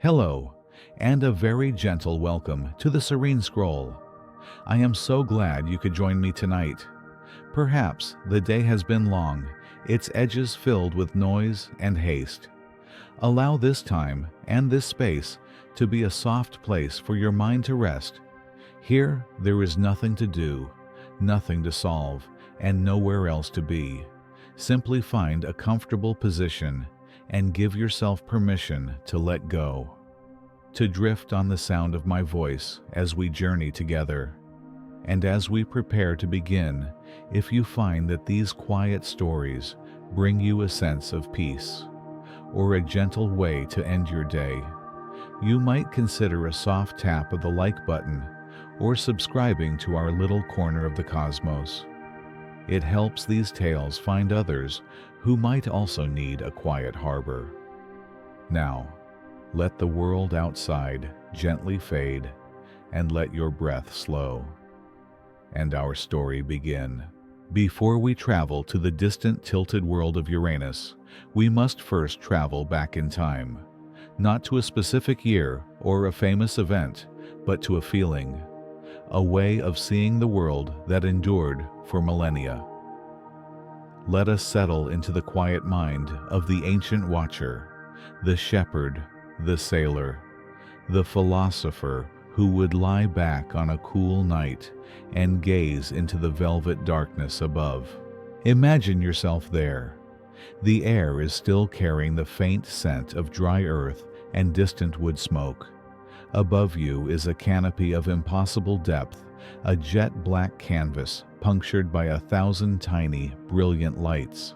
Hello, and a very gentle welcome to the Serene Scroll. I am so glad you could join me tonight. Perhaps the day has been long, its edges filled with noise and haste. Allow this time and this space to be a soft place for your mind to rest. Here, there is nothing to do, nothing to solve, and nowhere else to be. Simply find a comfortable position and give yourself permission to let go, to drift on the sound of my voice as we journey together. And as we prepare to begin, if you find that these quiet stories bring you a sense of peace, or a gentle way to end your day, you might consider a soft tap of the like button or subscribing to our little corner of the cosmos. It helps these tales find others who might also need a quiet harbor. Now, let the world outside gently fade and let your breath slow, and our story begin. Before we travel to the distant tilted world of Uranus, we must first travel back in time, not to a specific year or a famous event, but to a feeling, a way of seeing the world that endured for millennia. Let us settle into the quiet mind of the ancient watcher, the shepherd, the sailor, the philosopher who would lie back on a cool night and gaze into the velvet darkness above. Imagine yourself there. The air is still carrying the faint scent of dry earth and distant wood smoke. Above you is a canopy of impossible depth, a jet-black canvas punctured by 1,000 tiny, brilliant lights.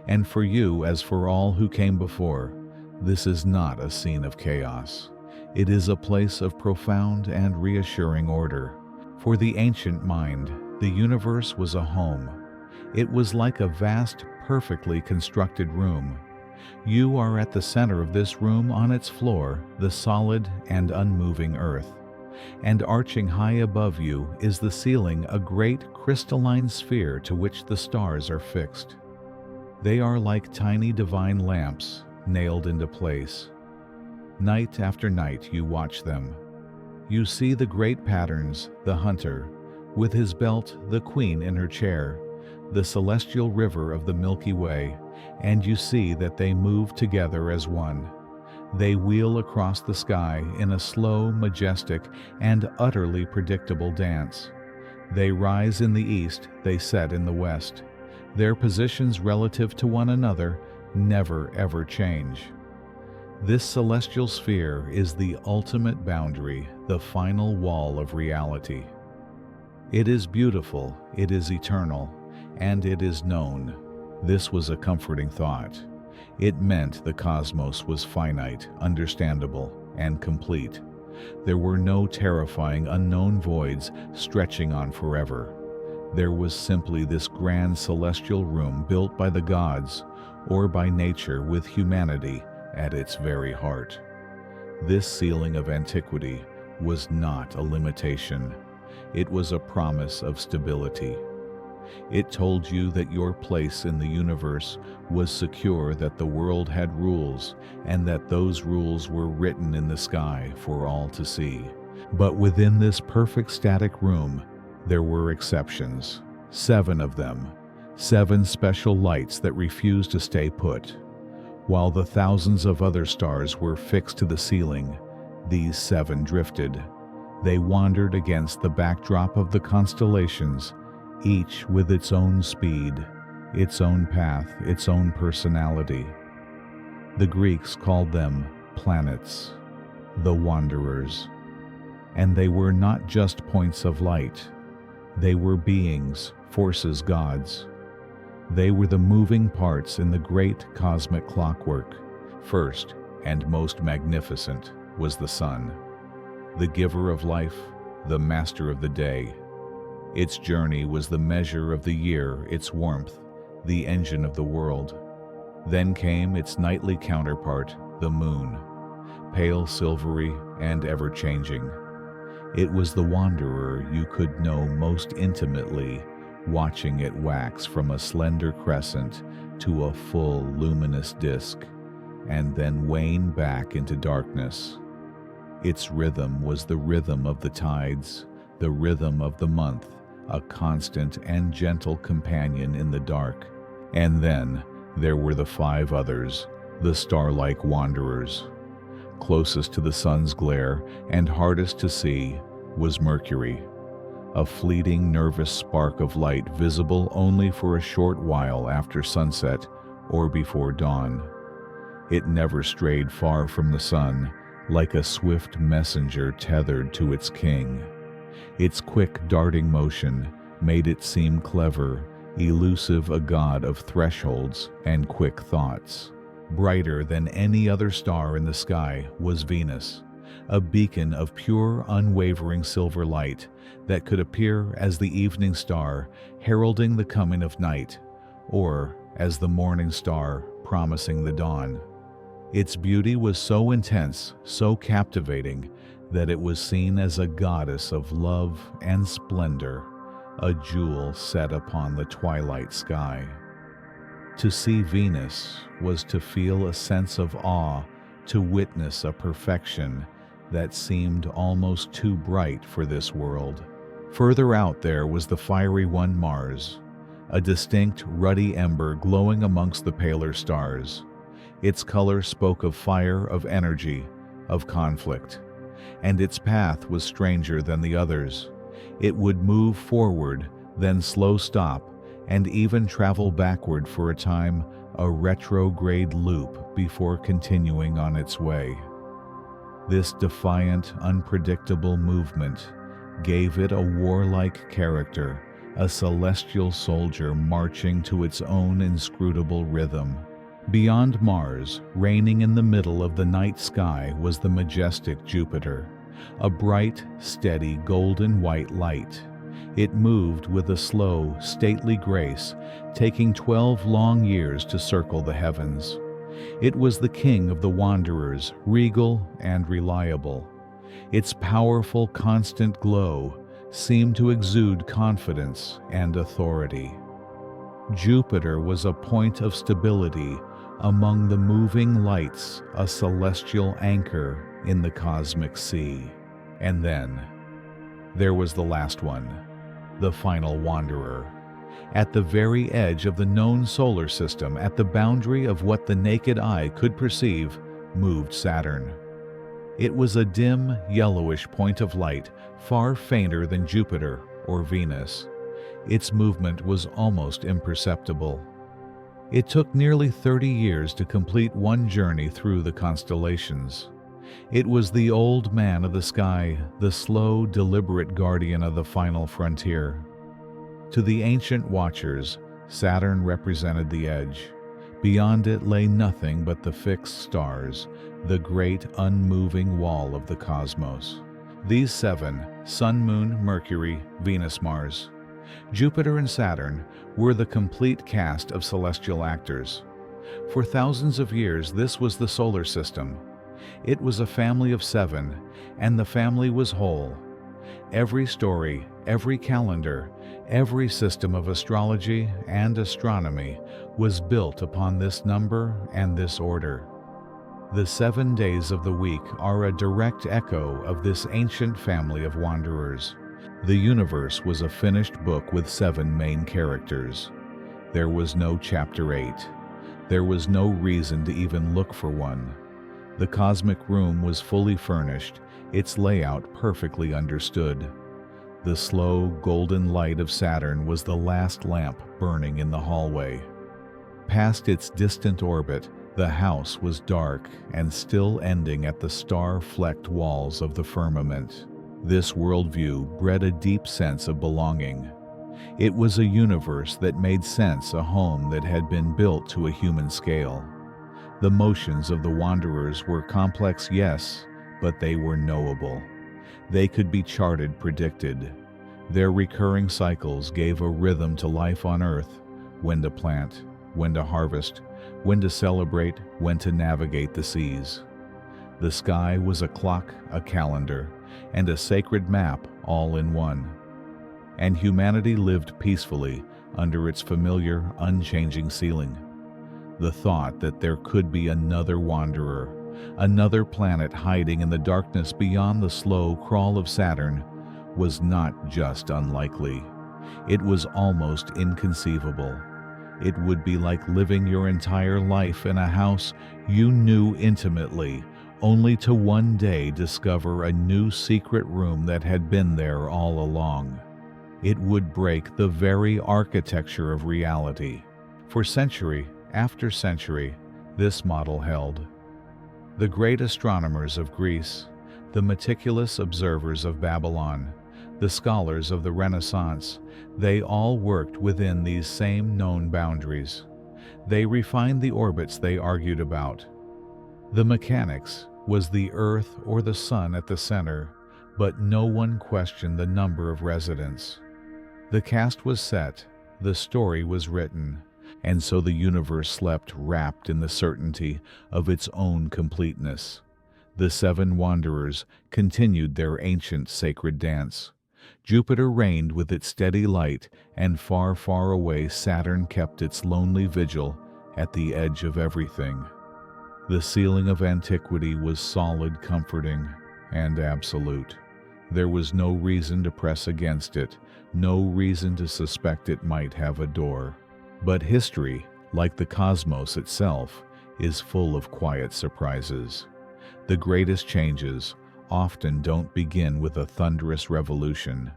And for you, as for all who came before, this is not a scene of chaos. It is a place of profound and reassuring order. For the ancient mind, the universe was a home. It was like a vast, perfectly constructed room. You are at the center of this room. On its floor, the solid and unmoving earth. And arching high above you is the ceiling, a great crystalline sphere to which the stars are fixed. They are like tiny divine lamps nailed into place. Night after night you watch them. You see the great patterns, the hunter, with his belt, the queen in her chair, the celestial river of the Milky Way, and you see that they move together as one. They wheel across the sky in a slow, majestic, and utterly predictable dance. They rise in the east, they set in the west. Their positions relative to one another never ever change. This celestial sphere is the ultimate boundary, the final wall of reality. It is beautiful, it is eternal, and it is known. This was a comforting thought. It meant the cosmos was finite, understandable, and complete. There were no terrifying unknown voids stretching on forever. There was simply this grand celestial room built by the gods or by nature with humanity at its very heart. This ceiling of antiquity was not a limitation. It was a promise of stability. It told you that your place in the universe was secure, that the world had rules, and that those rules were written in the sky for all to see. But within this perfect static room, there were exceptions. 7 of them. 7 special lights that refused to stay put. While the thousands of other stars were fixed to the ceiling, these 7 drifted. They wandered against the backdrop of the constellations, each with its own speed, its own path, its own personality. The Greeks called them planets, the wanderers. And they were not just points of light. They were beings, forces, gods. They were the moving parts in the great cosmic clockwork. First and most magnificent was the sun, the giver of life, the master of the day. Its journey was the measure of the year, its warmth, the engine of the world. Then came its nightly counterpart, the moon, pale, silvery, and ever-changing. It was the wanderer you could know most intimately, watching it wax from a slender crescent to a full luminous disk. and then wane back into darkness. Its rhythm was the rhythm of the tides, the rhythm of the month, a constant and gentle companion in the dark. And then there were the 5 others, the star-like wanderers. Closest to the sun's glare and hardest to see was Mercury, a fleeting, nervous spark of light visible only for a short while after sunset or before dawn. It never strayed far from the sun, like a swift messenger tethered to its king. Its quick, darting motion made it seem clever, elusive, a god of thresholds and quick thoughts. Brighter than any other star in the sky was Venus, a beacon of pure, unwavering silver light that could appear as the evening star heralding the coming of night, or as the morning star promising the dawn. Its beauty was so intense, so captivating, that it was seen as a goddess of love and splendor, a jewel set upon the twilight sky. To see Venus was to feel a sense of awe, to witness a perfection that seemed almost too bright for this world. Further out there was the fiery one Mars, a distinct ruddy ember glowing amongst the paler stars. Its color spoke of fire, of energy, of conflict, and its path was stranger than the others. It would move forward, then slow stop, and even travel backward for a time, a retrograde loop before continuing on its way. This defiant, unpredictable movement gave it a warlike character, a celestial soldier marching to its own inscrutable rhythm. Beyond Mars, reigning in the middle of the night sky, was the majestic Jupiter, a bright, steady, golden-white light. It moved with a slow, stately grace, taking 12 long years to circle the heavens. It was the king of the wanderers, regal and reliable. Its powerful, constant glow seemed to exude confidence and authority. Jupiter was a point of stability among the moving lights, a celestial anchor in the cosmic sea. And then there was the last one, the final wanderer. At the very edge of the known solar system, at the boundary of what the naked eye could perceive, moved Saturn. It was a dim, yellowish point of light, far fainter than Jupiter or Venus. Its movement was almost imperceptible. It took nearly 30 years to complete one journey through the constellations. It was the old man of the sky, the slow, deliberate guardian of the final frontier. To the ancient watchers, Saturn represented the edge. Beyond it lay nothing but the fixed stars, the great unmoving wall of the cosmos. These 7, Sun, Moon, Mercury, Venus, Mars, Jupiter and Saturn, were the complete cast of celestial actors. For thousands of years, this was the solar system. It was a family of 7, and the family was whole. Every story, every calendar, every system of astrology and astronomy was built upon this number and this order. The 7 days of the week are a direct echo of this ancient family of wanderers. The universe was a finished book with 7 main characters. There was no chapter 8. There was no reason to even look for one. The cosmic room was fully furnished, its layout perfectly understood. The slow, golden light of Saturn was the last lamp burning in the hallway. Past its distant orbit, the house was dark and still ending at the star-flecked walls of the firmament. This worldview bred a deep sense of belonging. It was a universe that made sense, a home that had been built to a human scale. The motions of the wanderers were complex, yes, but they were knowable. They could be charted, predicted. Their recurring cycles gave a rhythm to life on Earth: when to plant, when to harvest, when to celebrate, when to navigate the seas. The sky was a clock, a calendar, and a sacred map all in one. And humanity lived peacefully under its familiar, unchanging ceiling. The thought that there could be another wanderer, another planet hiding in the darkness beyond the slow crawl of Saturn, was not just unlikely. It was almost inconceivable. It would be like living your entire life in a house you knew intimately, only to one day discover a new secret room that had been there all along. It would break the very architecture of reality. For century after century, this model held. The great astronomers of Greece, the meticulous observers of Babylon, the scholars of the Renaissance, they all worked within these same known boundaries. They refined the orbits they argued about. The mechanics was the Earth or the Sun at the center, but no one questioned the number of residents. The cast was set, the story was written, and so the universe slept wrapped in the certainty of its own completeness. The seven wanderers continued their ancient sacred dance. Jupiter reigned with its steady light, and far, far away Saturn kept its lonely vigil at the edge of everything. The ceiling of antiquity was solid, comforting, and absolute. There was no reason to press against it, no reason to suspect it might have a door. But history, like the cosmos itself, is full of quiet surprises. The greatest changes often don't begin with a thunderous revolution,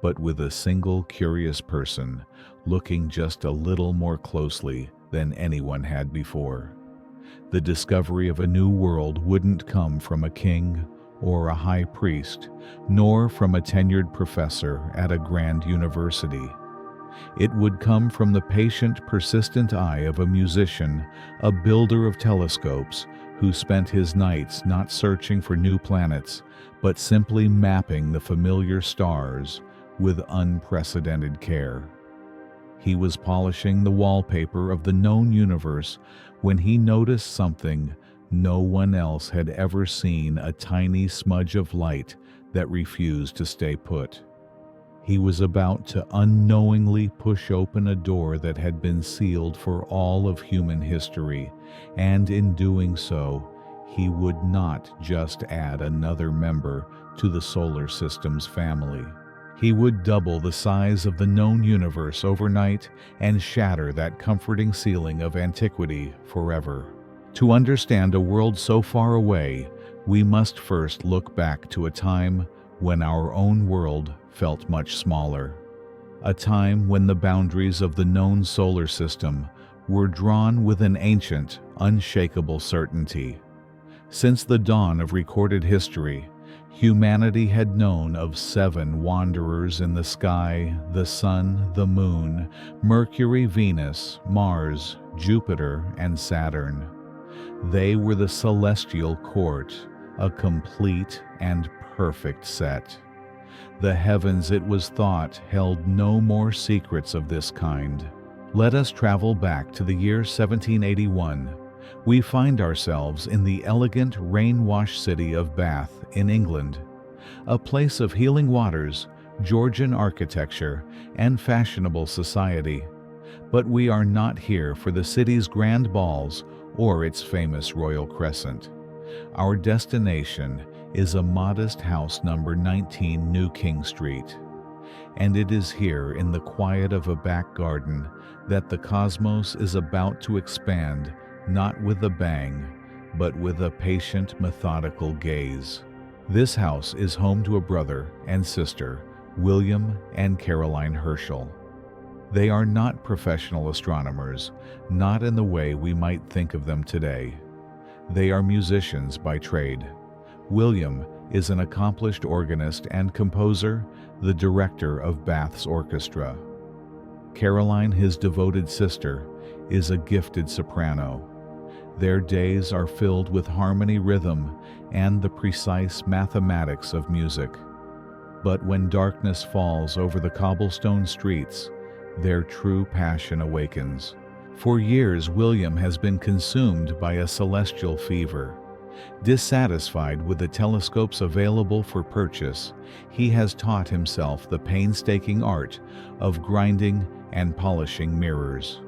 but with a single curious person looking just a little more closely than anyone had before. The discovery of a new world wouldn't come from a king or a high priest, nor from a tenured professor at a grand university. It would come from the patient, persistent eye of a musician, a builder of telescopes, who spent his nights not searching for new planets, but simply mapping the familiar stars with unprecedented care. He was polishing the wallpaper of the known universe when he noticed something no one else had ever seen: a tiny smudge of light that refused to stay put. He was about to unknowingly push open a door that had been sealed for all of human history, and in doing so, he would not just add another member to the solar system's family. He would double the size of the known universe overnight and shatter that comforting ceiling of antiquity forever. To understand a world so far away, we must first look back to a time when our own world felt much smaller. A time when the boundaries of the known solar system were drawn with an ancient, unshakable certainty. Since the dawn of recorded history, humanity had known of 7 wanderers in the sky: the Sun, the Moon, Mercury, Venus, Mars, Jupiter, and Saturn. They were the celestial court, a complete and perfect set. The heavens, it was thought, held no more secrets of this kind. Let us travel back to the year 1781. We find ourselves in the elegant, rain-washed city of Bath in England, a place of healing waters, Georgian architecture, and fashionable society. But we are not here for the city's grand balls or its famous royal crescent. Our destination is a modest house number 19 New King Street. And it is here, in the quiet of a back garden, that the cosmos is about to expand, not with a bang, but with a patient, methodical gaze. This house is home to a brother and sister, William and Caroline Herschel. They are not professional astronomers, not in the way we might think of them today. They are musicians by trade. William is an accomplished organist and composer, the director of Bath's orchestra. Caroline, his devoted sister, is a gifted soprano. Their days are filled with harmony, rhythm, and the precise mathematics of music. But when darkness falls over the cobblestone streets, their true passion awakens. For years, William has been consumed by a celestial fever. Dissatisfied with the telescopes available for purchase, he has taught himself the painstaking art of grinding and polishing mirrors.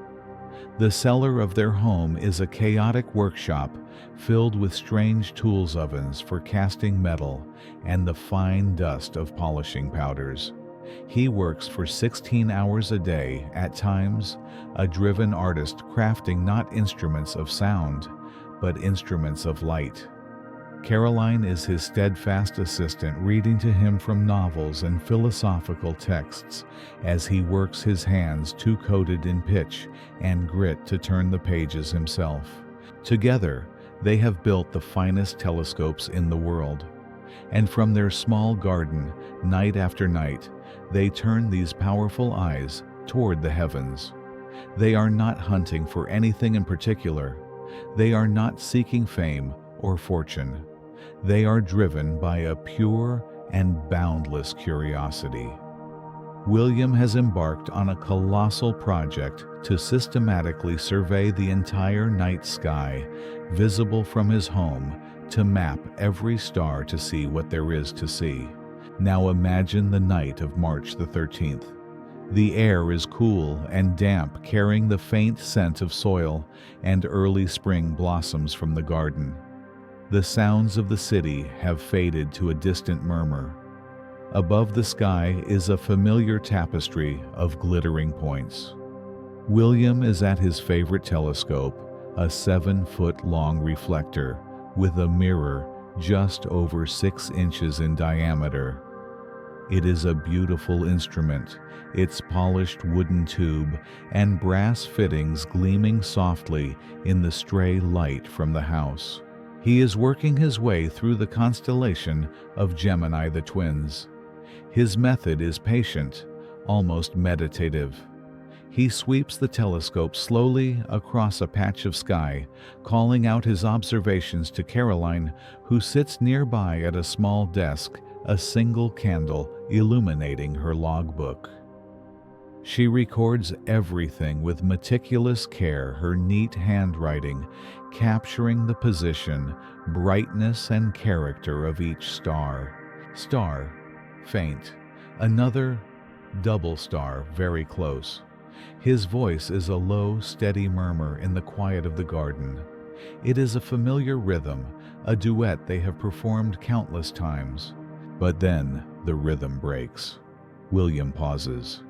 The cellar of their home is a chaotic workshop filled with strange tools ovens for casting metal and the fine dust of polishing powders. He works for 16 hours a day, at times, a driven artist crafting not instruments of sound, but instruments of light. Caroline is his steadfast assistant, reading to him from novels and philosophical texts as he works his hands too coated in pitch and grit to turn the pages himself. Together, they have built the finest telescopes in the world. And from their small garden, night after night, they turn these powerful eyes toward the heavens. They are not hunting for anything in particular. They are not seeking fame or fortune. They are driven by a pure and boundless curiosity. William has embarked on a colossal project to systematically survey the entire night sky, visible from his home, to map every star to see what there is to see. Now imagine the night of March the 13th. The air is cool and damp, carrying the faint scent of soil and early spring blossoms from the garden. The sounds of the city have faded to a distant murmur. Above the sky is a familiar tapestry of glittering points. William is at his favorite telescope, a 7-foot-long reflector with a mirror just over 6 inches in diameter. It is a beautiful instrument, its polished wooden tube and brass fittings gleaming softly in the stray light from the house. He is working his way through the constellation of Gemini the twins. His method is patient, almost meditative. He sweeps the telescope slowly across a patch of sky, calling out his observations to Caroline, who sits nearby at a small desk, a single candle illuminating her logbook. She records everything with meticulous care, her neat handwriting capturing the position, brightness, and character of each star. Star, faint. Another, double star, very close. His voice is a low, steady murmur in the quiet of the garden. It is a familiar rhythm, a duet they have performed countless times. But then the rhythm breaks. William pauses.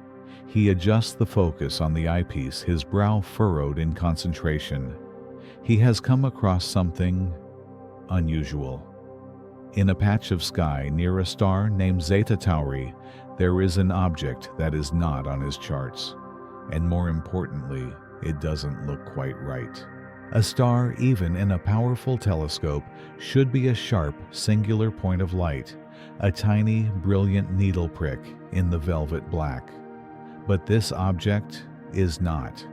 He adjusts the focus on the eyepiece, his brow furrowed in concentration. He has come across something unusual. In a patch of sky near a star named Zeta Tauri, there is an object that is not on his charts. And more importantly, it doesn't look quite right. A star, even in a powerful telescope, should be a sharp, singular point of light, a tiny, brilliant needle prick in the velvet black. But this object is not.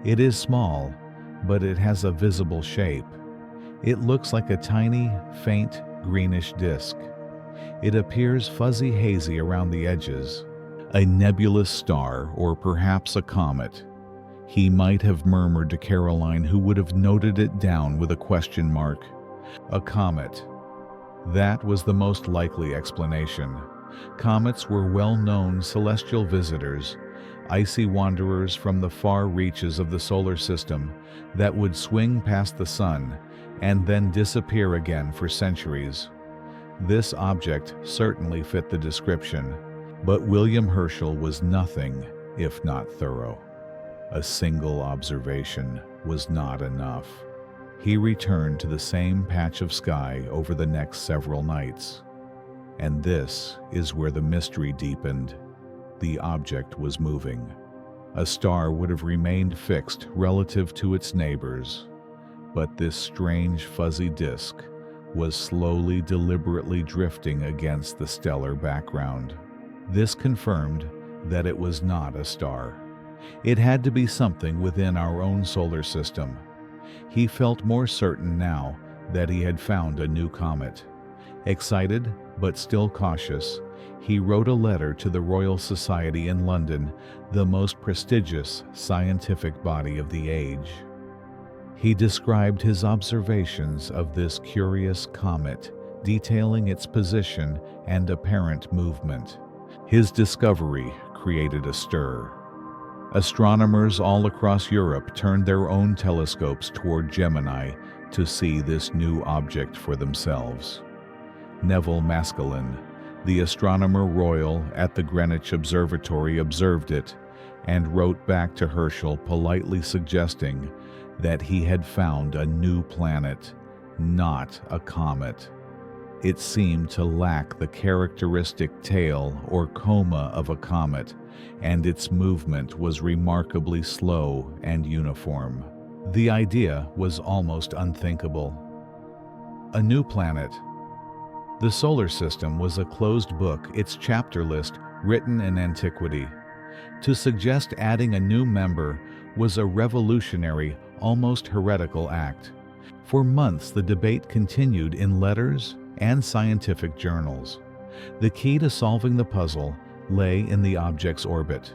It is small, but it has a visible shape. It looks like a tiny, faint, greenish disk. It appears fuzzy hazy around the edges. A nebulous star, or perhaps a comet. He might have murmured to Caroline, who would have noted it down with a question mark. A comet. That was the most likely explanation. Comets were well-known celestial visitors, icy wanderers from the far reaches of the solar system that would swing past the sun and then disappear again for centuries. This object certainly fit the description, but William Herschel was nothing if not thorough. A single observation was not enough. He returned to the same patch of sky over the next several nights. And this is where the mystery deepened. The object was moving. A star would have remained fixed relative to its neighbors, but this strange fuzzy disk was slowly, deliberately drifting against the stellar background. This confirmed that it was not a star. It had to be something within our own solar system. He felt more certain now that he had found a new comet. Excited, but still cautious, he wrote a letter to the Royal Society in London, the most prestigious scientific body of the age. He described his observations of this curious comet, detailing its position and apparent movement. His discovery created a stir. Astronomers all across Europe turned their own telescopes toward Gemini to see this new object for themselves. Neville Maskelyne, the astronomer royal at the Greenwich Observatory, observed it and wrote back to Herschel politely suggesting that he had found a new planet, not a comet. It seemed to lack the characteristic tail or coma of a comet, and its movement was remarkably slow and uniform. The idea was almost unthinkable. A new planet. The solar system was a closed book, its chapter list written in antiquity. To suggest adding a new member was a revolutionary, almost heretical act. For months, the debate continued in letters and scientific journals. The key to solving the puzzle lay in the object's orbit.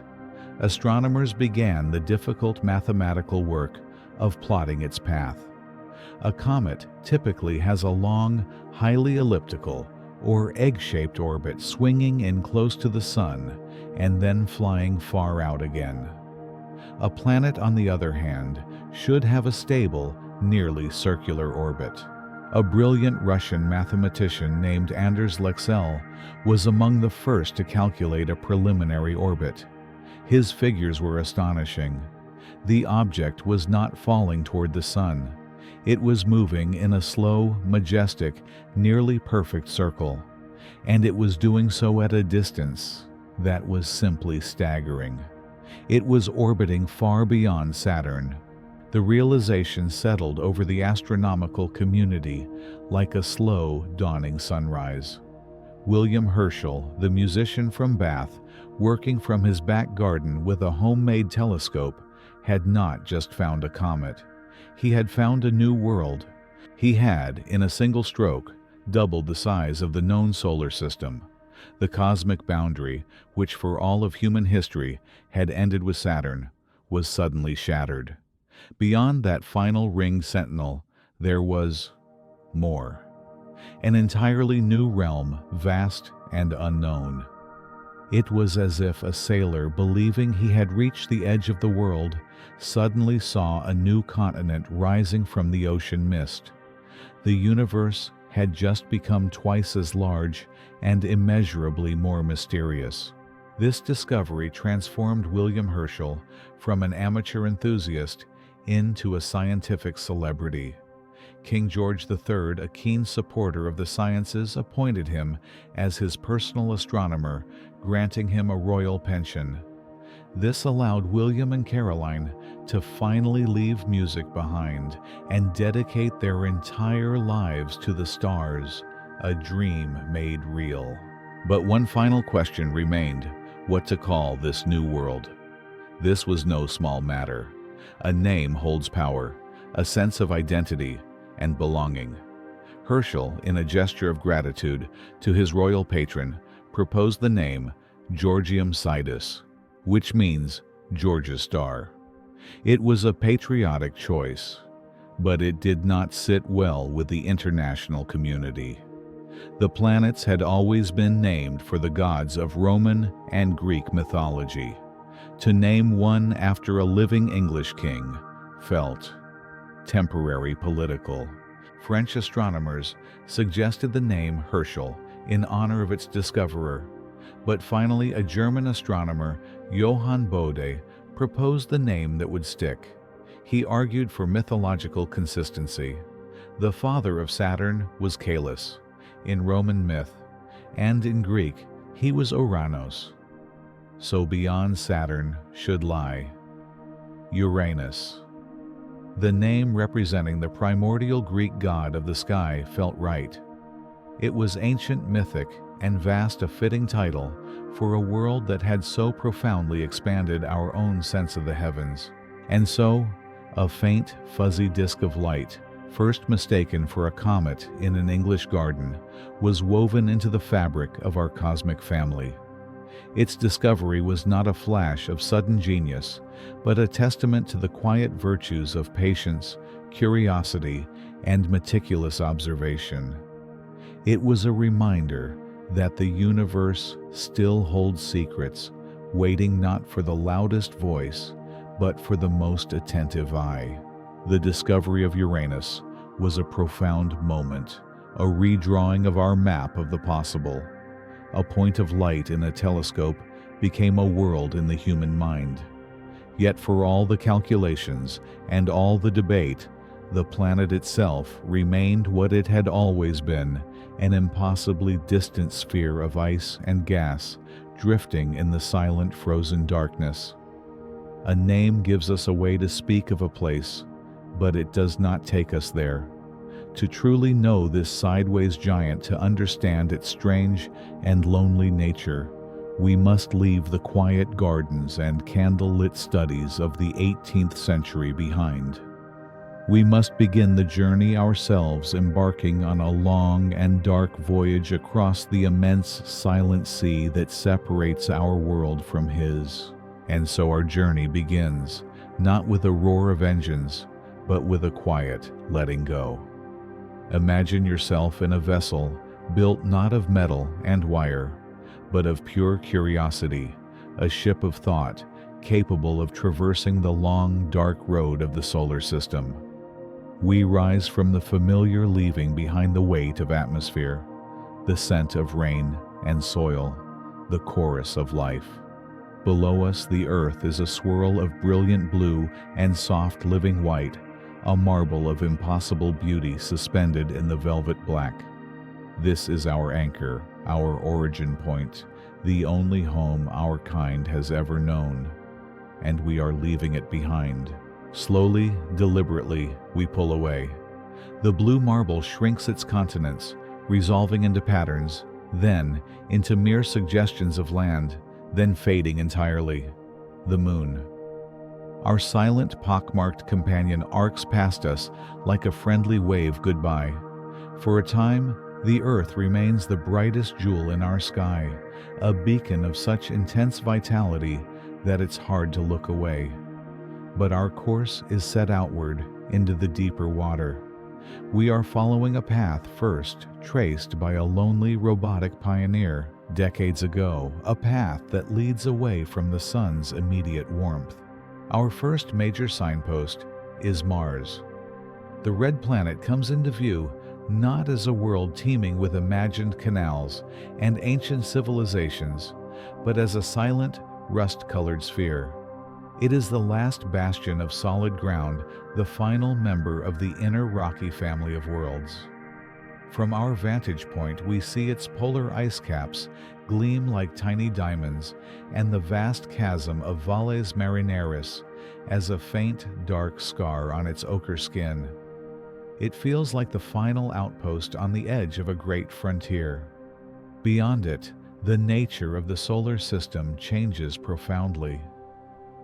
Astronomers began the difficult mathematical work of plotting its path. A comet typically has a long, highly elliptical or egg-shaped orbit swinging in close to the Sun and then flying far out again. A planet, on the other hand, should have a stable, nearly circular orbit. A brilliant Russian mathematician named Anders Lexell was among the first to calculate a preliminary orbit. His figures were astonishing. The object was not falling toward the Sun. It was moving in a slow, majestic, nearly perfect circle, and it was doing so at a distance that was simply staggering. It was orbiting far beyond Saturn. The realization settled over the astronomical community like a slow, dawning sunrise. William Herschel, the musician from Bath, working from his back garden with a homemade telescope, had not just found a comet. He had found a new world. He had, in a single stroke, doubled the size of the known solar system. The cosmic boundary, which for all of human history had ended with Saturn, was suddenly shattered. Beyond that final ringed sentinel, there was more. An entirely new realm, vast and unknown. It was as if a sailor, believing he had reached the edge of the world, suddenly saw a new continent rising from the ocean mist. The universe had just become twice as large and immeasurably more mysterious. This discovery transformed William Herschel from an amateur enthusiast into a scientific celebrity. King George III, a keen supporter of the sciences, appointed him as his personal astronomer, granting him a royal pension. This allowed William and Caroline to finally leave music behind and dedicate their entire lives to the stars, a dream made real. But one final question remained: what to call this new world? This was no small matter. A name holds power, a sense of identity and belonging. Herschel, in a gesture of gratitude to his royal patron, proposed the name Georgium Sidus, which means George's star. It was a patriotic choice, but it did not sit well with the international community. The planets had always been named for the gods of Roman and Greek mythology. To name one after a living English king felt temporary political. French astronomers suggested the name Herschel in honor of its discoverer, but finally a German astronomer, Johann Bode, proposed the name that would stick. He argued for mythological consistency. The father of Saturn was Caelus in Roman myth, and in Greek he was Uranus. So beyond Saturn should lie Uranus. The name representing the primordial Greek god of the sky felt right. It was ancient, mythic, and vast, a fitting title for a world that had so profoundly expanded our own sense of the heavens. And so, a faint, fuzzy disk of light, first mistaken for a comet in an English garden, was woven into the fabric of our cosmic family. Its discovery was not a flash of sudden genius, but a testament to the quiet virtues of patience, curiosity, and meticulous observation. It was a reminder that the universe still holds secrets waiting not for the loudest voice, but for the most attentive eye. The discovery of Uranus was a profound moment, a redrawing of our map of the possible. A point of light in a telescope became a world in the human mind. Yet for all the calculations and all the debate, the planet itself remained what it had always been, an impossibly distant sphere of ice and gas drifting in the silent frozen darkness. A name gives us a way to speak of a place, but it does not take us there. To truly know this sideways giant, to understand its strange and lonely nature, we must leave the quiet gardens and candle-lit studies of the 18th century behind. We must begin the journey ourselves, embarking on a long and dark voyage across the immense silent sea that separates our world from his. And so our journey begins, not with a roar of engines, but with a quiet letting go. Imagine yourself in a vessel built not of metal and wire, but of pure curiosity, a ship of thought capable of traversing the long, dark road of the solar system. We rise from the familiar, leaving behind the weight of atmosphere, the scent of rain and soil, the chorus of life. Below us, the earth is a swirl of brilliant blue and soft living white, a marble of impossible beauty suspended in the velvet black. This is our anchor, our origin point, the only home our kind has ever known, and we are leaving it behind. Slowly, deliberately, we pull away. The blue marble shrinks its continents, resolving into patterns, then into mere suggestions of land, then fading entirely. The moon. Our silent, pockmarked companion arcs past us like a friendly wave goodbye. For a time, the earth remains the brightest jewel in our sky, a beacon of such intense vitality that it's hard to look away. But our course is set outward into the deeper water. We are following a path first traced by a lonely robotic pioneer decades ago, a path that leads away from the sun's immediate warmth. Our first major signpost is Mars. The red planet comes into view not as a world teeming with imagined canals and ancient civilizations, but as a silent, rust-colored sphere. It is the last bastion of solid ground, the final member of the inner rocky family of worlds. From our vantage point, we see its polar ice caps gleam like tiny diamonds, and the vast chasm of Valles Marineris as a faint, dark scar on its ochre skin. It feels like the final outpost on the edge of a great frontier. Beyond it, the nature of the solar system changes profoundly.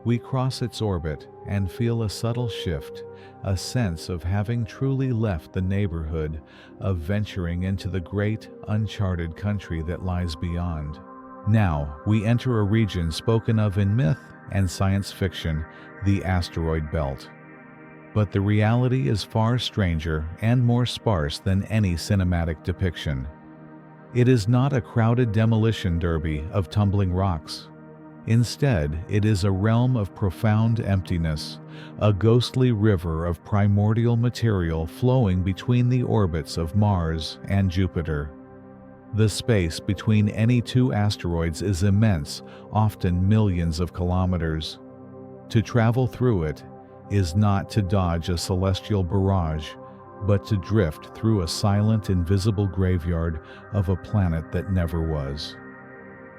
We cross its orbit and feel a subtle shift, a sense of having truly left the neighborhood, of venturing into the great, uncharted country that lies beyond. Now, we enter a region spoken of in myth and science fiction, the asteroid belt. But the reality is far stranger and more sparse than any cinematic depiction. It is not a crowded demolition derby of tumbling rocks. Instead, it is a realm of profound emptiness, a ghostly river of primordial material flowing between the orbits of Mars and Jupiter. The space between any two asteroids is immense, often millions of kilometers. To travel through it is not to dodge a celestial barrage, but to drift through a silent, invisible graveyard of a planet that never was.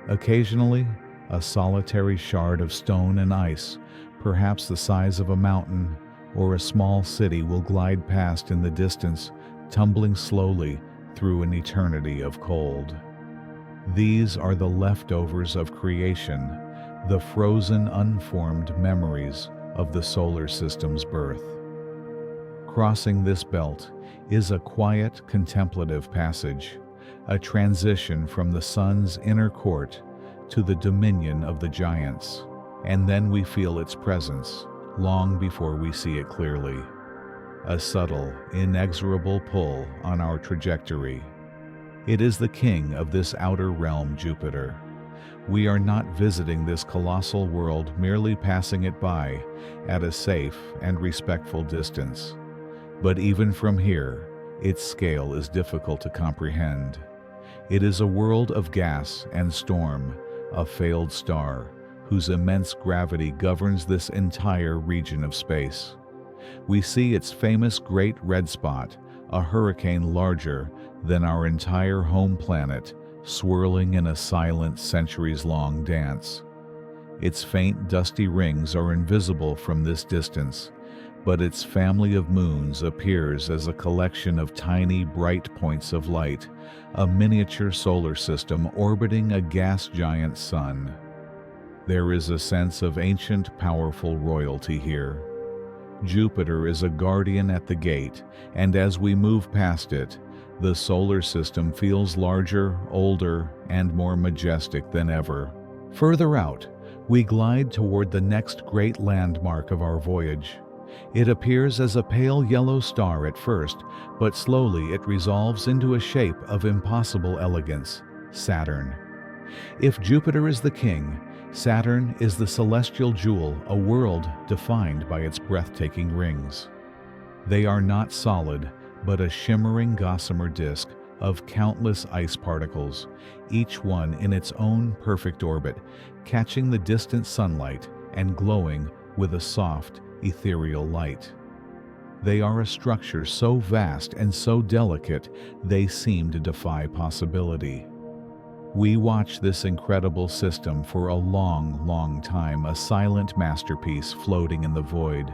Occasionally, a solitary shard of stone and ice, perhaps the size of a mountain, or a small city will glide past in the distance, tumbling slowly through an eternity of cold. These are the leftovers of creation, the frozen, unformed memories of the solar system's birth. Crossing this belt is a quiet, contemplative passage, a transition from the sun's inner court to the dominion of the giants, and then we feel its presence long before we see it clearly. A subtle, inexorable pull on our trajectory. It is the king of this outer realm, Jupiter, We are not visiting this colossal world, merely passing it by at a safe and respectful distance. But even from here, its scale is difficult to comprehend. It is a world of gas and storm, a failed star, whose immense gravity governs this entire region of space. We see its famous Great Red Spot, a hurricane larger than our entire home planet, swirling in a silent, centuries-long dance. Its faint, dusty rings are invisible from this distance, but its family of moons appears as a collection of tiny, bright points of light, a miniature solar system orbiting a gas giant sun. There is a sense of ancient, powerful royalty here. Jupiter is a guardian at the gate, and as we move past it, the solar system feels larger, older, and more majestic than ever. Further out, we glide toward the next great landmark of our voyage. It appears as a pale yellow star at first, but slowly it resolves into a shape of impossible elegance: Saturn. If Jupiter is the king, Saturn is the celestial jewel, a world defined by its breathtaking rings. They are not solid, but a shimmering gossamer disk of countless ice particles, each one in its own perfect orbit, catching the distant sunlight and glowing with a soft, ethereal light. They are a structure so vast and so delicate they seem to defy possibility. We watch this incredible system for a long, long time, a silent masterpiece floating in the void.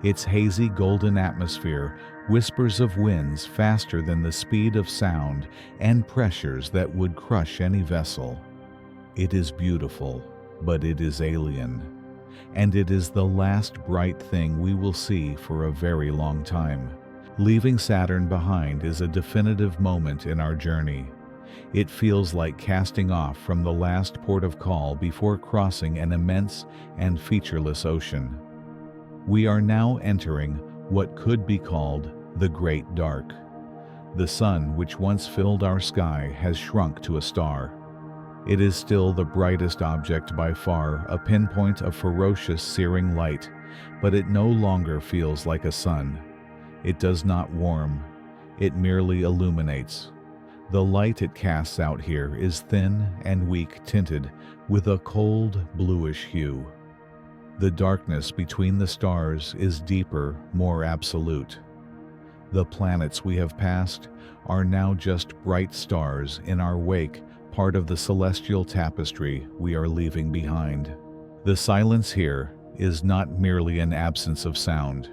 Its hazy golden atmosphere whispers of winds faster than the speed of sound and pressures that would crush any vessel. It is beautiful, but it is alien, and it is the last bright thing we will see for a very long time. Leaving Saturn behind is a definitive moment in our journey. It feels like casting off from the last port of call before crossing an immense and featureless ocean. We are now entering what could be called the Great Dark. The sun, which once filled our sky, has shrunk to a star. It is still the brightest object by far, a pinpoint of ferocious, searing light, but it no longer feels like a sun. It does not warm, it merely illuminates. The light it casts out here is thin and weak, tinted with a cold, bluish hue. The darkness between the stars is deeper, more absolute. The planets we have passed are now just bright stars in our wake, part of the celestial tapestry we are leaving behind. The silence here is not merely an absence of sound.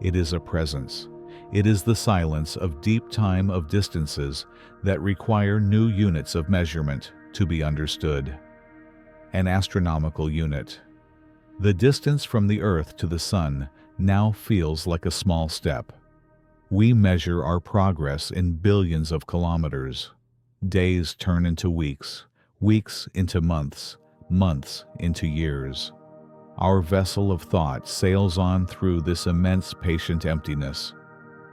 It is a presence. It is the silence of deep time, of distances that require new units of measurement to be understood. An astronomical unit. The distance from the Earth to the Sun now feels like a small step. We measure our progress in billions of kilometers. Days turn into weeks, weeks into months, months into years. Our vessel of thought sails on through this immense, patient emptiness.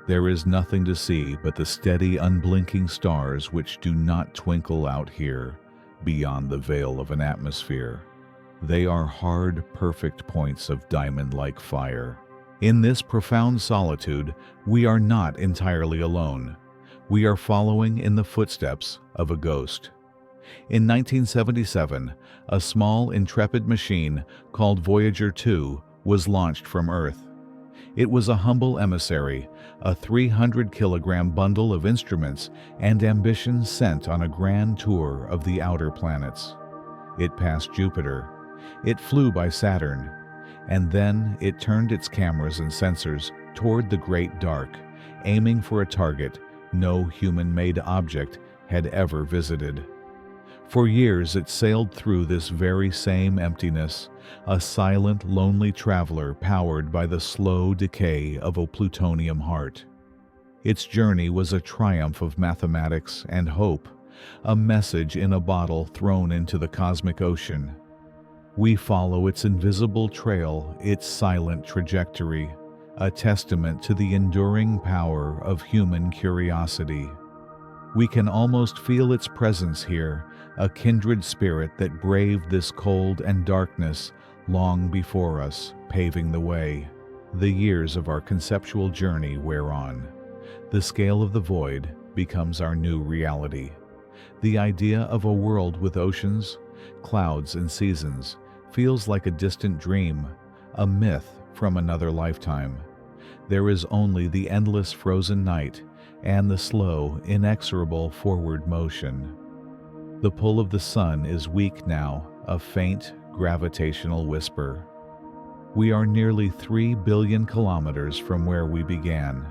There is nothing to see but the steady, unblinking stars which do not twinkle out here beyond the veil of an atmosphere. They are hard, perfect points of diamond-like fire. In this profound solitude, we are not entirely alone. We are following in the footsteps of a ghost. In 1977, a small, intrepid machine called Voyager 2 was launched from Earth. It was a humble emissary, a 300-kilogram bundle of instruments and ambitions sent on a grand tour of the outer planets. It passed Jupiter. It flew by Saturn. And then it turned its cameras and sensors toward the Great Dark, aiming for a target no human-made object had ever visited. For years it sailed through this very same emptiness, a silent, lonely traveler powered by the slow decay of a plutonium heart. Its journey was a triumph of mathematics and hope, a message in a bottle thrown into the cosmic ocean. We follow its invisible trail, its silent trajectory, a testament to the enduring power of human curiosity. We can almost feel its presence here, a kindred spirit that braved this cold and darkness long before us, paving the way. The years of our conceptual journey wear on. The scale of the void becomes our new reality. The idea of a world with oceans, clouds, and seasons feels like a distant dream, a myth from another lifetime. There is only the endless frozen night and the slow, inexorable forward motion. The pull of the sun is weak now, a faint, gravitational whisper. We are nearly 3 billion kilometers from where we began.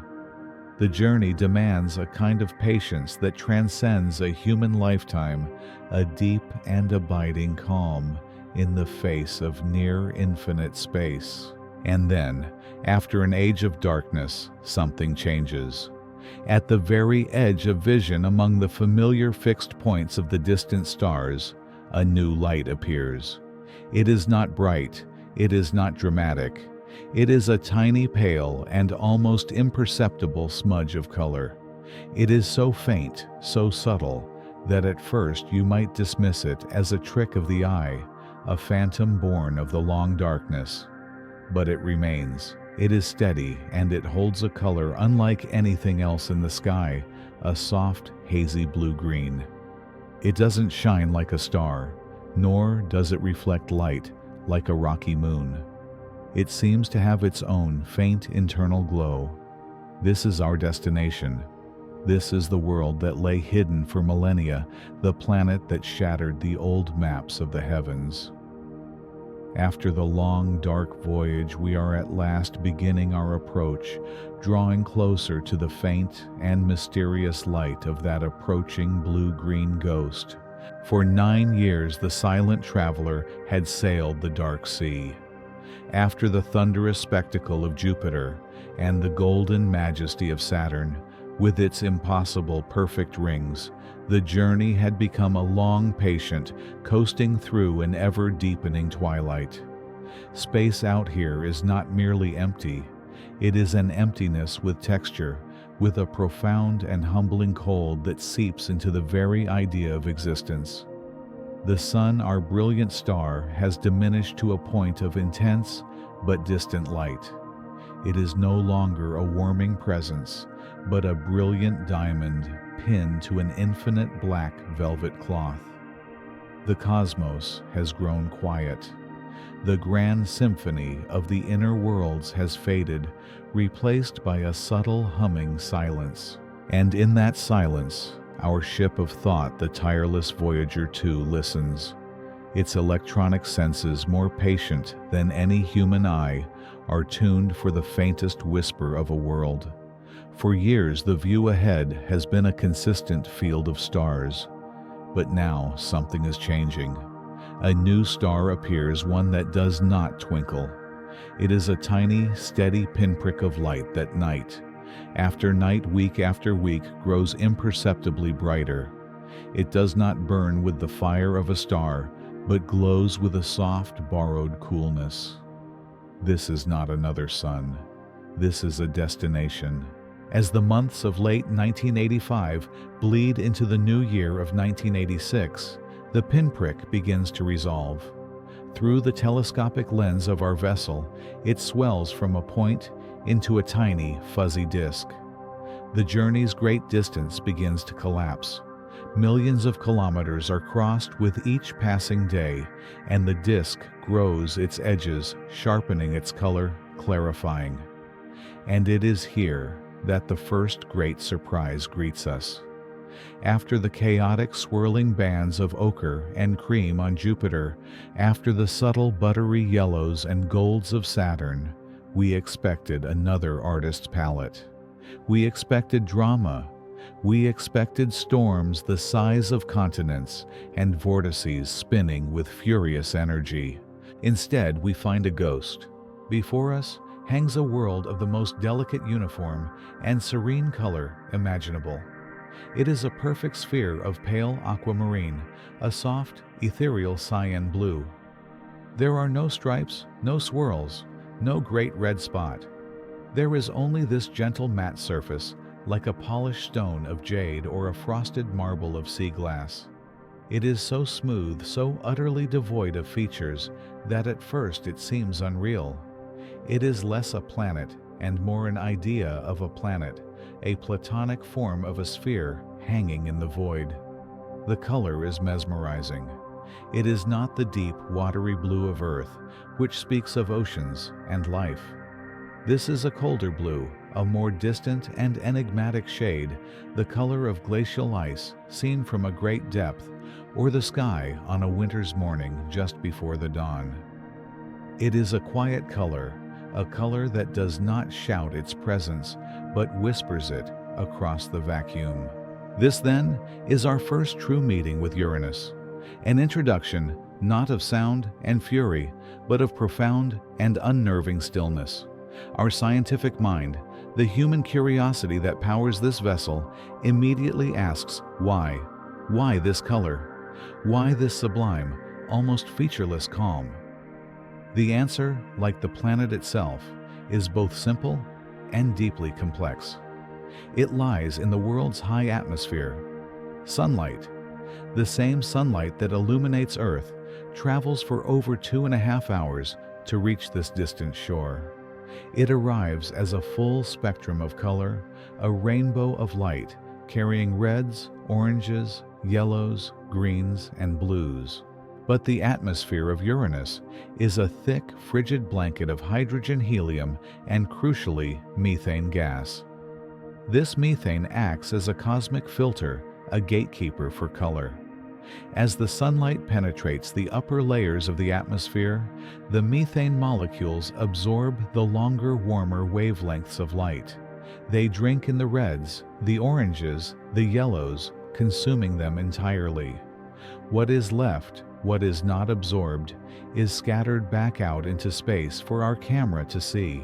The journey demands a kind of patience that transcends a human lifetime, a deep and abiding calm in the face of near infinite space. And then, after an age of darkness, something changes. At the very edge of vision among the familiar fixed points of the distant stars, a new light appears. It is not bright, it is not dramatic. It is a tiny pale and almost imperceptible smudge of color. It is so faint, so subtle, that at first you might dismiss it as a trick of the eye, a phantom born of the long darkness. But it remains. It is steady, and it holds a color unlike anything else in the sky, a soft, hazy blue-green. It doesn't shine like a star, nor does it reflect light like a rocky moon. It seems to have its own faint internal glow. This is our destination. This is the world that lay hidden for millennia, the planet that shattered the old maps of the heavens. After the long, dark voyage, we are at last beginning our approach, drawing closer to the faint and mysterious light of that approaching blue-green ghost. For 9 years, the silent traveler had sailed the dark sea. After the thunderous spectacle of Jupiter and the golden majesty of Saturn, with its impossible perfect rings, the journey had become a long patient, coasting through an ever-deepening twilight. Space out here is not merely empty. It is an emptiness with texture, with a profound and humbling cold that seeps into the very idea of existence. The sun, our brilliant star, has diminished to a point of intense but distant light. It is no longer a warming presence, but a brilliant diamond pinned to an infinite black velvet cloth. The cosmos has grown quiet. The grand symphony of the inner worlds has faded, replaced by a subtle humming silence. And in that silence, our ship of thought, the tireless Voyager 2, listens. Its electronic senses, more patient than any human eye, are tuned for the faintest whisper of a world. For years, the view ahead has been a consistent field of stars. But now something is changing. A new star appears, one that does not twinkle. It is a tiny, steady pinprick of light that night after night, week after week, grows imperceptibly brighter. It does not burn with the fire of a star, but glows with a soft, borrowed coolness. This is not another sun. This is a destination. As the months of late 1985 bleed into the new year of 1986, the pinprick begins to resolve. Through the telescopic lens of our vessel, it swells from a point into a tiny, fuzzy disk. The journey's great distance begins to collapse. Millions of kilometers are crossed with each passing day, and the disk grows its edges, sharpening its color, clarifying. And it is here that the first great surprise greets us. After the chaotic swirling bands of ochre and cream on Jupiter, after the subtle buttery yellows and golds of Saturn, we expected another artist's palette. We expected drama. We expected storms the size of continents and vortices spinning with furious energy. Instead, we find a ghost. Before us hangs a world of the most delicate uniform and serene color imaginable. It is a perfect sphere of pale aquamarine, a soft, ethereal cyan blue. There are no stripes, no swirls, no great red spot. There is only this gentle matte surface, like a polished stone of jade or a frosted marble of sea glass. It is so smooth, so utterly devoid of features, that at first it seems unreal. It is less a planet and more an idea of a planet, a platonic form of a sphere hanging in the void. The color is mesmerizing. It is not the deep, watery blue of Earth, which speaks of oceans and life. This is a colder blue, a more distant and enigmatic shade, the color of glacial ice seen from a great depth, or the sky on a winter's morning just before the dawn. It is a quiet color, a color that does not shout its presence, but whispers it across the vacuum. This, then, is our first true meeting with Uranus, an introduction not of sound and fury, but of profound and unnerving stillness. Our scientific mind, the human curiosity that powers this vessel, immediately asks why. Why this color? Why this sublime, almost featureless calm? The answer, like the planet itself, is both simple and deeply complex. It lies in the world's high atmosphere. Sunlight, the same sunlight that illuminates Earth, travels for over 2.5 hours to reach this distant shore. It arrives as a full spectrum of color, a rainbow of light, carrying reds, oranges, yellows, greens, and blues. But the atmosphere of Uranus is a thick, frigid blanket of hydrogen, helium, and crucially, methane gas. This methane acts as a cosmic filter, a gatekeeper for color. As the sunlight penetrates the upper layers of the atmosphere, the methane molecules absorb the longer, warmer wavelengths of light. They drink in the reds, the oranges, the yellows, consuming them entirely. What is left, what is not absorbed, is scattered back out into space for our camera to see.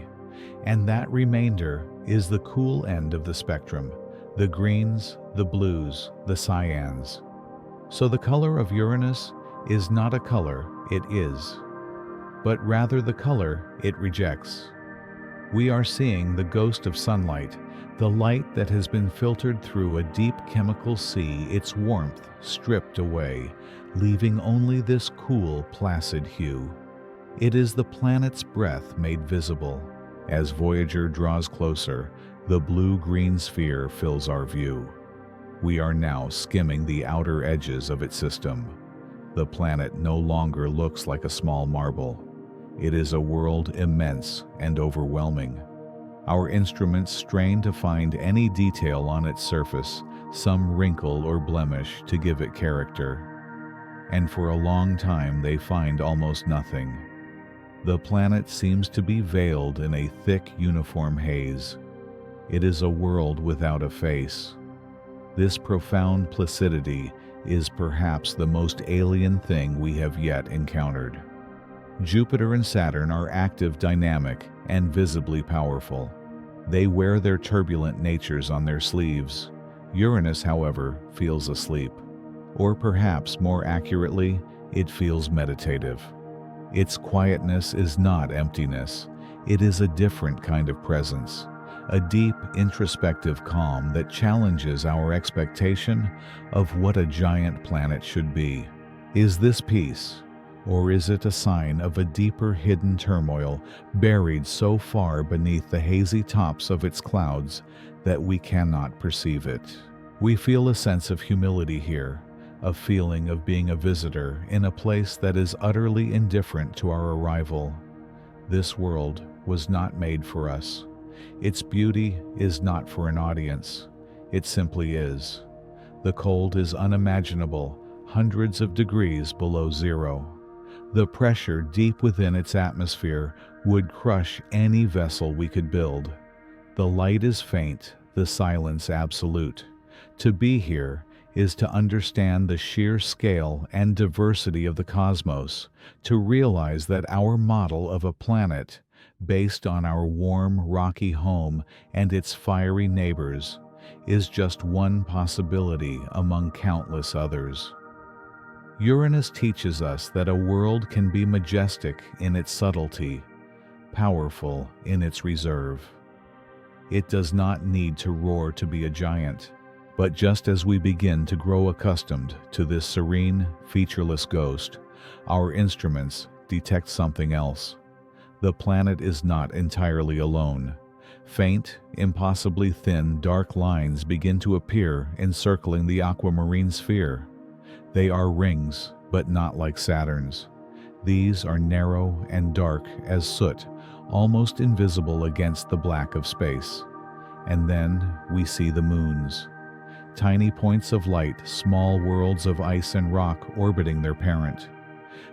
And that remainder is the cool end of the spectrum, the greens, the blues, the cyans. So the color of Uranus is not a color it is, but rather the color it rejects. We are seeing the ghost of sunlight, the light that has been filtered through a deep chemical sea, its warmth stripped away, leaving only this cool, placid hue. It is the planet's breath made visible. As Voyager draws closer, the blue-green sphere fills our view. We are now skimming the outer edges of its system. The planet no longer looks like a small marble. It is a world immense and overwhelming. Our instruments strain to find any detail on its surface, some wrinkle or blemish to give it character. And for a long time they find almost nothing. The planet seems to be veiled in a thick, uniform haze. It is a world without a face. This profound placidity is perhaps the most alien thing we have yet encountered. Jupiter and Saturn are active, dynamic, and visibly powerful. They wear their turbulent natures on their sleeves. Uranus, however, feels asleep. Or perhaps more accurately, it feels meditative. Its quietness is not emptiness. It is a different kind of presence. A deep, introspective calm that challenges our expectation of what a giant planet should be. Is this peace, or is it a sign of a deeper hidden turmoil buried so far beneath the hazy tops of its clouds that we cannot perceive it? We feel a sense of humility here, a feeling of being a visitor in a place that is utterly indifferent to our arrival. This world was not made for us. Its beauty is not for an audience. It simply is. The cold is unimaginable, hundreds of degrees below zero. The pressure deep within its atmosphere would crush any vessel we could build. The light is faint, the silence absolute. To be here is to understand the sheer scale and diversity of the cosmos, to realize that our model of a planet, based on our warm, rocky home and its fiery neighbors, is just one possibility among countless others. Uranus teaches us that a world can be majestic in its subtlety, powerful in its reserve. It does not need to roar to be a giant. But just as we begin to grow accustomed to this serene, featureless ghost, our instruments detect something else. The planet is not entirely alone. Faint, impossibly thin, dark lines begin to appear encircling the aquamarine sphere. They are rings, but not like Saturn's. These are narrow and dark as soot, almost invisible against the black of space. And then we see the moons. Tiny points of light, small worlds of ice and rock orbiting their parent.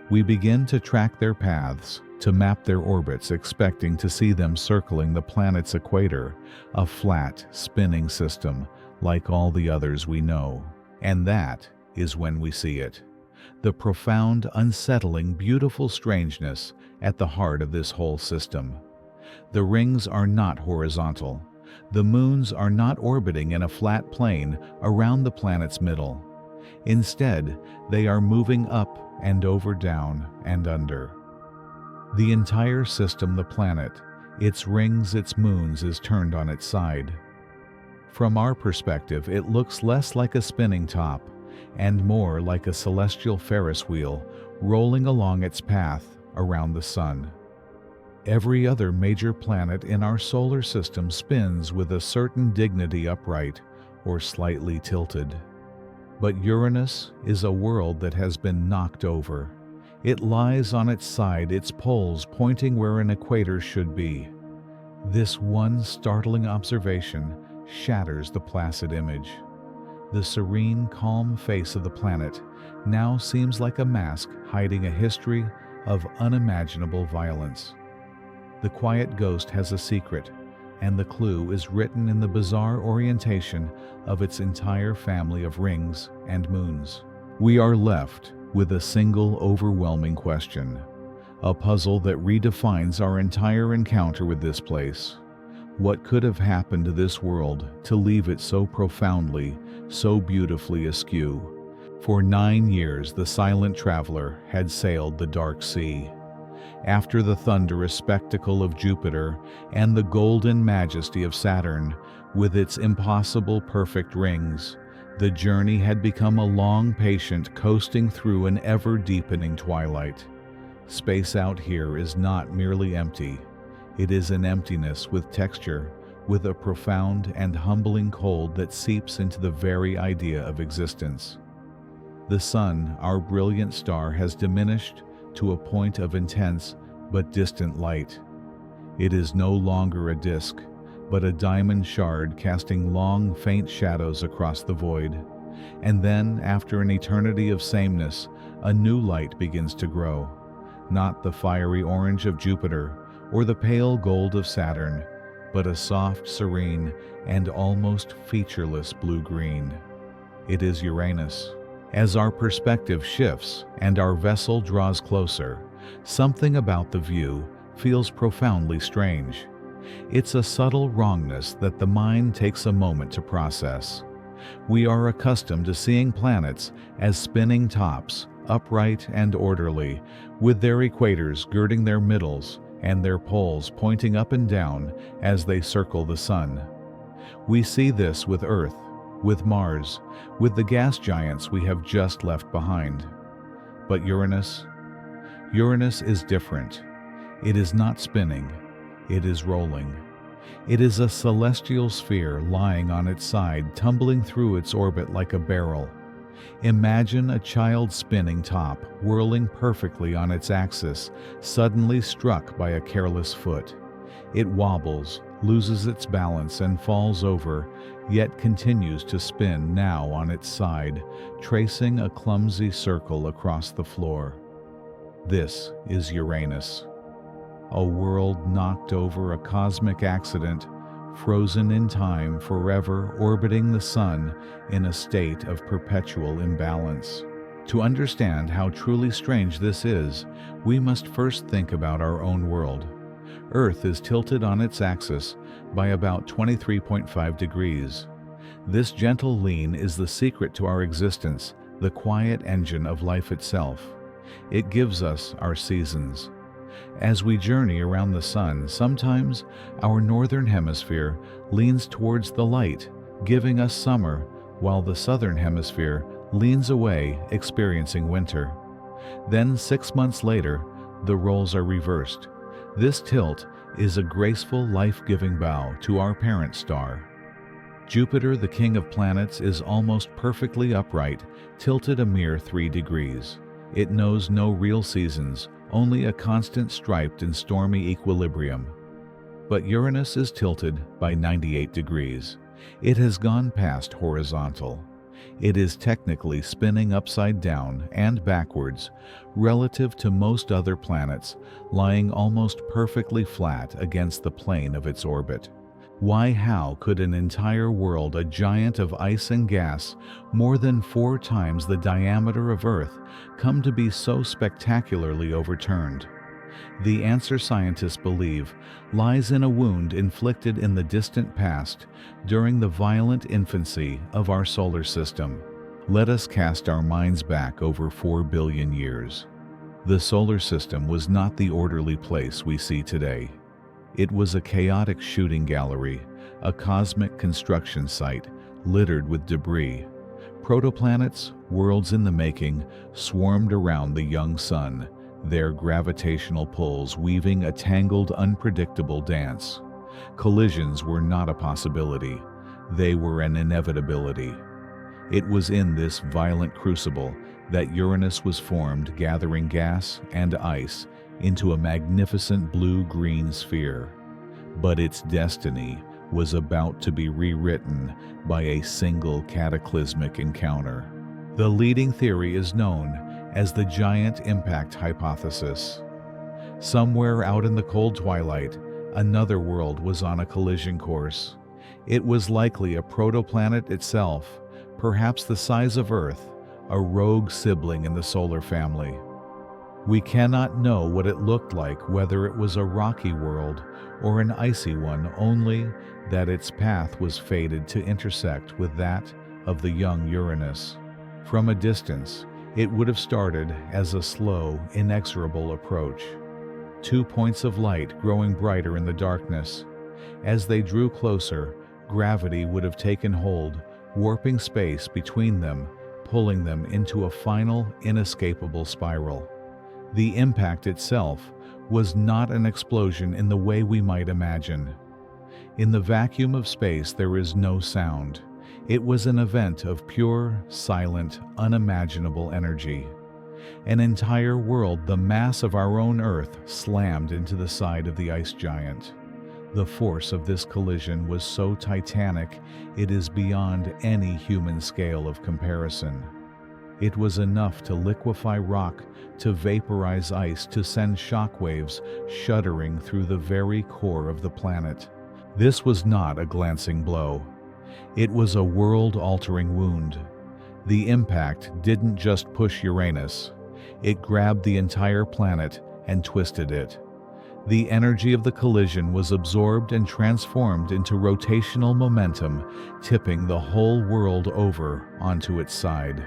We begin to track their paths, to map their orbits, expecting to see them circling the planet's equator, a flat, spinning system like all the others we know. And that is when we see it. The profound, unsettling, beautiful strangeness at the heart of this whole system. The rings are not horizontal. The moons are not orbiting in a flat plane around the planet's middle. Instead, they are moving up and over, down and under. The entire system, the planet, its rings, its moons, is turned on its side. From our perspective, it looks less like a spinning top and more like a celestial Ferris wheel rolling along its path around the sun. Every other major planet in our solar system spins with a certain dignity upright or slightly tilted. But Uranus is a world that has been knocked over. It lies on its side, its poles pointing where an equator should be. This one startling observation shatters the placid image. The serene, calm face of the planet now seems like a mask hiding a history of unimaginable violence. The quiet ghost has a secret, and the clue is written in the bizarre orientation of its entire family of rings and moons. We are left with a single overwhelming question, a puzzle that redefines our entire encounter with this place. What could have happened to this world to leave it so profoundly, so beautifully askew? For 9 years, the silent traveler had sailed the dark sea. After the thunderous spectacle of Jupiter and the golden majesty of Saturn, with its impossible perfect rings, the journey had become a long, patient coasting through an ever-deepening twilight. Space out here is not merely empty. It is an emptiness with texture, with a profound and humbling cold that seeps into the very idea of existence. The sun, our brilliant star, has diminished to a point of intense but distant light. It is no longer a disk, but a diamond shard casting long, faint shadows across the void. And then, after an eternity of sameness, a new light begins to grow. Not the fiery orange of Jupiter or the pale gold of Saturn, but a soft, serene, and almost featureless blue-green. It is Uranus. As our perspective shifts and our vessel draws closer, something about the view feels profoundly strange. It's a subtle wrongness that the mind takes a moment to process. We are accustomed to seeing planets as spinning tops, upright and orderly, with their equators girding their middles and their poles pointing up and down as they circle the sun. We see this with Earth, with Mars, with the gas giants we have just left behind. But Uranus is different. It is not spinning, it is rolling. It is a celestial sphere lying on its side, tumbling through its orbit like a barrel. Imagine a child spinning top, whirling perfectly on its axis, suddenly struck by a careless foot. It wobbles, loses its balance and falls over, yet continues to spin now on its side, tracing a clumsy circle across the floor. This is Uranus. A world knocked over, a cosmic accident, frozen in time, forever orbiting the sun in a state of perpetual imbalance. To understand how truly strange this is, we must first think about our own world. Earth is tilted on its axis by about 23.5 degrees. This gentle lean is the secret to our existence, the quiet engine of life itself. It gives us our seasons. As we journey around the sun, sometimes our northern hemisphere leans towards the light, giving us summer, while the southern hemisphere leans away, experiencing winter. Then 6 months later, the roles are reversed. This tilt is a graceful, life-giving bow to our parent star. Jupiter, the king of planets, is almost perfectly upright, tilted a mere 3 degrees. It knows no real seasons, only a constant striped and stormy equilibrium. But Uranus is tilted by 98 degrees. It has gone past horizontal. It is technically spinning upside down and backwards, relative to most other planets, lying almost perfectly flat against the plane of its orbit. How could an entire world, a giant of ice and gas, more than 4 times the diameter of Earth, come to be so spectacularly overturned? The answer, scientists believe, lies in a wound inflicted in the distant past during the violent infancy of our solar system. Let us cast our minds back over 4 billion years. The solar system was not the orderly place we see today. It was a chaotic shooting gallery, a cosmic construction site littered with debris. Protoplanets, worlds in the making, swarmed around the young sun, their gravitational pulls weaving a tangled, unpredictable dance. Collisions were not a possibility. They were an inevitability. It was in this violent crucible that Uranus was formed, gathering gas and ice into a magnificent blue-green sphere. But its destiny was about to be rewritten by a single cataclysmic encounter. The leading theory is known as the giant impact hypothesis. Somewhere out in the cold twilight, another world was on a collision course. It was likely a protoplanet itself, perhaps the size of Earth, a rogue sibling in the solar family. We cannot know what it looked like, whether it was a rocky world or an icy one, only that its path was fated to intersect with that of the young Uranus. From a distance, it would have started as a slow, inexorable approach. 2 points of light growing brighter in the darkness. As they drew closer, gravity would have taken hold, warping space between them, pulling them into a final, inescapable spiral. The impact itself was not an explosion in the way we might imagine. In the vacuum of space, there is no sound. It was an event of pure, silent, unimaginable energy. An entire world, the mass of our own Earth, slammed into the side of the ice giant. The force of this collision was so titanic, it is beyond any human scale of comparison. It was enough to liquefy rock, to vaporize ice, to send shockwaves shuddering through the very core of the planet. This was not a glancing blow. It was a world-altering wound. The impact didn't just push Uranus. It grabbed the entire planet and twisted it. The energy of the collision was absorbed and transformed into rotational momentum, tipping the whole world over onto its side.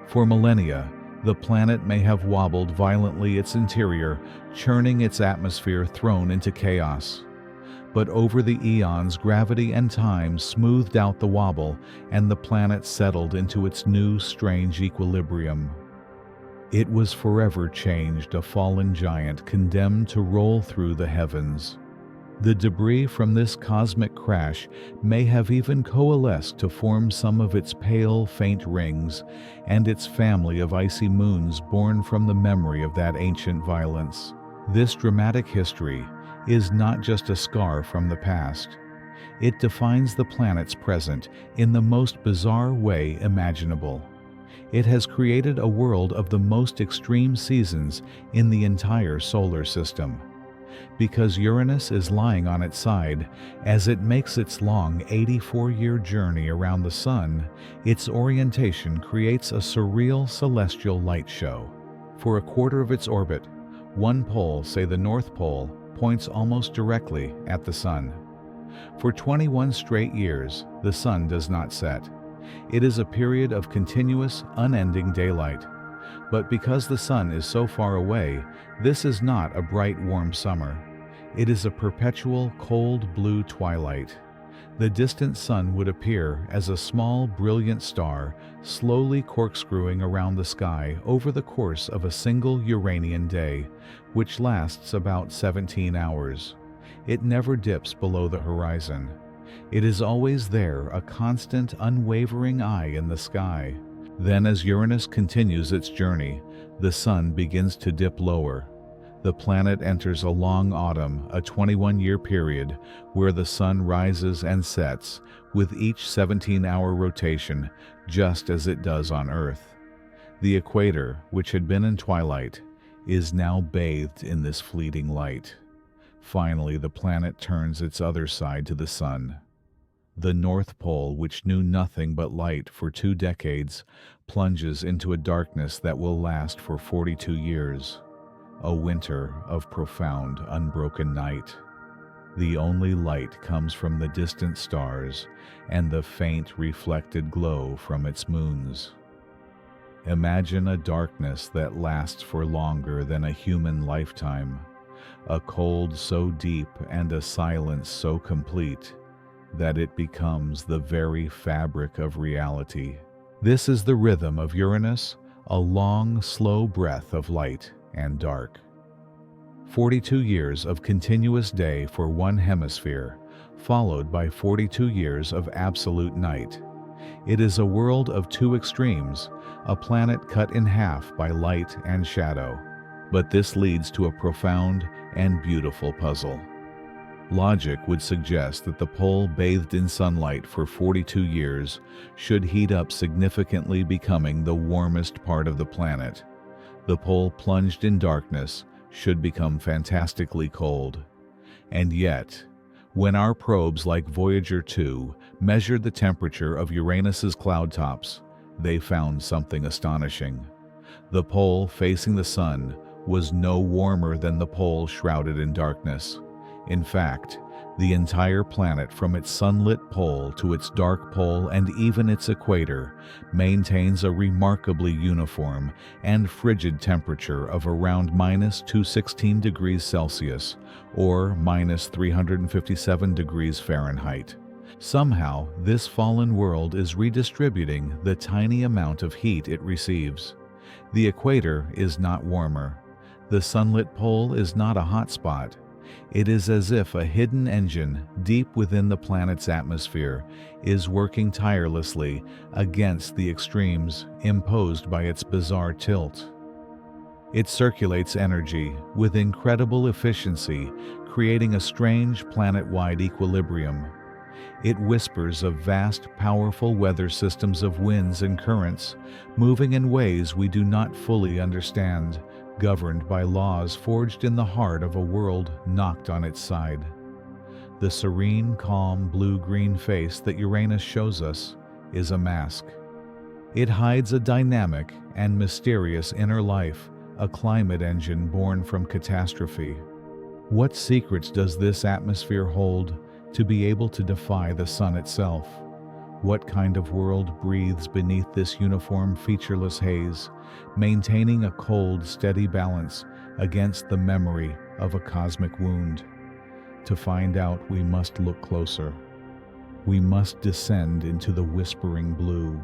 For millennia, the planet may have wobbled violently its interior, churning its atmosphere, thrown into chaos. But over the eons, gravity and time smoothed out the wobble, and the planet settled into its new, strange equilibrium. It was forever changed, a fallen giant condemned to roll through the heavens. The debris from this cosmic crash may have even coalesced to form some of its pale, faint rings, and its family of icy moons born from the memory of that ancient violence. This dramatic history is not just a scar from the past. It defines the planet's present in the most bizarre way imaginable. It has created a world of the most extreme seasons in the entire solar system. Because Uranus is lying on its side, as it makes its long 84-year journey around the Sun, its orientation creates a surreal celestial light show. For a quarter of its orbit, one pole, say the North Pole, points almost directly at the Sun. For 21 straight years, the Sun does not set. It is a period of continuous, unending daylight. But because the Sun is so far away, this is not a bright, warm summer. It is a perpetual, cold blue twilight. The distant sun would appear as a small, brilliant star slowly corkscrewing around the sky over the course of a single Uranian day, which lasts about 17 hours. It never dips below the horizon. It is always there, a constant, unwavering eye in the sky. Then, as Uranus continues its journey, the sun begins to dip lower. The planet enters a long autumn, a 21-year period, where the sun rises and sets, with each 17-hour rotation, just as it does on Earth. The equator, which had been in twilight, is now bathed in this fleeting light. Finally, the planet turns its other side to the sun. The North Pole, which knew nothing but light for 2 decades, plunges into a darkness that will last for 42 years. A winter of profound, unbroken night. The only light comes from the distant stars and the faint reflected glow from its moons. Imagine a darkness that lasts for longer than a human lifetime, a cold so deep and a silence so complete that it becomes the very fabric of reality. This is the rhythm of Uranus, a long, slow breath of light and dark. 42 years of continuous day for one hemisphere, followed by 42 years of absolute night. It is a world of 2 extremes, a planet cut in half by light and shadow. But this leads to a profound and beautiful puzzle. Logic would suggest that the pole bathed in sunlight for 42 years should heat up significantly, becoming the warmest part of the planet. The pole plunged in darkness should become fantastically cold. And yet, when our probes like Voyager 2 measured the temperature of Uranus's cloud tops, they found something astonishing. The pole facing the sun was no warmer than the pole shrouded in darkness. In fact, the entire planet, from its sunlit pole to its dark pole and even its equator, maintains a remarkably uniform and frigid temperature of around -216 degrees Celsius or -357 degrees Fahrenheit. Somehow, this fallen world is redistributing the tiny amount of heat it receives. The equator is not warmer. The sunlit pole is not a hot spot. It is as if a hidden engine deep within the planet's atmosphere is working tirelessly against the extremes imposed by its bizarre tilt. It circulates energy with incredible efficiency, creating a strange planet-wide equilibrium. It whispers of vast, powerful weather systems of winds and currents, moving in ways we do not fully understand, governed by laws forged in the heart of a world knocked on its side. The serene, calm, blue-green face that Uranus shows us is a mask. It hides a dynamic and mysterious inner life, a climate engine born from catastrophe. What secrets does this atmosphere hold to be able to defy the sun itself? What kind of world breathes beneath this uniform, featureless haze, maintaining a cold, steady balance against the memory of a cosmic wound? To find out, we must look closer. We must descend into the whispering blue.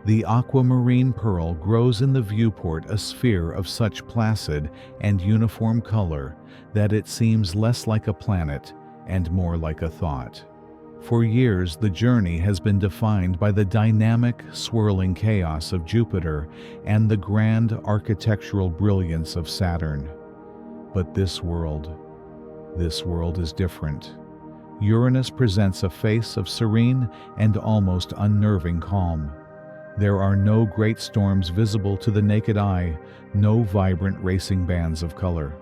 The aquamarine pearl grows in the viewport, a sphere of such placid and uniform color that it seems less like a planet and more like a thought. For years, the journey has been defined by the dynamic, swirling chaos of Jupiter and the grand architectural brilliance of Saturn. But this world is different. Uranus presents a face of serene and almost unnerving calm. There are no great storms visible to the naked eye, no vibrant racing bands of color.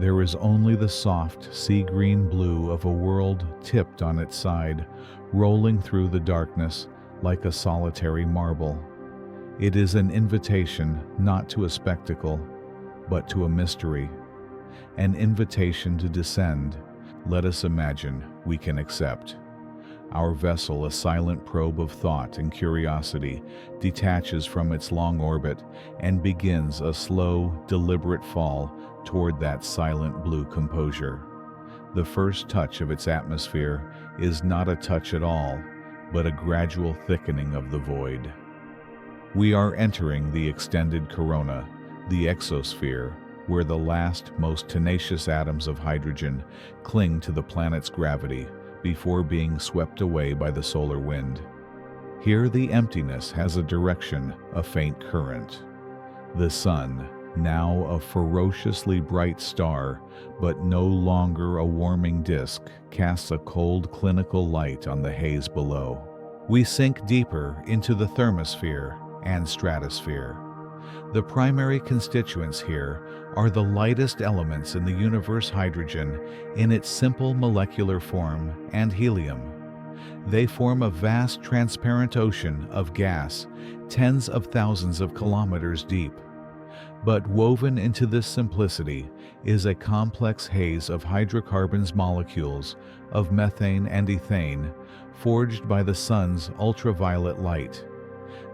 There is only the soft sea-green blue of a world tipped on its side, rolling through the darkness like a solitary marble. It is an invitation not to a spectacle, but to a mystery. An invitation to descend. Let us imagine we can accept. Our vessel, a silent probe of thought and curiosity, detaches from its long orbit and begins a slow, deliberate fall toward that silent blue composure. The first touch of its atmosphere is not a touch at all, but a gradual thickening of the void. We are entering the extended corona, the exosphere, where the last, most tenacious atoms of hydrogen cling to the planet's gravity before being swept away by the solar wind. Here the emptiness has a direction, a faint current. The sun, now a ferociously bright star, but no longer a warming disk, casts a cold clinical light on the haze below. We sink deeper into the thermosphere and stratosphere. The primary constituents here are the lightest elements in the universe: hydrogen in its simple molecular form and helium. They form a vast transparent ocean of gas, tens of thousands of kilometers deep. But woven into this simplicity is a complex haze of hydrocarbons molecules of methane and ethane, forged by the sun's ultraviolet light.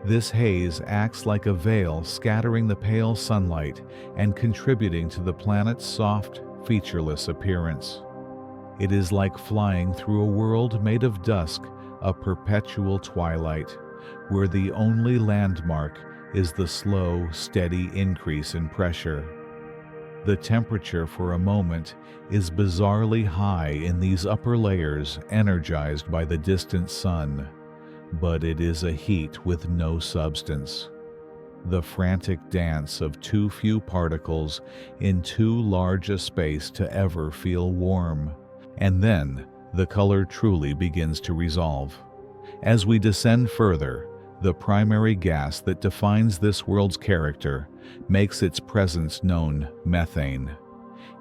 This haze acts like a veil, scattering the pale sunlight and contributing to the planet's soft, featureless appearance. It is like flying through a world made of dusk, a perpetual twilight, where the only landmark is the slow, steady increase in pressure. The temperature for a moment is bizarrely high in these upper layers, energized by the distant sun, but it is a heat with no substance. The frantic dance of too few particles in too large a space to ever feel warm. And then the color truly begins to resolve. As we descend further, the primary gas that defines this world's character makes its presence known: methane.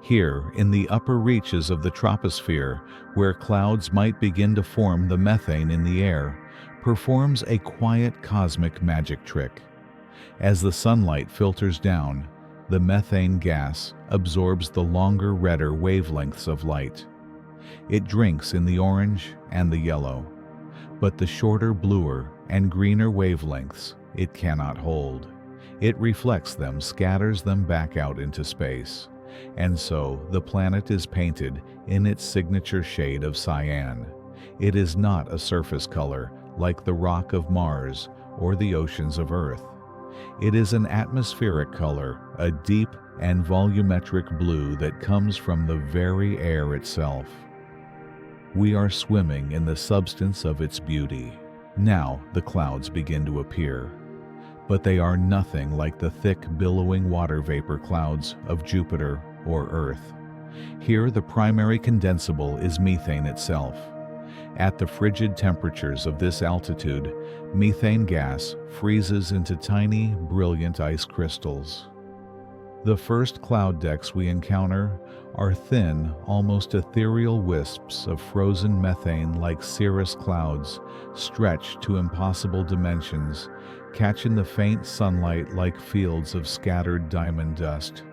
Here, in the upper reaches of the troposphere, where clouds might begin to form, the methane in the air performs a quiet cosmic magic trick. As the sunlight filters down, the methane gas absorbs the longer, redder wavelengths of light. It drinks in the orange and the yellow, but the shorter, bluer, and greener wavelengths it cannot hold. It reflects them, scatters them back out into space, and so the planet is painted in its signature shade of cyan. It is not a surface color like the rock of Mars or the oceans of Earth. It is an atmospheric color, a deep and volumetric blue that comes from the very air itself. We are swimming in the substance of its beauty. Now the clouds begin to appear, but they are nothing like the thick, billowing water vapor clouds of Jupiter or Earth. Here the primary condensable is methane itself. At the frigid temperatures of this altitude, methane gas freezes into tiny, brilliant ice crystals. The first cloud decks we encounter are thin, almost ethereal wisps of frozen methane, like cirrus clouds, stretched to impossible dimensions, catch in the faint sunlight like fields of scattered diamond dust.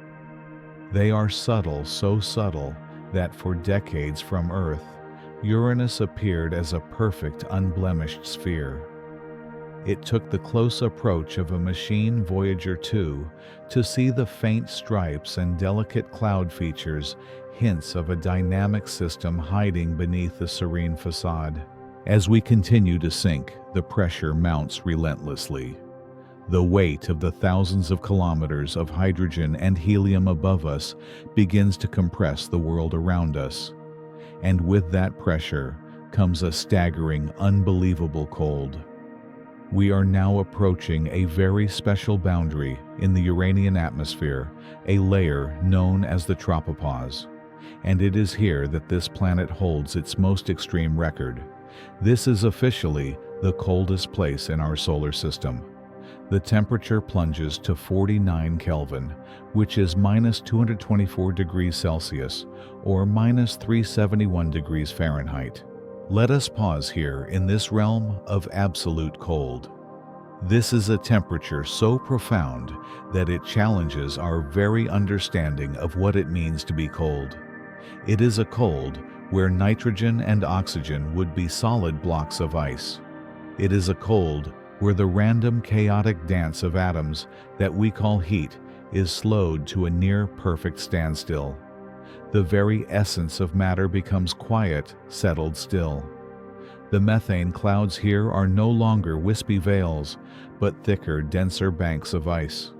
They are subtle, so subtle that for decades from Earth, Uranus appeared as a perfect, unblemished sphere. It took the close approach of a machine Voyager 2 to see the faint stripes and delicate cloud features, hints of a dynamic system hiding beneath the serene facade. As we continue to sink, the pressure mounts relentlessly. The weight of the thousands of kilometers of hydrogen and helium above us begins to compress the world around us. And with that pressure comes a staggering, unbelievable cold. We are now approaching a very special boundary in the Uranian atmosphere, a layer known as the tropopause. And it is here that this planet holds its most extreme record. This is officially the coldest place in our solar system. The temperature plunges to 49 Kelvin, which is minus 224 degrees Celsius, or minus 371 degrees Fahrenheit. Let us pause here in this realm of absolute cold. This is a temperature so profound that it challenges our very understanding of what it means to be cold. It is a cold where nitrogen and oxygen would be solid blocks of ice. It is a cold where the random chaotic dance of atoms that we call heat is slowed to a near-perfect standstill. The very essence of matter becomes quiet, settled still. The methane clouds here are no longer wispy veils, but thicker, denser banks of ice.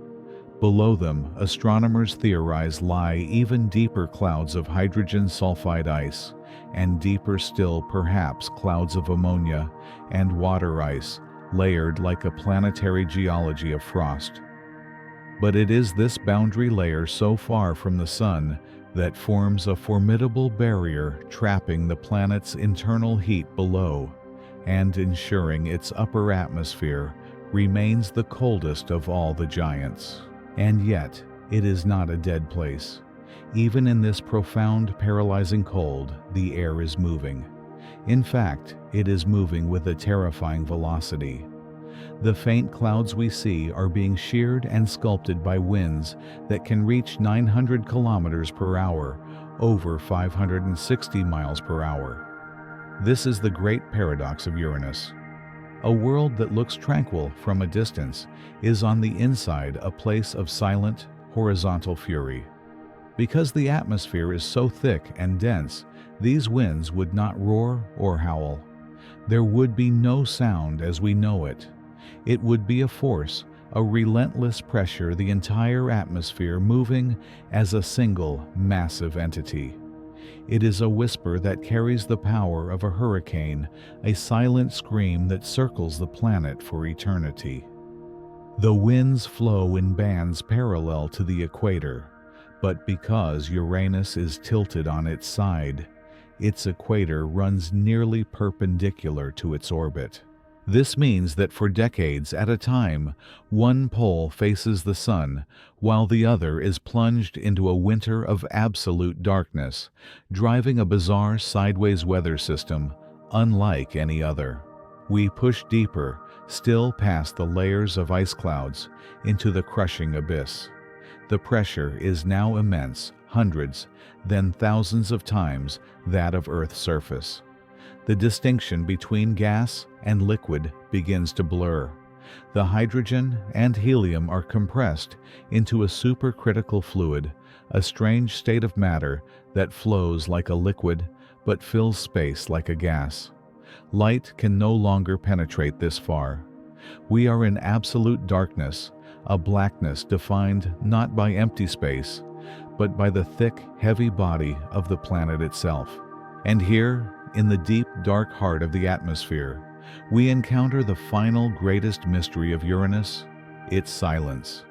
Below them, astronomers theorize lie even deeper clouds of hydrogen sulfide ice, and deeper still perhaps clouds of ammonia and water ice, layered like a planetary geology of frost. But it is this boundary layer so far from the Sun that forms a formidable barrier trapping the planet's internal heat below, and ensuring its upper atmosphere remains the coldest of all the giants. And yet, it is not a dead place. Even in this profound, paralyzing cold, the air is moving. In fact, it is moving with a terrifying velocity. The faint clouds we see are being sheared and sculpted by winds that can reach 900 kilometers per hour, over 560 miles per hour. This is the great paradox of Uranus. A world that looks tranquil from a distance is on the inside a place of silent, horizontal fury. Because the atmosphere is so thick and dense, these winds would not roar or howl. There would be no sound as we know it. It would be a force, a relentless pressure, the entire atmosphere moving as a single, massive entity. It is a whisper that carries the power of a hurricane, a silent scream that circles the planet for eternity. The winds flow in bands parallel to the equator, but because Uranus is tilted on its side, its equator runs nearly perpendicular to its orbit. This means that for decades at a time, one pole faces the sun, while the other is plunged into a winter of absolute darkness, driving a bizarre sideways weather system unlike any other. We push deeper, still past the layers of ice clouds, into the crushing abyss. The pressure is now immense, hundreds, then thousands of times that of Earth's surface. The distinction between gas and liquid begins to blur. The hydrogen and helium are compressed into a supercritical fluid, a strange state of matter that flows like a liquid but fills space like a gas. Light can no longer penetrate this far. We are in absolute darkness, a blackness defined not by empty space, but by the thick, heavy body of the planet itself. And here, in the deep, dark heart of the atmosphere, we encounter the final greatest mystery of Uranus, its silence.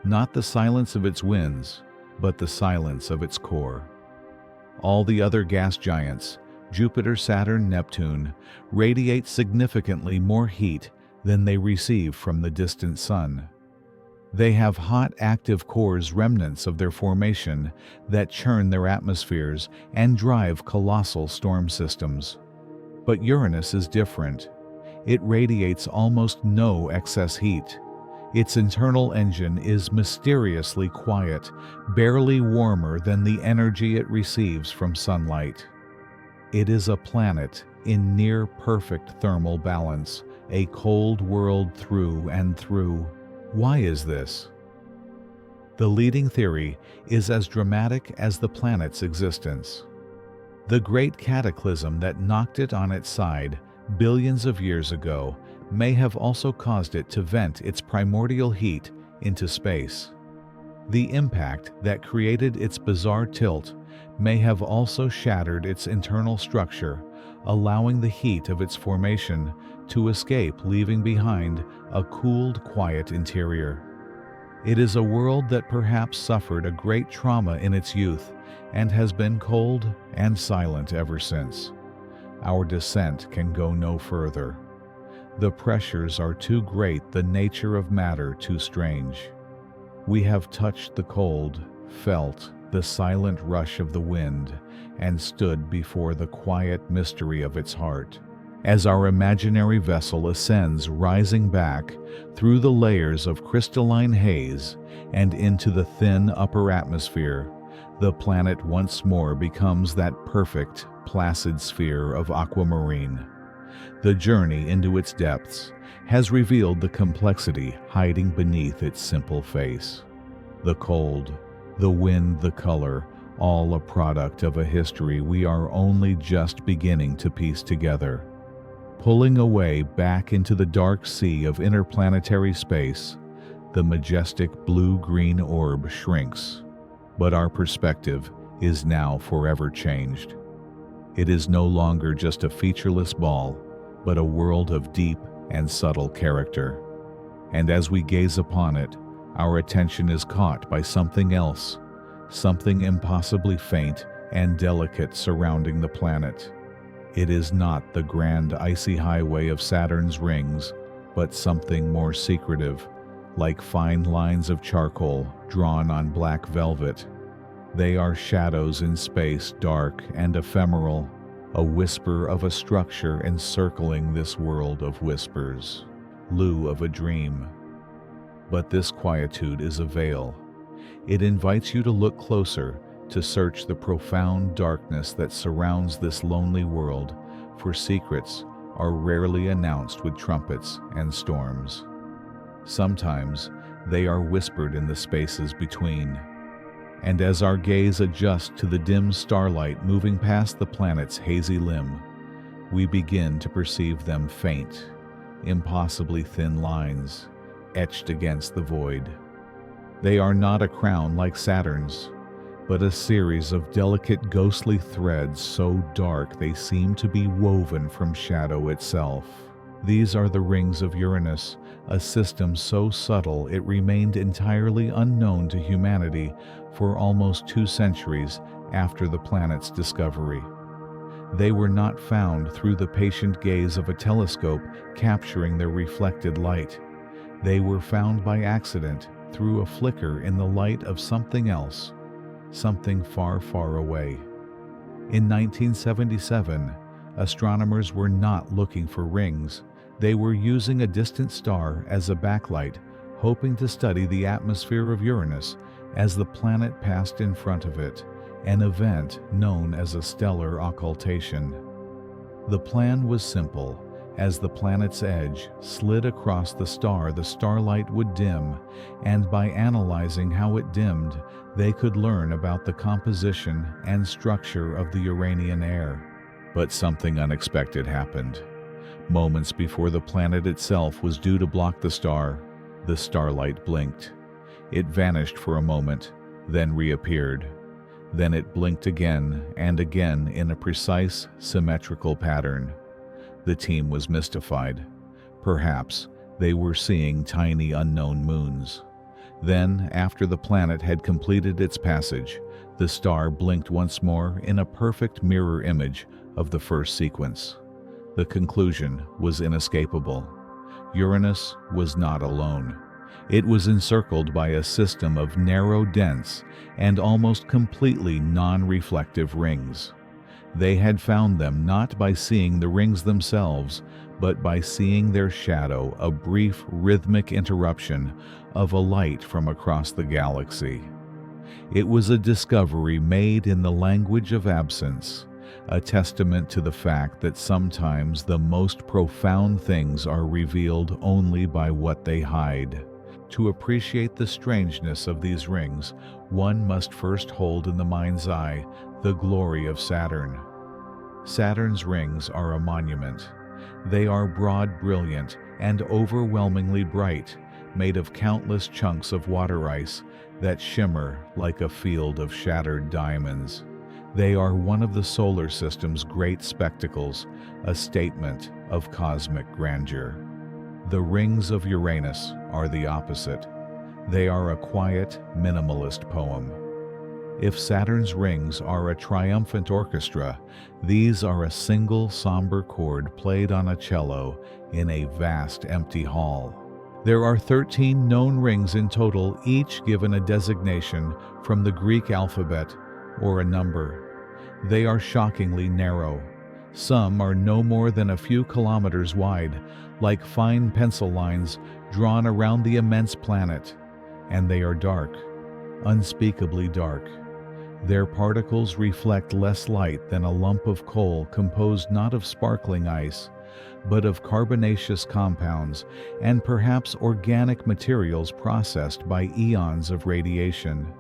Not the silence of its winds, but the silence of its core. All the other gas giants, Jupiter, Saturn, Neptune, radiate significantly more heat than they receive from the distant sun. They have hot, active cores, remnants of their formation, that churn their atmospheres and drive colossal storm systems. But Uranus is different. It radiates almost no excess heat. Its internal engine is mysteriously quiet, barely warmer than the energy it receives from sunlight. It is a planet in near-perfect thermal balance, a cold world through and through. Why is this? The leading theory is as dramatic as the planet's existence. The great cataclysm that knocked it on its side billions of years ago may have also caused it to vent its primordial heat into space. The impact that created its bizarre tilt may have also shattered its internal structure, allowing the heat of its formation to escape, leaving behind a cooled, quiet interior. It is a world that perhaps suffered a great trauma in its youth and has been cold and silent ever since. Our descent can go no further. The pressures are too great, the nature of matter too strange. We have touched the cold, felt the silent rush of the wind, and stood before the quiet mystery of its heart. As our imaginary vessel ascends, rising back through the layers of crystalline haze and into the thin upper atmosphere, the planet once more becomes that perfect, placid sphere of aquamarine. The journey into its depths has revealed the complexity hiding beneath its simple face. The cold, the wind, the color, all a product of a history we are only just beginning to piece together. Pulling away back into the dark sea of interplanetary space, the majestic blue-green orb shrinks. But our perspective is now forever changed. It is no longer just a featureless ball, but a world of deep and subtle character. And as we gaze upon it, our attention is caught by something else, something impossibly faint and delicate surrounding the planet. It is not the grand icy highway of Saturn's rings, but something more secretive, like fine lines of charcoal drawn on black velvet. They are shadows in space, dark and ephemeral, a whisper of a structure encircling this world of whispers, lieu of a dream. But this quietude is a veil. It invites you to look closer, to search the profound darkness that surrounds this lonely world, for secrets are rarely announced with trumpets and storms. Sometimes they are whispered in the spaces between. And as our gaze adjusts to the dim starlight moving past the planet's hazy limb, we begin to perceive them faint, impossibly thin lines, etched against the void. They are not a crown like Saturn's, but a series of delicate ghostly threads so dark they seem to be woven from shadow itself. These are the rings of Uranus, a system so subtle it remained entirely unknown to humanity for almost 2 centuries after the planet's discovery. They were not found through the patient gaze of a telescope capturing their reflected light. They were found by accident through a flicker in the light of something else, something far, far away. In 1977, astronomers were not looking for rings. They were using a distant star as a backlight, hoping to study the atmosphere of Uranus as the planet passed in front of it, an event known as a stellar occultation. The plan was simple. As the planet's edge slid across the starlight would dim, and by analyzing how it dimmed, they could learn about the composition and structure of the Uranian air. But something unexpected happened. Moments before the planet itself was due to block the starlight blinked. It vanished for a moment, then reappeared. Then it blinked again and again in a precise, symmetrical pattern. The team was mystified. Perhaps they were seeing tiny unknown moons. Then, after the planet had completed its passage, the star blinked once more in a perfect mirror image of the first sequence. The conclusion was inescapable. Uranus was not alone. It was encircled by a system of narrow, dense, and almost completely non-reflective rings. They had found them not by seeing the rings themselves, but by seeing their shadow, a brief rhythmic interruption of a light from across the galaxy. It was a discovery made in the language of absence, a testament to the fact that sometimes the most profound things are revealed only by what they hide. To appreciate the strangeness of these rings, one must first hold in the mind's eye the glory of Saturn. Saturn's rings are a monument. They are broad, brilliant, and overwhelmingly bright, made of countless chunks of water ice that shimmer like a field of shattered diamonds. They are one of the solar system's great spectacles, a statement of cosmic grandeur. The rings of Uranus are the opposite. They are a quiet, minimalist poem. If Saturn's rings are a triumphant orchestra, these are a single somber chord played on a cello in a vast empty hall. There are 13 known rings in total, each given a designation from the Greek alphabet or a number. They are shockingly narrow. Some are no more than a few kilometers wide, like fine pencil lines drawn around the immense planet. And they are dark, unspeakably dark. Their particles reflect less light than a lump of coal composed not of sparkling ice, but of carbonaceous compounds and perhaps organic materials processed by eons of radiation.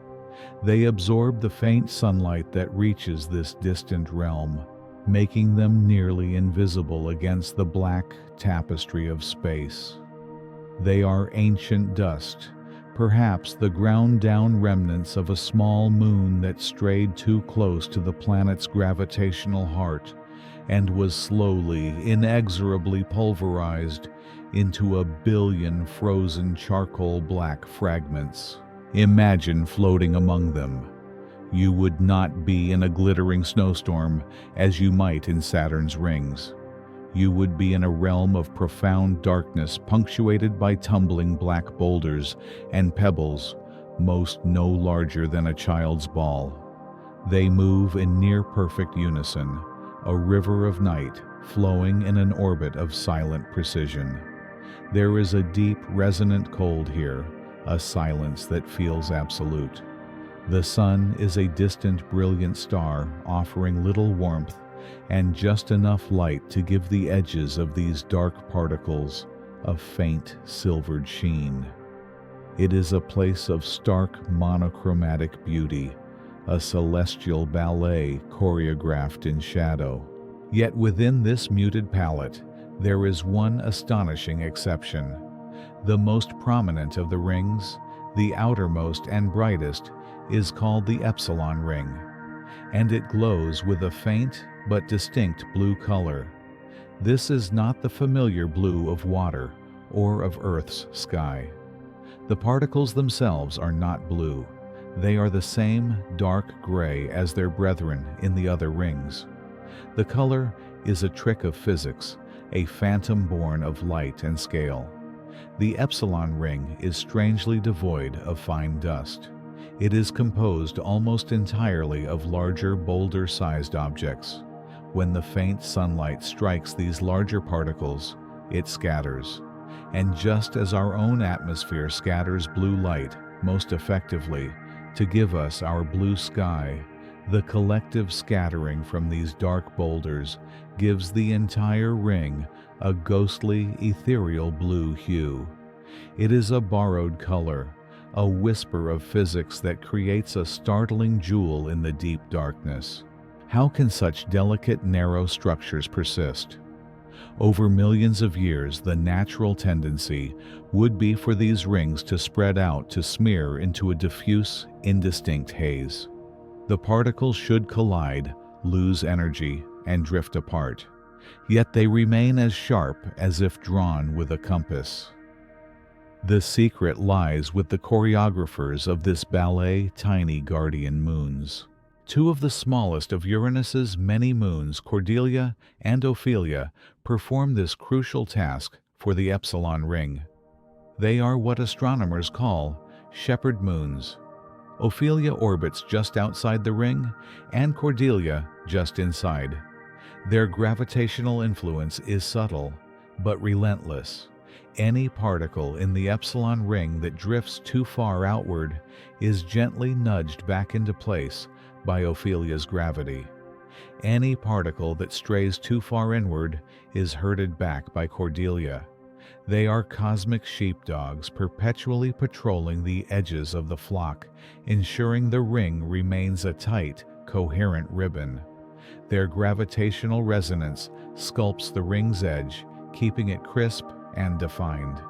They absorb the faint sunlight that reaches this distant realm. making them nearly invisible against the black tapestry of space. They are ancient dust, perhaps the ground-down remnants of a small moon that strayed too close to the planet's gravitational heart and was slowly, inexorably pulverized into a billion frozen charcoal black fragments. Imagine floating among them. You would not be in a glittering snowstorm as you might in Saturn's rings. You would be in a realm of profound darkness punctuated by tumbling black boulders and pebbles, most no larger than a child's ball. They move in near-perfect unison, a river of night flowing in an orbit of silent precision. There is a deep, resonant cold here, a silence that feels absolute. The sun is a distant, brilliant star offering little warmth and just enough light to give the edges of these dark particles a faint, silvered sheen. It is a place of stark, monochromatic beauty, a celestial ballet choreographed in shadow. Yet within this muted palette, there is one astonishing exception. The most prominent of the rings, the outermost and brightest, is called the Epsilon ring, and it glows with a faint but distinct blue color. This is not the familiar blue of water or of Earth's sky. The particles themselves are not blue. They are the same dark gray as their brethren in the other rings. The color is a trick of physics, a phantom born of light and scale. The Epsilon ring is strangely devoid of fine dust. It is composed almost entirely of larger, boulder-sized objects. When the faint sunlight strikes these larger particles, it scatters. And just as our own atmosphere scatters blue light most effectively to give us our blue sky, the collective scattering from these dark boulders gives the entire ring a ghostly, ethereal blue hue. It is a borrowed color, a whisper of physics that creates a startling jewel in the deep darkness. How can such delicate, narrow structures persist? Over millions of years, the natural tendency would be for these rings to spread out to smear into a diffuse, indistinct haze. The particles should collide, lose energy, and drift apart. Yet they remain as sharp as if drawn with a compass. The secret lies with the choreographers of this ballet tiny guardian moons. Two of the smallest of Uranus's many moons, Cordelia and Ophelia, perform this crucial task for the Epsilon ring. They are what astronomers call shepherd moons. Ophelia orbits just outside the ring, and Cordelia just inside. Their gravitational influence is subtle, but relentless. Any particle in the Epsilon ring that drifts too far outward is gently nudged back into place by Ophelia's gravity. Any particle that strays too far inward is herded back by Cordelia. They are cosmic sheepdogs perpetually patrolling the edges of the flock, ensuring the ring remains a tight, coherent ribbon. Their gravitational resonance sculpts the ring's edge, keeping it crisp and defined.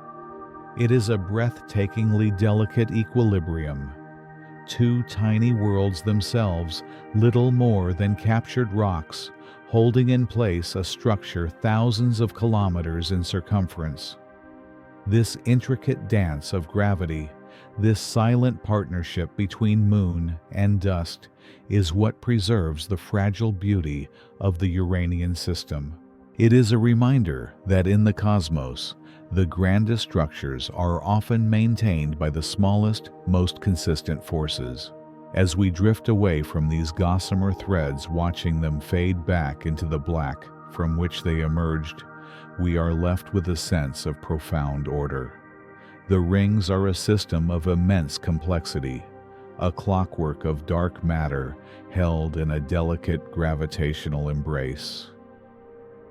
It is a breathtakingly delicate equilibrium. Two tiny worlds themselves, little more than captured rocks, holding in place a structure thousands of kilometers in circumference. This intricate dance of gravity, this silent partnership between moon and dust, is what preserves the fragile beauty of the Uranian system. It is a reminder that in the cosmos, the grandest structures are often maintained by the smallest, most consistent forces. As we drift away from these gossamer threads, watching them fade back into the black from which they emerged, we are left with a sense of profound order. The rings are a system of immense complexity, a clockwork of dark matter held in a delicate gravitational embrace.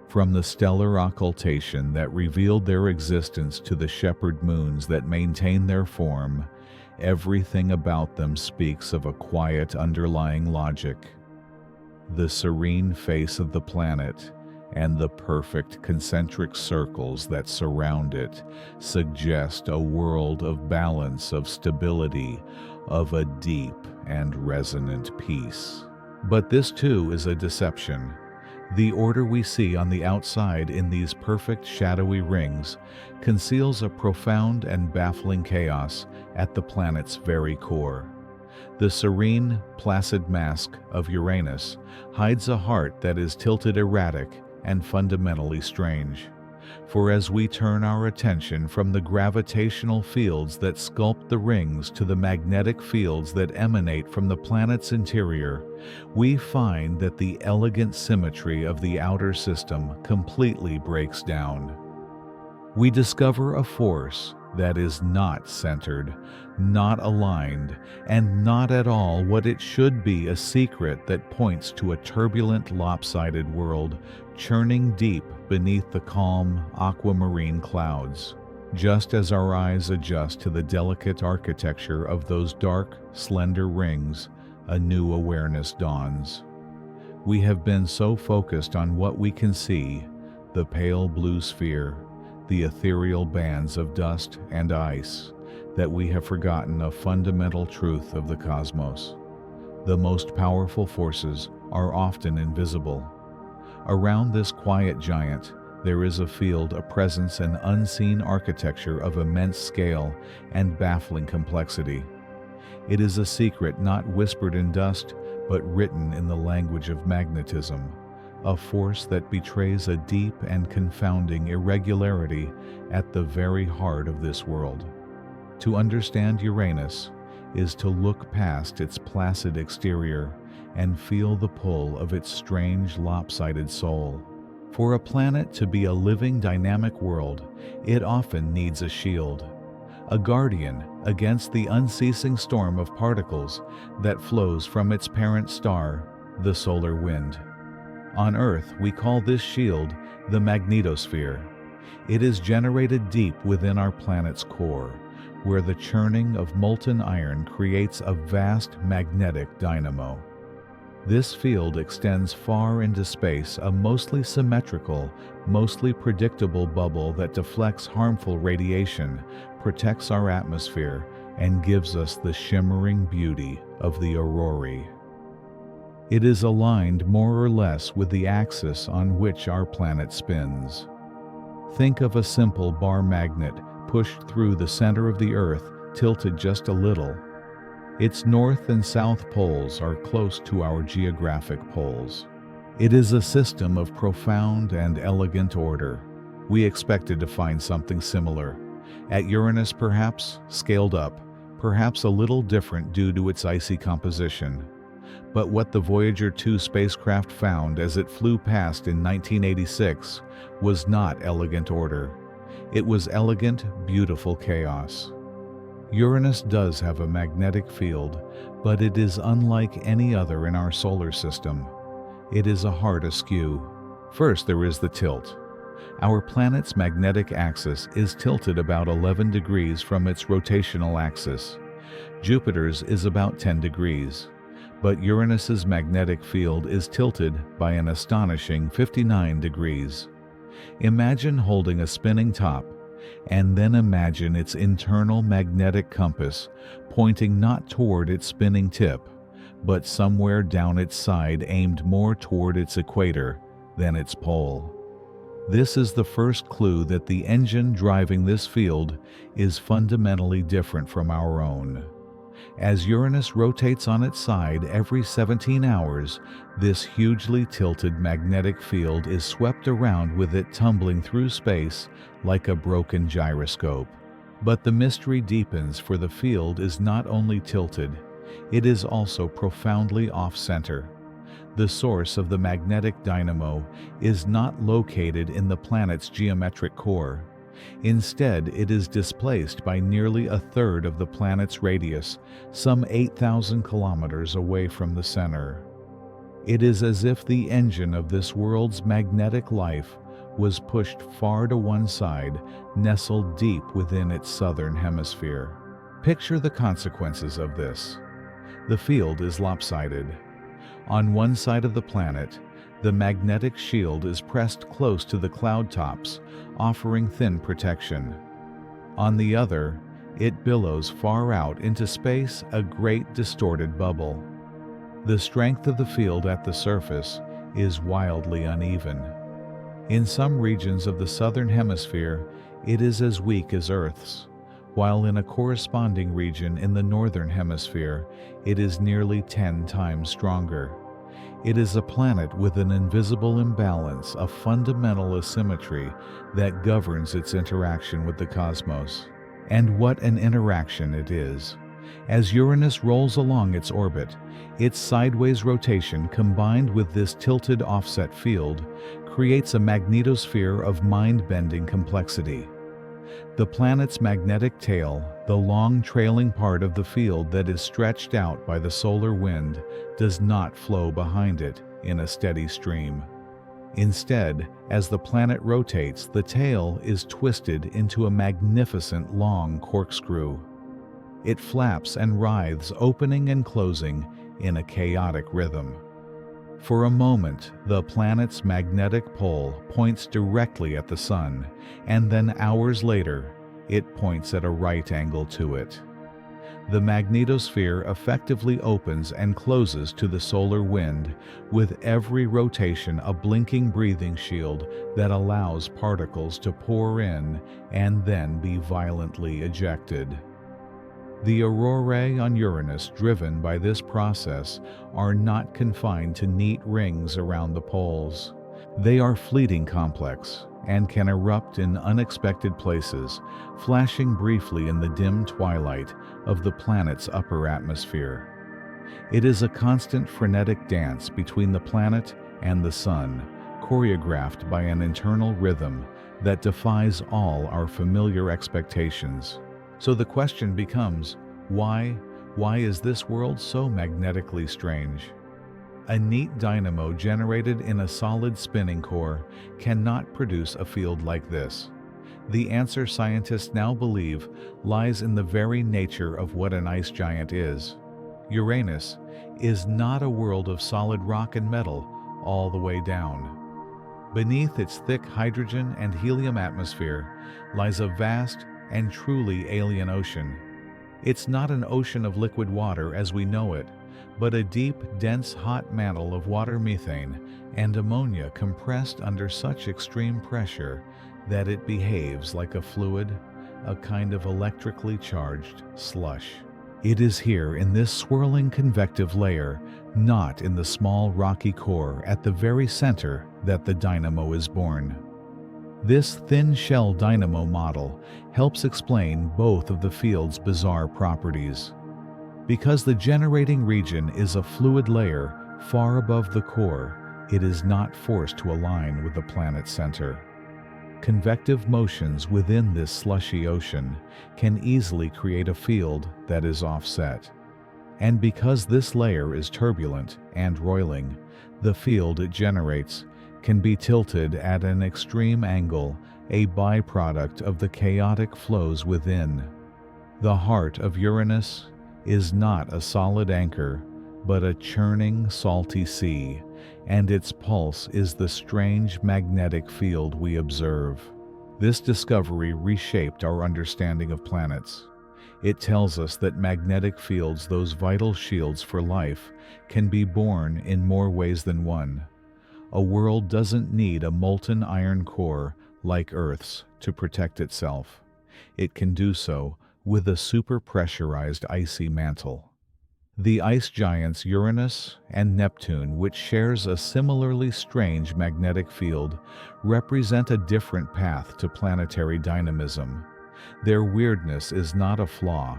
From the stellar occultation that revealed their existence to the shepherd moons that maintain their form, everything about them speaks of a quiet underlying logic. The serene face of the planet and the perfect concentric circles that surround it suggest a world of balance, of stability, of a deep and resonant peace. But this too is a deception. The order we see on the outside in these perfect shadowy rings conceals a profound and baffling chaos at the planet's very core. The serene, placid mask of Uranus hides a heart that is tilted erratic and fundamentally strange. For as we turn our attention from the gravitational fields that sculpt the rings to the magnetic fields that emanate from the planet's interior, we find that the elegant symmetry of the outer system completely breaks down. We discover a force that is not centered, not aligned, and not at all what it should be, a secret that points to a turbulent, lopsided world churning deep beneath the calm, aquamarine clouds. Just as our eyes adjust to the delicate architecture of those dark, slender rings, a new awareness dawns. We have been so focused on what we can see, the pale blue sphere, the ethereal bands of dust and ice, that we have forgotten a fundamental truth of the cosmos. The most powerful forces are often invisible. Around this quiet giant, there is a field, a presence, an unseen architecture of immense scale and baffling complexity. It is a secret not whispered in dust, but written in the language of magnetism, a force that betrays a deep and confounding irregularity at the very heart of this world. To understand Uranus is to look past its placid exterior and feel the pull of its strange, lopsided soul. For a planet to be a living, dynamic world, it often needs a shield, a guardian against the unceasing storm of particles that flows from its parent star, the solar wind. On Earth, we call this shield the magnetosphere. It is generated deep within our planet's core, where the churning of molten iron creates a vast magnetic dynamo. This field extends far into space, a mostly symmetrical, mostly predictable bubble that deflects harmful radiation, protects our atmosphere, and gives us the shimmering beauty of the aurorae. It is aligned more or less with the axis on which our planet spins. Think of a simple bar magnet pushed through the center of the Earth, tilted just a little. Its north and south poles are close to our geographic poles. It is a system of profound and elegant order. We expected to find something similar. At Uranus, perhaps, scaled up, perhaps a little different due to its icy composition. But what the Voyager 2 spacecraft found as it flew past in 1986 was not elegant order. It was elegant, beautiful chaos. Uranus does have a magnetic field, but it is unlike any other in our solar system. It is a heart askew. First, there is the tilt. Our planet's magnetic axis is tilted about 11 degrees from its rotational axis. Jupiter's is about 10 degrees. But Uranus's magnetic field is tilted by an astonishing 59 degrees. Imagine holding a spinning top, and then imagine its internal magnetic compass pointing not toward its spinning tip, but somewhere down its side aimed more toward its equator than its pole. This is the first clue that the engine driving this field is fundamentally different from our own. As Uranus rotates on its side every 17 hours, this hugely tilted magnetic field is swept around with it tumbling through space like a broken gyroscope. But the mystery deepens, for the field is not only tilted, it is also profoundly off-center. The source of the magnetic dynamo is not located in the planet's geometric core. Instead, it is displaced by nearly a third of the planet's radius, some 8,000 kilometers away from the center. It is as if the engine of this world's magnetic life was pushed far to one side, nestled deep within its southern hemisphere. Picture the consequences of this. The field is lopsided. On one side of the planet, the magnetic shield is pressed close to the cloud tops, offering thin protection. On the other, it billows far out into space, a great distorted bubble. The strength of the field at the surface is wildly uneven. In some regions of the southern hemisphere, it is as weak as Earth's, while in a corresponding region in the northern hemisphere, it is nearly 10 times stronger. It is a planet with an invisible imbalance, a fundamental asymmetry that governs its interaction with the cosmos. And what an interaction it is! As Uranus rolls along its orbit, its sideways rotation combined with this tilted offset field creates a magnetosphere of mind-bending complexity. The planet's magnetic tail, the long trailing part of the field that is stretched out by the solar wind, does not flow behind it in a steady stream. Instead, as the planet rotates, the tail is twisted into a magnificent long corkscrew. It flaps and writhes, opening and closing in a chaotic rhythm. For a moment, the planet's magnetic pole points directly at the Sun, and then hours later, it points at a right angle to it. The magnetosphere effectively opens and closes to the solar wind, with every rotation a blinking breathing shield that allows particles to pour in and then be violently ejected. The aurorae on Uranus driven by this process are not confined to neat rings around the poles. They are fleeting complex and can erupt in unexpected places, flashing briefly in the dim twilight of the planet's upper atmosphere. It is a constant frenetic dance between the planet and the Sun, choreographed by an internal rhythm that defies all our familiar expectations. So the question becomes, why is this world so magnetically strange? A neat dynamo generated in a solid spinning core cannot produce a field like this. The answer, scientists now believe, lies in the very nature of what an ice giant is. Uranus is not a world of solid rock and metal all the way down. Beneath its thick hydrogen and helium atmosphere lies a vast and truly alien ocean. It's not an ocean of liquid water as we know it, but a deep, dense, hot mantle of water methane and ammonia compressed under such extreme pressure that it behaves like a fluid, a kind of electrically charged slush. It is here in this swirling convective layer, not in the small rocky core at the very center, that the dynamo is born. This thin shell dynamo model helps explain both of the field's bizarre properties. Because the generating region is a fluid layer far above the core, it is not forced to align with the planet's center. Convective motions within this slushy ocean can easily create a field that is offset. And because this layer is turbulent and roiling, the field it generates can be tilted at an extreme angle, a byproduct of the chaotic flows within. The heart of Uranus is not a solid anchor, but a churning, salty sea, and its pulse is the strange magnetic field we observe. This discovery reshaped our understanding of planets. It tells us that magnetic fields, those vital shields for life, can be born in more ways than one. A world doesn't need a molten iron core like Earth's to protect itself. It can do so with a super-pressurized icy mantle. The ice giants Uranus and Neptune, which shares a similarly strange magnetic field, represent a different path to planetary dynamism. Their weirdness is not a flaw.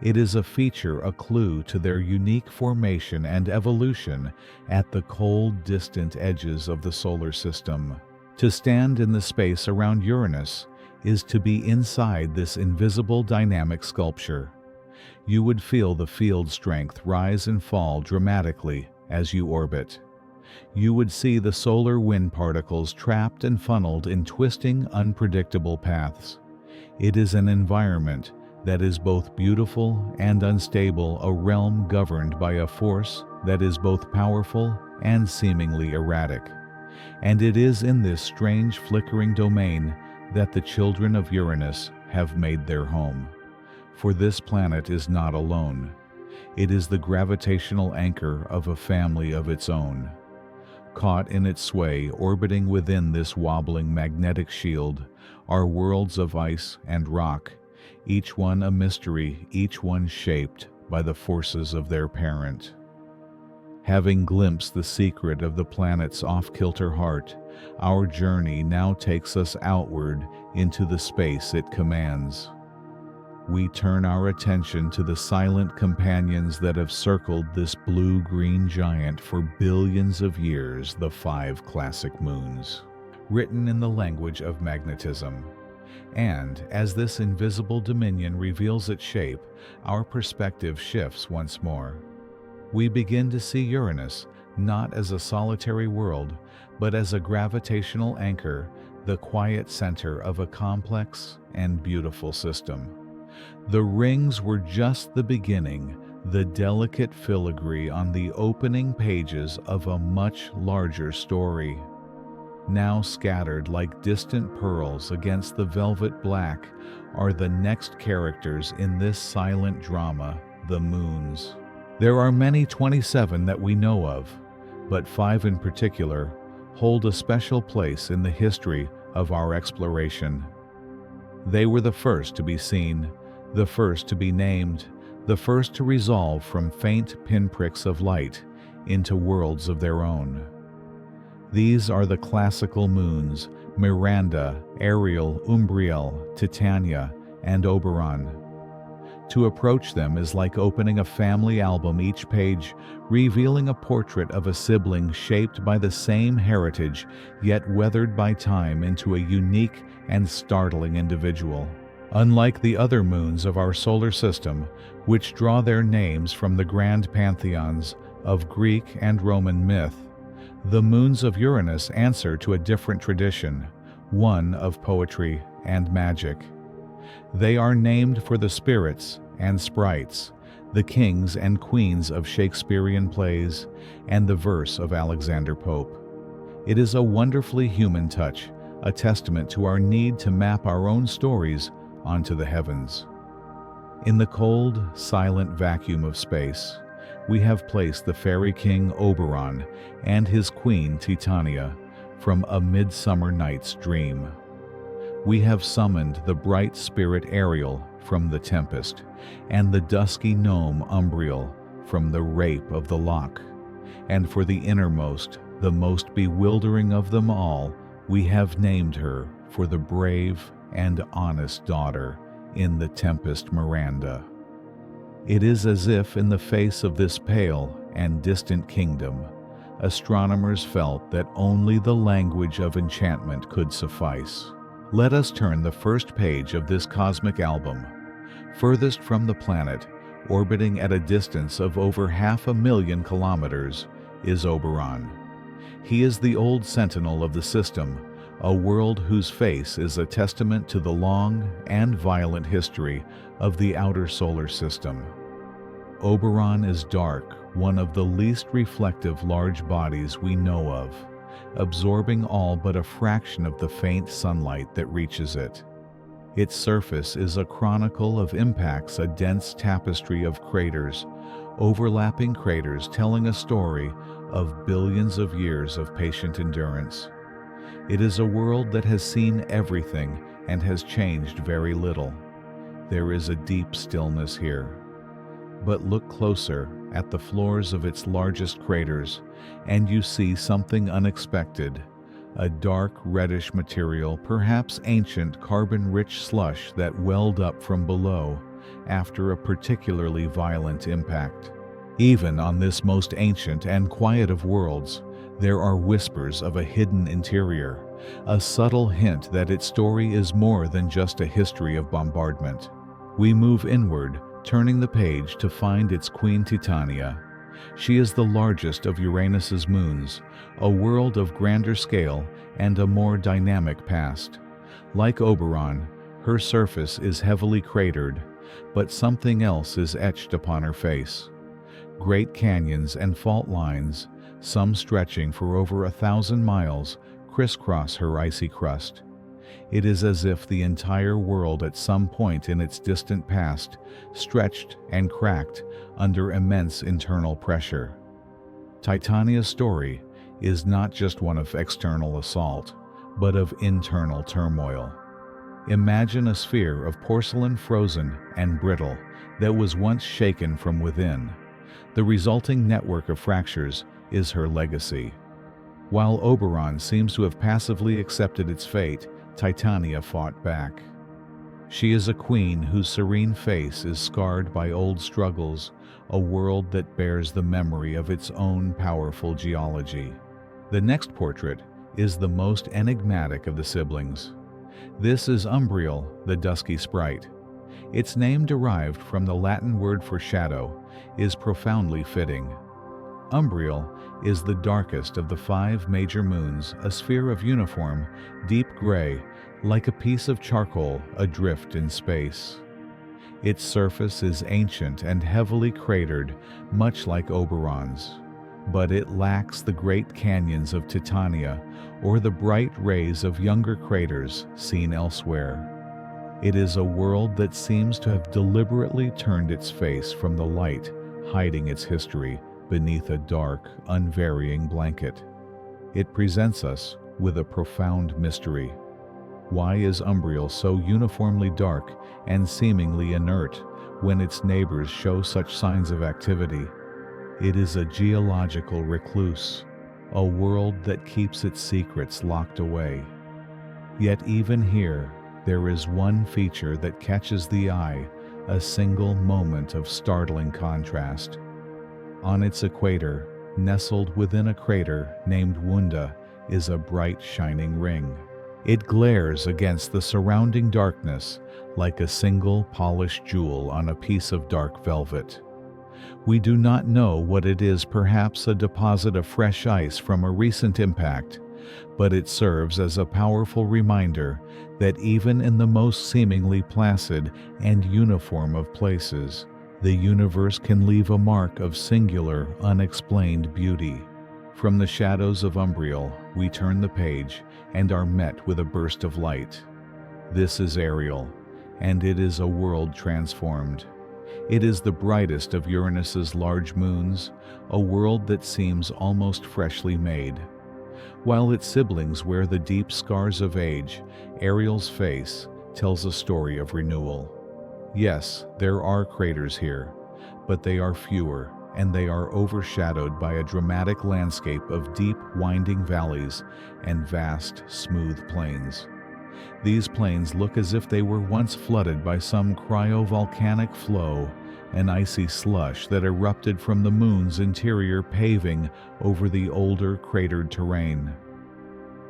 It is a feature, a clue to their unique formation and evolution at the cold, distant edges of the solar system. To stand in the space around Uranus is to be inside this invisible dynamic sculpture. You would feel the field strength rise and fall dramatically as you orbit. You would see the solar wind particles trapped and funneled in twisting, unpredictable paths. It is an environment that is both beautiful and unstable, a realm governed by a force that is both powerful and seemingly erratic. And it is in this strange flickering domain that the children of Uranus have made their home. For this planet is not alone. It is the gravitational anchor of a family of its own. Caught in its sway, orbiting within this wobbling magnetic shield, are worlds of ice and rock, each one a mystery, each one shaped by the forces of their parent. Having glimpsed the secret of the planet's off-kilter heart, our journey now takes us outward into the space it commands. We turn our attention to the silent companions that have circled this blue-green giant for billions of years, the 5 classic moons, written in the language of magnetism. And as this invisible dominion reveals its shape, our perspective shifts once more. We begin to see Uranus not as a solitary world, but as a gravitational anchor, the quiet center of a complex and beautiful system. The rings were just the beginning, the delicate filigree on the opening pages of a much larger story. Now scattered like distant pearls against the velvet black are the next characters in this silent drama, the moons. There are many 27 that we know of, but 5 in particular hold a special place in the history of our exploration. They were the first to be seen, the first to be named, the first to resolve from faint pinpricks of light into worlds of their own. These are the classical moons, Miranda, Ariel, Umbriel, Titania, and Oberon. To approach them is like opening a family album, each page revealing a portrait of a sibling shaped by the same heritage, yet weathered by time into a unique and startling individual. Unlike the other moons of our solar system, which draw their names from the grand pantheons of Greek and Roman myth, the moons of Uranus answer to a different tradition, one of poetry and magic. They are named for the spirits and sprites, the kings and queens of Shakespearean plays, and the verse of Alexander Pope. It is a wonderfully human touch, a testament to our need to map our own stories onto the heavens. In the cold, silent vacuum of space, we have placed the fairy king Oberon and his queen Titania from A Midsummer Night's Dream. We have summoned the bright spirit Ariel from The Tempest, and the dusky gnome Umbriel from The Rape of the Lock. And for the innermost, the most bewildering of them all, we have named her for the brave and honest daughter in The Tempest, Miranda. It is as if in the face of this pale and distant kingdom, astronomers felt that only the language of enchantment could suffice. Let us turn the first page of this cosmic album. Furthest from the planet, orbiting at a distance of over 500,000 kilometers, is Oberon. He is the old sentinel of the system, a world whose face is a testament to the long and violent history of the outer solar system. Oberon is dark, one of the least reflective large bodies we know of, absorbing all but a fraction of the faint sunlight that reaches it. Its surface is a chronicle of impacts, a dense tapestry of craters, overlapping craters telling a story of billions of years of patient endurance. It is a world that has seen everything and has changed very little. There is a deep stillness here. But look closer at the floors of its largest craters, and you see something unexpected. A dark reddish material, perhaps ancient carbon-rich slush that welled up from below after a particularly violent impact. Even on this most ancient and quiet of worlds, there are whispers of a hidden interior, a subtle hint that its story is more than just a history of bombardment. We move inward, turning the page to find its queen Titania. She is the largest of Uranus's moons, a world of grander scale and a more dynamic past. Like Oberon, her surface is heavily cratered, But something else is etched upon her face. Great canyons and fault lines, some stretching for over 1,000 miles, crisscross her icy crust. It is as if the entire world at some point in its distant past stretched and cracked under immense internal pressure. Titania's story is not just one of external assault, but of internal turmoil. Imagine a sphere of porcelain frozen and brittle that was once shaken from within. The resulting network of fractures is her legacy. While Oberon seems to have passively accepted its fate, Titania fought back. She is a queen whose serene face is scarred by old struggles, a world that bears the memory of its own powerful geology. The next portrait is the most enigmatic of the siblings. This is Umbriel, the dusky sprite. Its name, derived from the Latin word for shadow, is profoundly fitting. Umbriel is the darkest of the 5 major moons, a sphere of uniform, deep gray, like a piece of charcoal adrift in space. Its surface is ancient and heavily cratered, much like Oberon's, but it lacks the great canyons of Titania or the bright rays of younger craters seen elsewhere. It is a world that seems to have deliberately turned its face from the light, hiding its history beneath a dark, unvarying blanket. It presents us with a profound mystery. Why is Umbriel so uniformly dark and seemingly inert when its neighbors show such signs of activity? It is a geological recluse, a world that keeps its secrets locked away. Yet even here, there is one feature that catches the eye, a single moment of startling contrast. On its equator, nestled within a crater named Wunda, is a bright shining ring. It glares against the surrounding darkness like a single polished jewel on a piece of dark velvet. We do not know what it is, perhaps a deposit of fresh ice from a recent impact, but it serves as a powerful reminder that even in the most seemingly placid and uniform of places, the universe can leave a mark of singular, unexplained beauty. From the shadows of Umbriel, we turn the page and are met with a burst of light. This is Ariel, and it is a world transformed. It is the brightest of Uranus's large moons, a world that seems almost freshly made. While its siblings wear the deep scars of age, Ariel's face tells a story of renewal. Yes, there are craters here, but they are fewer, and they are overshadowed by a dramatic landscape of deep, winding valleys and vast, smooth plains. These plains look as if they were once flooded by some cryovolcanic flow, an icy slush that erupted from the moon's interior, paving over the older, cratered terrain.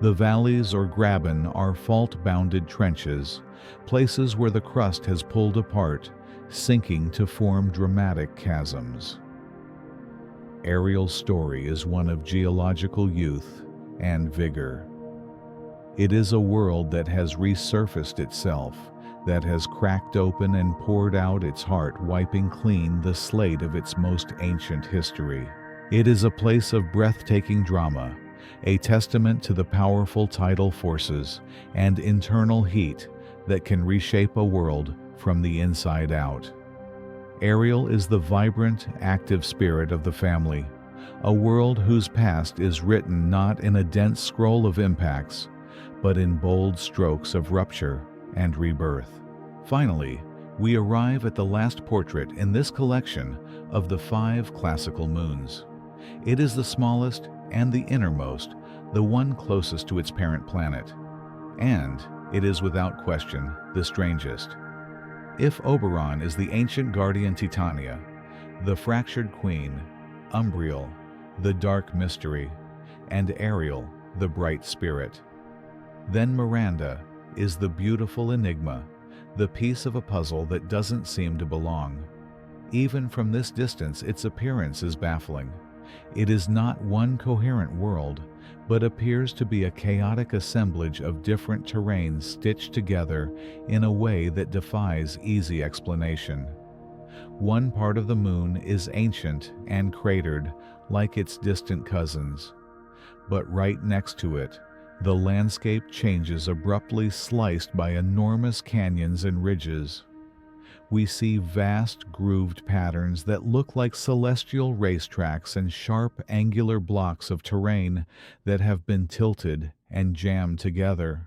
The valleys or graben are fault-bounded trenches, places where the crust has pulled apart, sinking to form dramatic chasms. Ariel's story is one of geological youth and vigor. It is a world that has resurfaced itself, that has cracked open and poured out its heart, wiping clean the slate of its most ancient history. It is a place of breathtaking drama, a testament to the powerful tidal forces and internal heat that can reshape a world from the inside out. Ariel is the vibrant, active spirit of the family, a world whose past is written not in a dense scroll of impacts, but in bold strokes of rupture and rebirth. Finally, we arrive at the last portrait in this collection of the 5 classical moons. It is the smallest and the innermost, the one closest to its parent planet. And it is without question the strangest. If Oberon is the ancient guardian Titania, the fractured queen, Umbriel, the dark mystery, and Ariel, the bright spirit, then Miranda is the beautiful enigma, the piece of a puzzle that doesn't seem to belong. Even from this distance, its appearance is baffling. It is not one coherent world, but appears to be a chaotic assemblage of different terrains stitched together in a way that defies easy explanation. One part of the moon is ancient and cratered like its distant cousins, but right next to it, the landscape changes abruptly, sliced by enormous canyons and ridges. We see vast grooved patterns that look like celestial racetracks and sharp angular blocks of terrain that have been tilted and jammed together.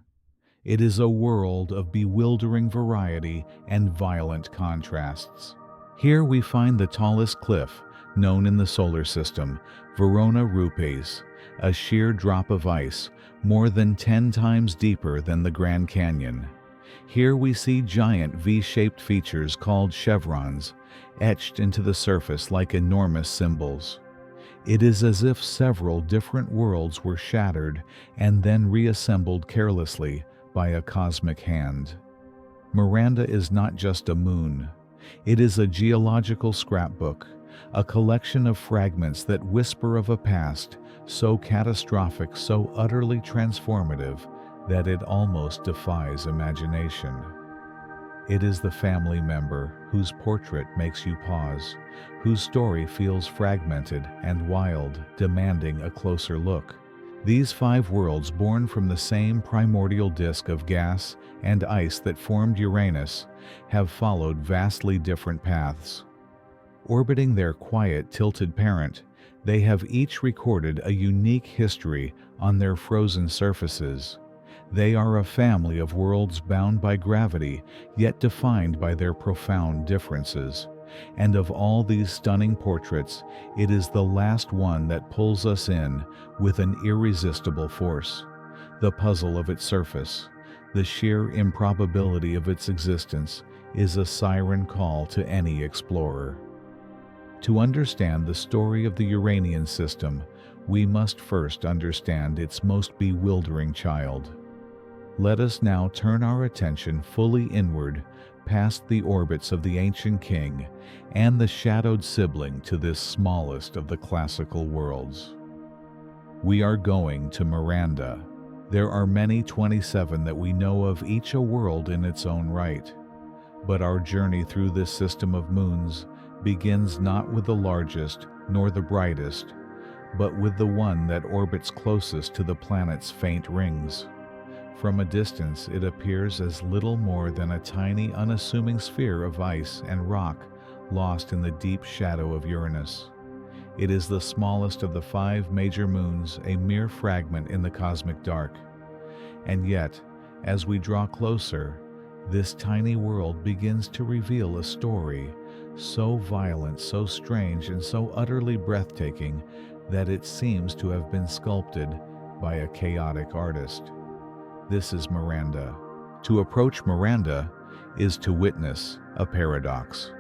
It is a world of bewildering variety and violent contrasts. Here we find the tallest cliff known in the solar system, Verona Rupes, a sheer drop of ice more than 10 times deeper than the Grand Canyon. Here we see giant V-shaped features called chevrons, etched into the surface like enormous symbols. It is as if several different worlds were shattered and then reassembled carelessly by a cosmic hand. Miranda is not just a moon. It is a geological scrapbook, a collection of fragments that whisper of a past so catastrophic, so utterly transformative, that it almost defies imagination. It is the family member whose portrait makes you pause, whose story feels fragmented and wild, demanding a closer look. These 5 worlds, born from the same primordial disk of gas and ice that formed Uranus, have followed vastly different paths. Orbiting their quiet, tilted parent, they have each recorded a unique history on their frozen surfaces. They are a family of worlds bound by gravity, yet defined by their profound differences. And of all these stunning portraits, it is the last one that pulls us in with an irresistible force. The puzzle of its surface, the sheer improbability of its existence, is a siren call to any explorer. To understand the story of the Uranian system, we must first understand its most bewildering child. Let us now turn our attention fully inward, past the orbits of the ancient king and the shadowed sibling to this smallest of the classical worlds. We are going to Miranda. There are many 27 that we know of, each a world in its own right. But our journey through this system of moons begins not with the largest nor the brightest, but with the one that orbits closest to the planet's faint rings. From a distance, it appears as little more than a tiny, unassuming sphere of ice and rock lost in the deep shadow of Uranus. It is the smallest of the 5 major moons, a mere fragment in the cosmic dark. And yet, as we draw closer, this tiny world begins to reveal a story so violent, so strange, and so utterly breathtaking that it seems to have been sculpted by a chaotic artist. This is Miranda. To approach Miranda is to witness a paradox.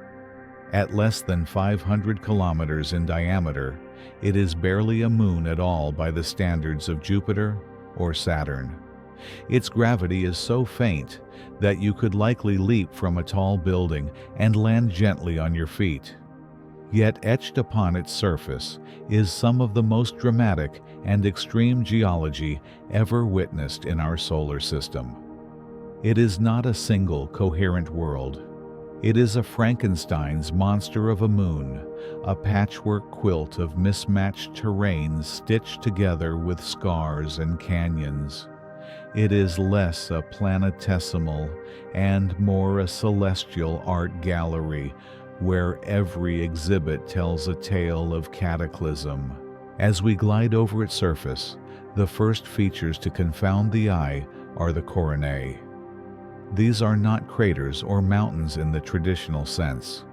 At less than 500 kilometers in diameter, it is barely a moon at all by the standards of Jupiter or Saturn. Its gravity is so faint that you could likely leap from a tall building and land gently on your feet. Yet etched upon its surface is some of the most dramatic and extreme geology ever witnessed in our solar system. It is not a single coherent world. It is a Frankenstein's monster of a moon, a patchwork quilt of mismatched terrains stitched together with scars and canyons. It is less a planetesimal and more a celestial art gallery where every exhibit tells a tale of cataclysm. As we glide over its surface, the first features to confound the eye are the coronae. These are not craters or mountains in the traditional sense.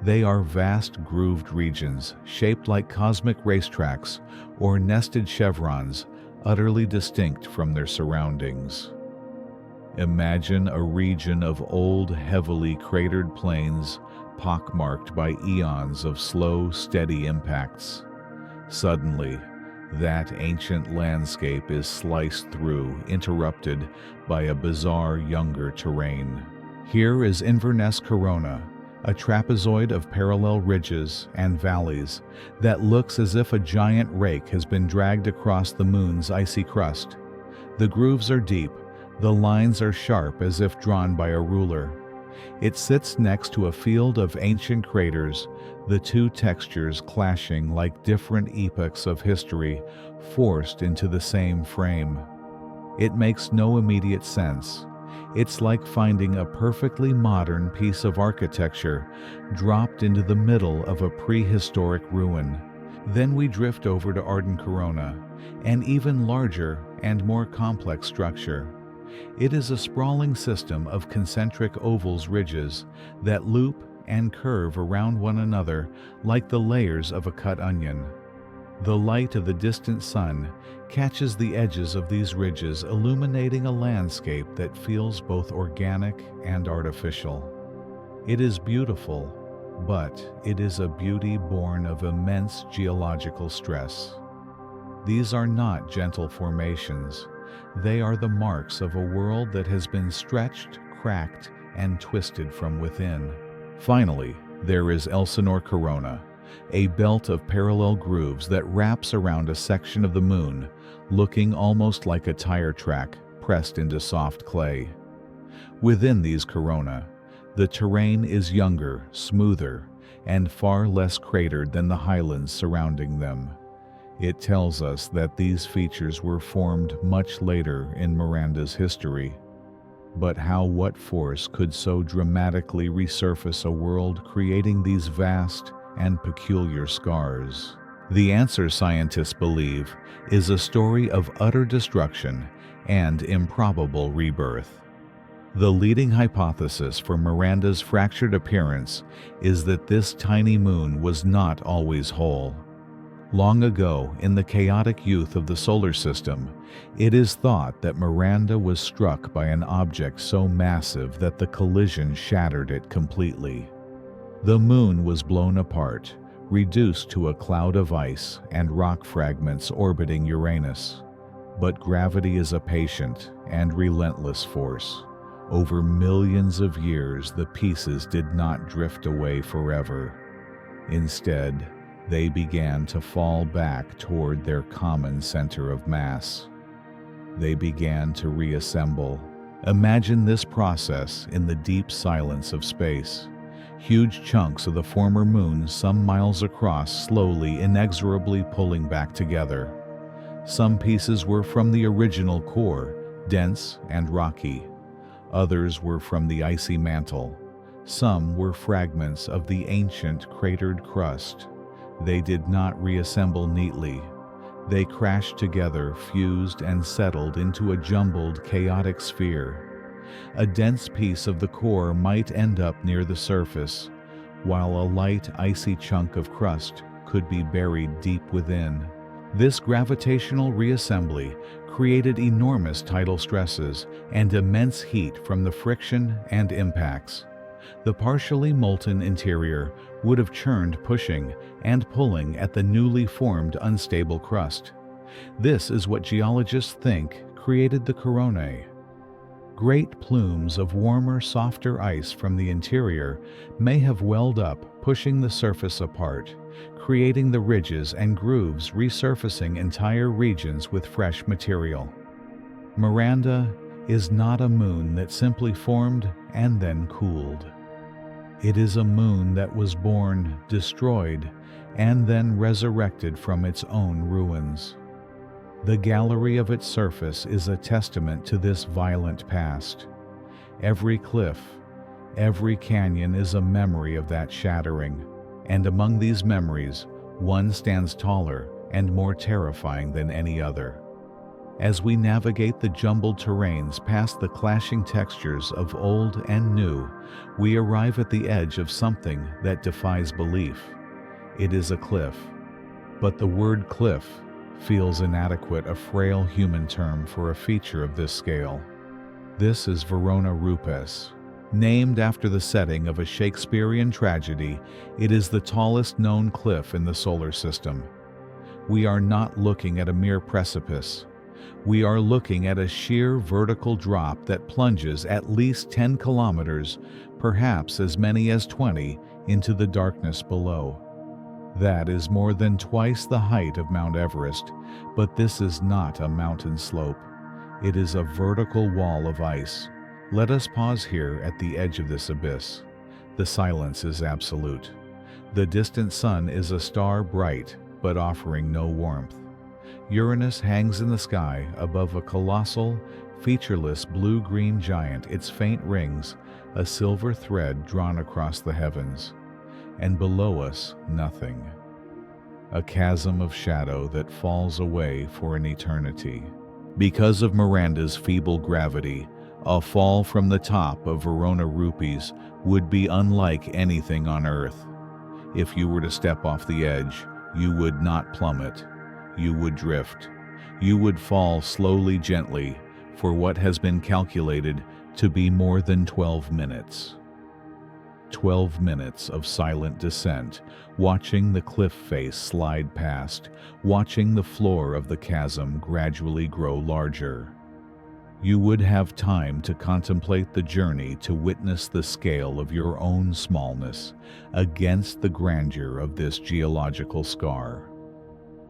They are vast grooved regions shaped like cosmic racetracks or nested chevrons, utterly distinct from their surroundings. Imagine a region of old, heavily cratered plains pockmarked by eons of slow, steady impacts. Suddenly, that ancient landscape is sliced through, interrupted by a bizarre younger terrain. Here is Inverness Corona, a trapezoid of parallel ridges and valleys that looks as if a giant rake has been dragged across the moon's icy crust. The grooves are deep, the lines are sharp as if drawn by a ruler. It sits next to a field of ancient craters, the two textures clashing like different epochs of history forced into the same frame. It makes no immediate sense. It's like finding a perfectly modern piece of architecture dropped into the middle of a prehistoric ruin. Then we drift over to Arden Corona, an even larger and more complex structure. It is a sprawling system of concentric ovals ridges that loop and curve around one another like the layers of a cut onion. The light of the distant sun catches the edges of these ridges, illuminating a landscape that feels both organic and artificial. It is beautiful, but it is a beauty born of immense geological stress. These are not gentle formations. They are the marks of a world that has been stretched, cracked, and twisted from within. Finally, there is Elsinore Corona, a belt of parallel grooves that wraps around a section of the moon, looking almost like a tire track pressed into soft clay. Within these corona, the terrain is younger, smoother, and far less cratered than the highlands surrounding them. It tells us that these features were formed much later in Miranda's history. But what force could so dramatically resurface a world creating these vast and peculiar scars? The answer, scientists believe, is a story of utter destruction and improbable rebirth. The leading hypothesis for Miranda's fractured appearance is that this tiny moon was not always whole. Long ago, in the chaotic youth of the solar system, it is thought that Miranda was struck by an object so massive that the collision shattered it completely. The moon was blown apart, reduced to a cloud of ice and rock fragments orbiting Uranus. But gravity is a patient and relentless force. Over millions of years, the pieces did not drift away forever. Instead, they began to fall back toward their common center of mass. They began to reassemble. Imagine this process in the deep silence of space. Huge chunks of the former moon some miles across slowly, inexorably pulling back together. Some pieces were from the original core, dense and rocky. Others were from the icy mantle. Some were fragments of the ancient cratered crust. They did not reassemble neatly. They crashed together, fused, and settled into a jumbled, chaotic sphere. A dense piece of the core might end up near the surface, while a light, icy chunk of crust could be buried deep within. This gravitational reassembly created enormous tidal stresses and immense heat from the friction and impacts. The partially molten interior would have churned, pushing and pulling at the newly formed unstable crust. This is what geologists think created the coronae. Great plumes of warmer, softer ice from the interior may have welled up, pushing the surface apart, creating the ridges and grooves, resurfacing entire regions with fresh material. Miranda is not a moon that simply formed and then cooled. It is a moon that was born, destroyed, and then resurrected from its own ruins. The gallery of its surface is a testament to this violent past. Every cliff, every canyon is a memory of that shattering, and among these memories, one stands taller and more terrifying than any other. As we navigate the jumbled terrains past the clashing textures of old and new, we arrive at the edge of something that defies belief. It is a cliff. But the word cliff feels inadequate, a frail human term for a feature of this scale. This is Verona Rupes. Named after the setting of a Shakespearean tragedy, it is the tallest known cliff in the solar system. We are not looking at a mere precipice. We are looking at a sheer vertical drop that plunges at least 10 kilometers, perhaps as many as 20, into the darkness below. That is more than twice the height of Mount Everest, but this is not a mountain slope. It is a vertical wall of ice. Let us pause here at the edge of this abyss. The silence is absolute. The distant sun is a star bright, but offering no warmth. Uranus hangs in the sky above a colossal, featureless blue-green giant, its faint rings, a silver thread drawn across the heavens. And below us, nothing. A chasm of shadow that falls away for an eternity. Because of Miranda's feeble gravity, a fall from the top of Verona Rupees would be unlike anything on Earth. If you were to step off the edge, you would not plummet. You would drift. You would fall slowly, gently, for what has been calculated to be more than 12 minutes. 12 minutes of silent descent, watching the cliff face slide past, watching the floor of the chasm gradually grow larger. You would have time to contemplate the journey, to witness the scale of your own smallness against the grandeur of this geological scar.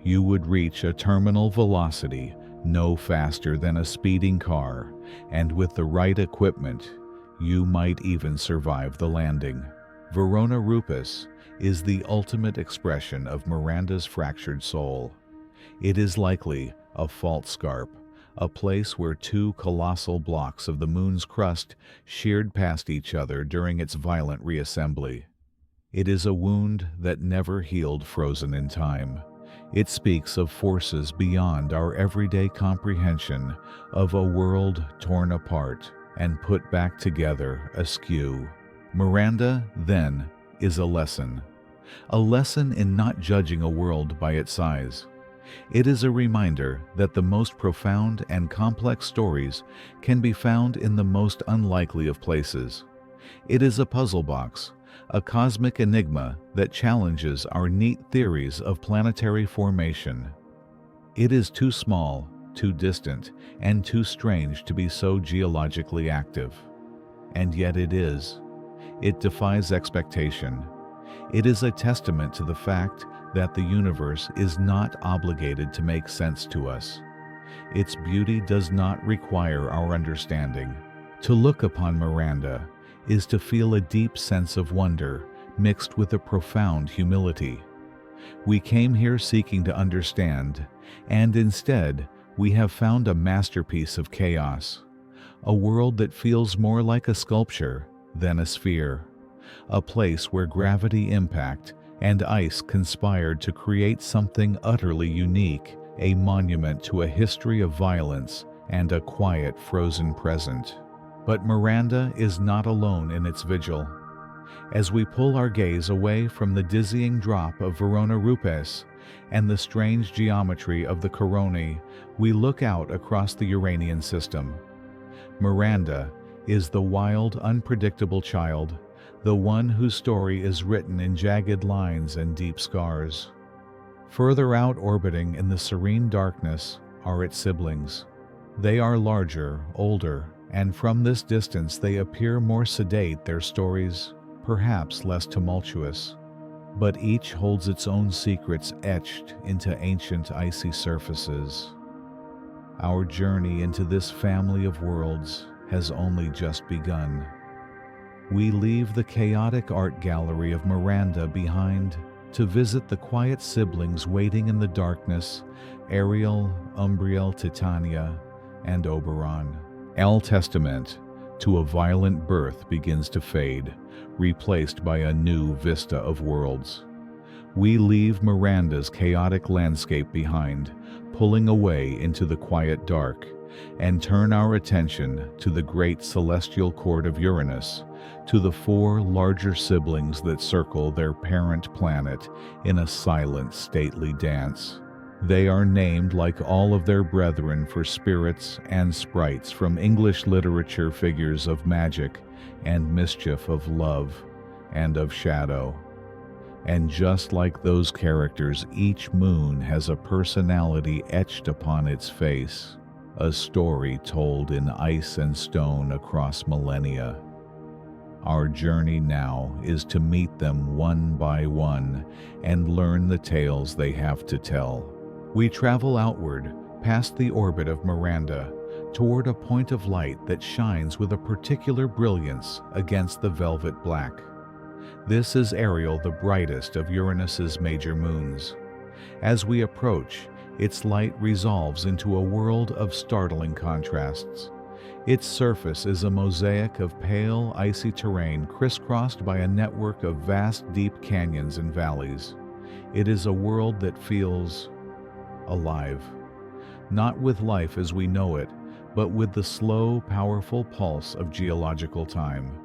You would reach a terminal velocity no faster than a speeding car, and with the right equipment, you might even survive the landing. Verona Rupes is the ultimate expression of Miranda's fractured soul. It is likely a fault scarp, a place where two colossal blocks of the moon's crust sheared past each other during its violent reassembly. It is a wound that never healed, frozen in time. It speaks of forces beyond our everyday comprehension, of a world torn apart and put back together askew. Miranda, then, is a lesson in not judging a world by its size. It is a reminder that the most profound and complex stories can be found in the most unlikely of places. It is a puzzle box, a cosmic enigma that challenges our neat theories of planetary formation. It is too small, too distant, and too strange to be so geologically active. And yet it is. It defies expectation. It is a testament to the fact that the universe is not obligated to make sense to us. Its beauty does not require our understanding. To look upon Miranda is to feel a deep sense of wonder mixed with a profound humility. We came here seeking to understand, and instead we have found a masterpiece of chaos, a world that feels more like a sculpture than a sphere, a place where gravity, impact, and ice conspired to create something utterly unique, a monument to a history of violence and a quiet, frozen present. But Miranda is not alone in its vigil. As we pull our gaze away from the dizzying drop of Verona Rupes and the strange geometry of the coronae, we look out across the Uranian system. Miranda is the wild, unpredictable child, the one whose story is written in jagged lines and deep scars. Further out, orbiting in the serene darkness, are its siblings. They are larger, older, and from this distance they appear more sedate, their stories perhaps less tumultuous. But each holds its own secrets etched into ancient icy surfaces. Our journey into this family of worlds has only just begun. We leave the chaotic art gallery of Miranda behind to visit the quiet siblings waiting in the darkness, Ariel, Umbriel, Titania, and Oberon. El Testament to a violent birth begins to fade, replaced by a new vista of worlds. We leave Miranda's chaotic landscape behind, pulling away into the quiet dark, and turn our attention to the great celestial court of Uranus, to the four larger siblings that circle their parent planet in a silent, stately dance. They are named, like all of their brethren, for spirits and sprites from English literature, figures of magic and mischief, of love and of shadow. And just like those characters, each moon has a personality etched upon its face, a story told in ice and stone across millennia. Our journey now is to meet them one by one and learn the tales they have to tell. We travel outward, past the orbit of Miranda, toward a point of light that shines with a particular brilliance against the velvet black. This is Ariel, the brightest of Uranus's major moons. As we approach, its light resolves into a world of startling contrasts. Its surface is a mosaic of pale, icy terrain crisscrossed by a network of vast, deep canyons and valleys. It is a world that feels alive, not with life as we know it, but with the slow, powerful pulse of geological time.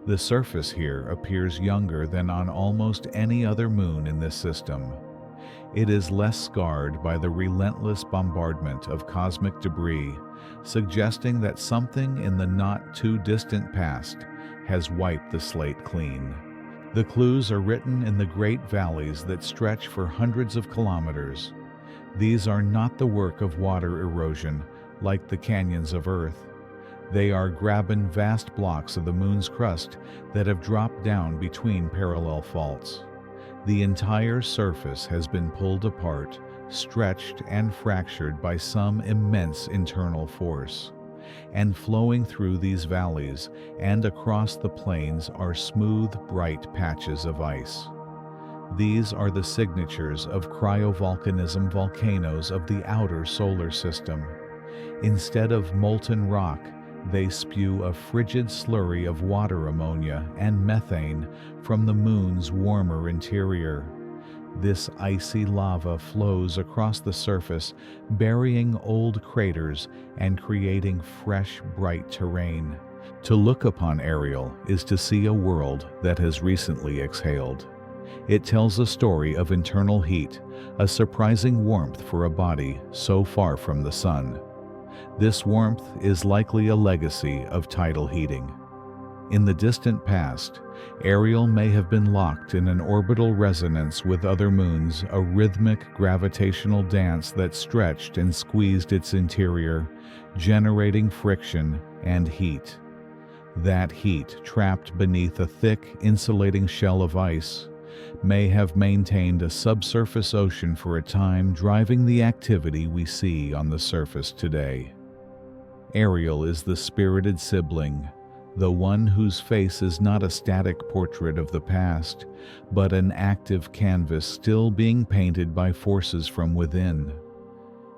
The surface here appears younger than on almost any other moon in this system. It is less scarred by the relentless bombardment of cosmic debris, suggesting that something in the not-too-distant past has wiped the slate clean. The clues are written in the great valleys that stretch for hundreds of kilometers. These are not the work of water erosion, like the canyons of Earth. They are graben vast blocks of the moon's crust that have dropped down between parallel faults. The entire surface has been pulled apart, stretched and fractured by some immense internal force. And flowing through these valleys and across the plains are smooth, bright patches of ice. These are the signatures of cryovolcanism volcanoes of the outer solar system. Instead of molten rock, they spew a frigid slurry of water ammonia and methane from the moon's warmer interior. This icy lava flows across the surface, burying old craters and creating fresh, bright terrain. To look upon Ariel is to see a world that has recently exhaled. It tells a story of internal heat, a surprising warmth for a body so far from the sun. This warmth is likely a legacy of tidal heating. In the distant past, Ariel may have been locked in an orbital resonance with other moons, a rhythmic gravitational dance that stretched and squeezed its interior, generating friction and heat. That heat, trapped beneath a thick, insulating shell of ice, may have maintained a subsurface ocean for a time, driving the activity we see on the surface today. Ariel is the spirited sibling, the one whose face is not a static portrait of the past, but an active canvas still being painted by forces from within.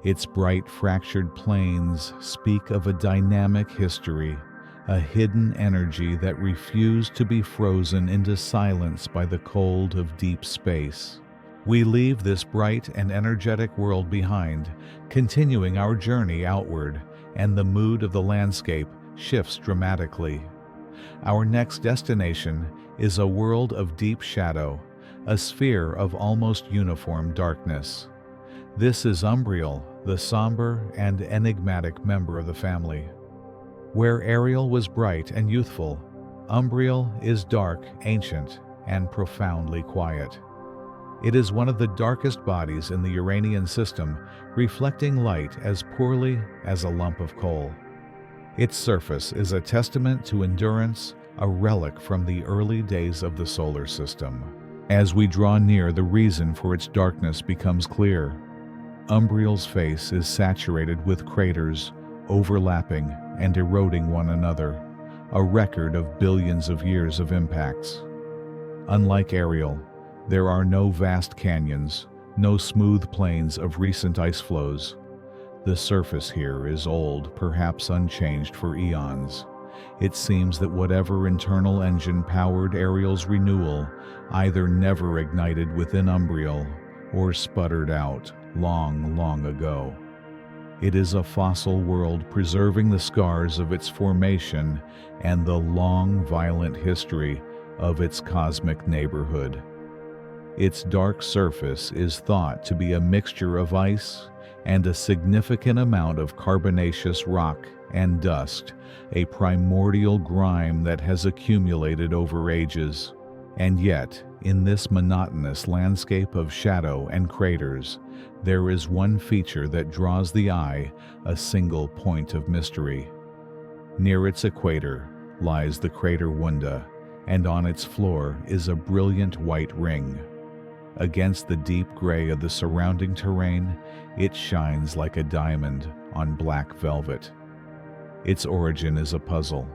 Its bright fractured planes speak of a dynamic history, a hidden energy that refused to be frozen into silence by the cold of deep space. We leave this bright and energetic world behind, continuing our journey outward, and the mood of the landscape shifts dramatically. Our next destination is a world of deep shadow, a sphere of almost uniform darkness. This is Umbriel, the somber and enigmatic member of the family. Where Ariel was bright and youthful, Umbriel is dark, ancient, and profoundly quiet. It is one of the darkest bodies in the Uranian system, reflecting light as poorly as a lump of coal. Its surface is a testament to endurance, a relic from the early days of the solar system. As we draw near, the reason for its darkness becomes clear. Umbriel's face is saturated with craters, overlapping and eroding one another, a record of billions of years of impacts. Unlike Ariel, there are no vast canyons, no smooth plains of recent ice flows. The surface here is old, perhaps unchanged for eons. It seems that whatever internal engine powered Ariel's renewal either never ignited within Umbriel or sputtered out long, long ago. It is a fossil world preserving the scars of its formation and the long, violent history of its cosmic neighborhood. Its dark surface is thought to be a mixture of ice and a significant amount of carbonaceous rock and dust, a primordial grime that has accumulated over ages. And yet, in this monotonous landscape of shadow and craters, there is one feature that draws the eye, a single point of mystery. Near its equator lies the crater Wunda, and on its floor is a brilliant white ring. Against the deep gray of the surrounding terrain, it shines like a diamond on black velvet. Its origin is a puzzle.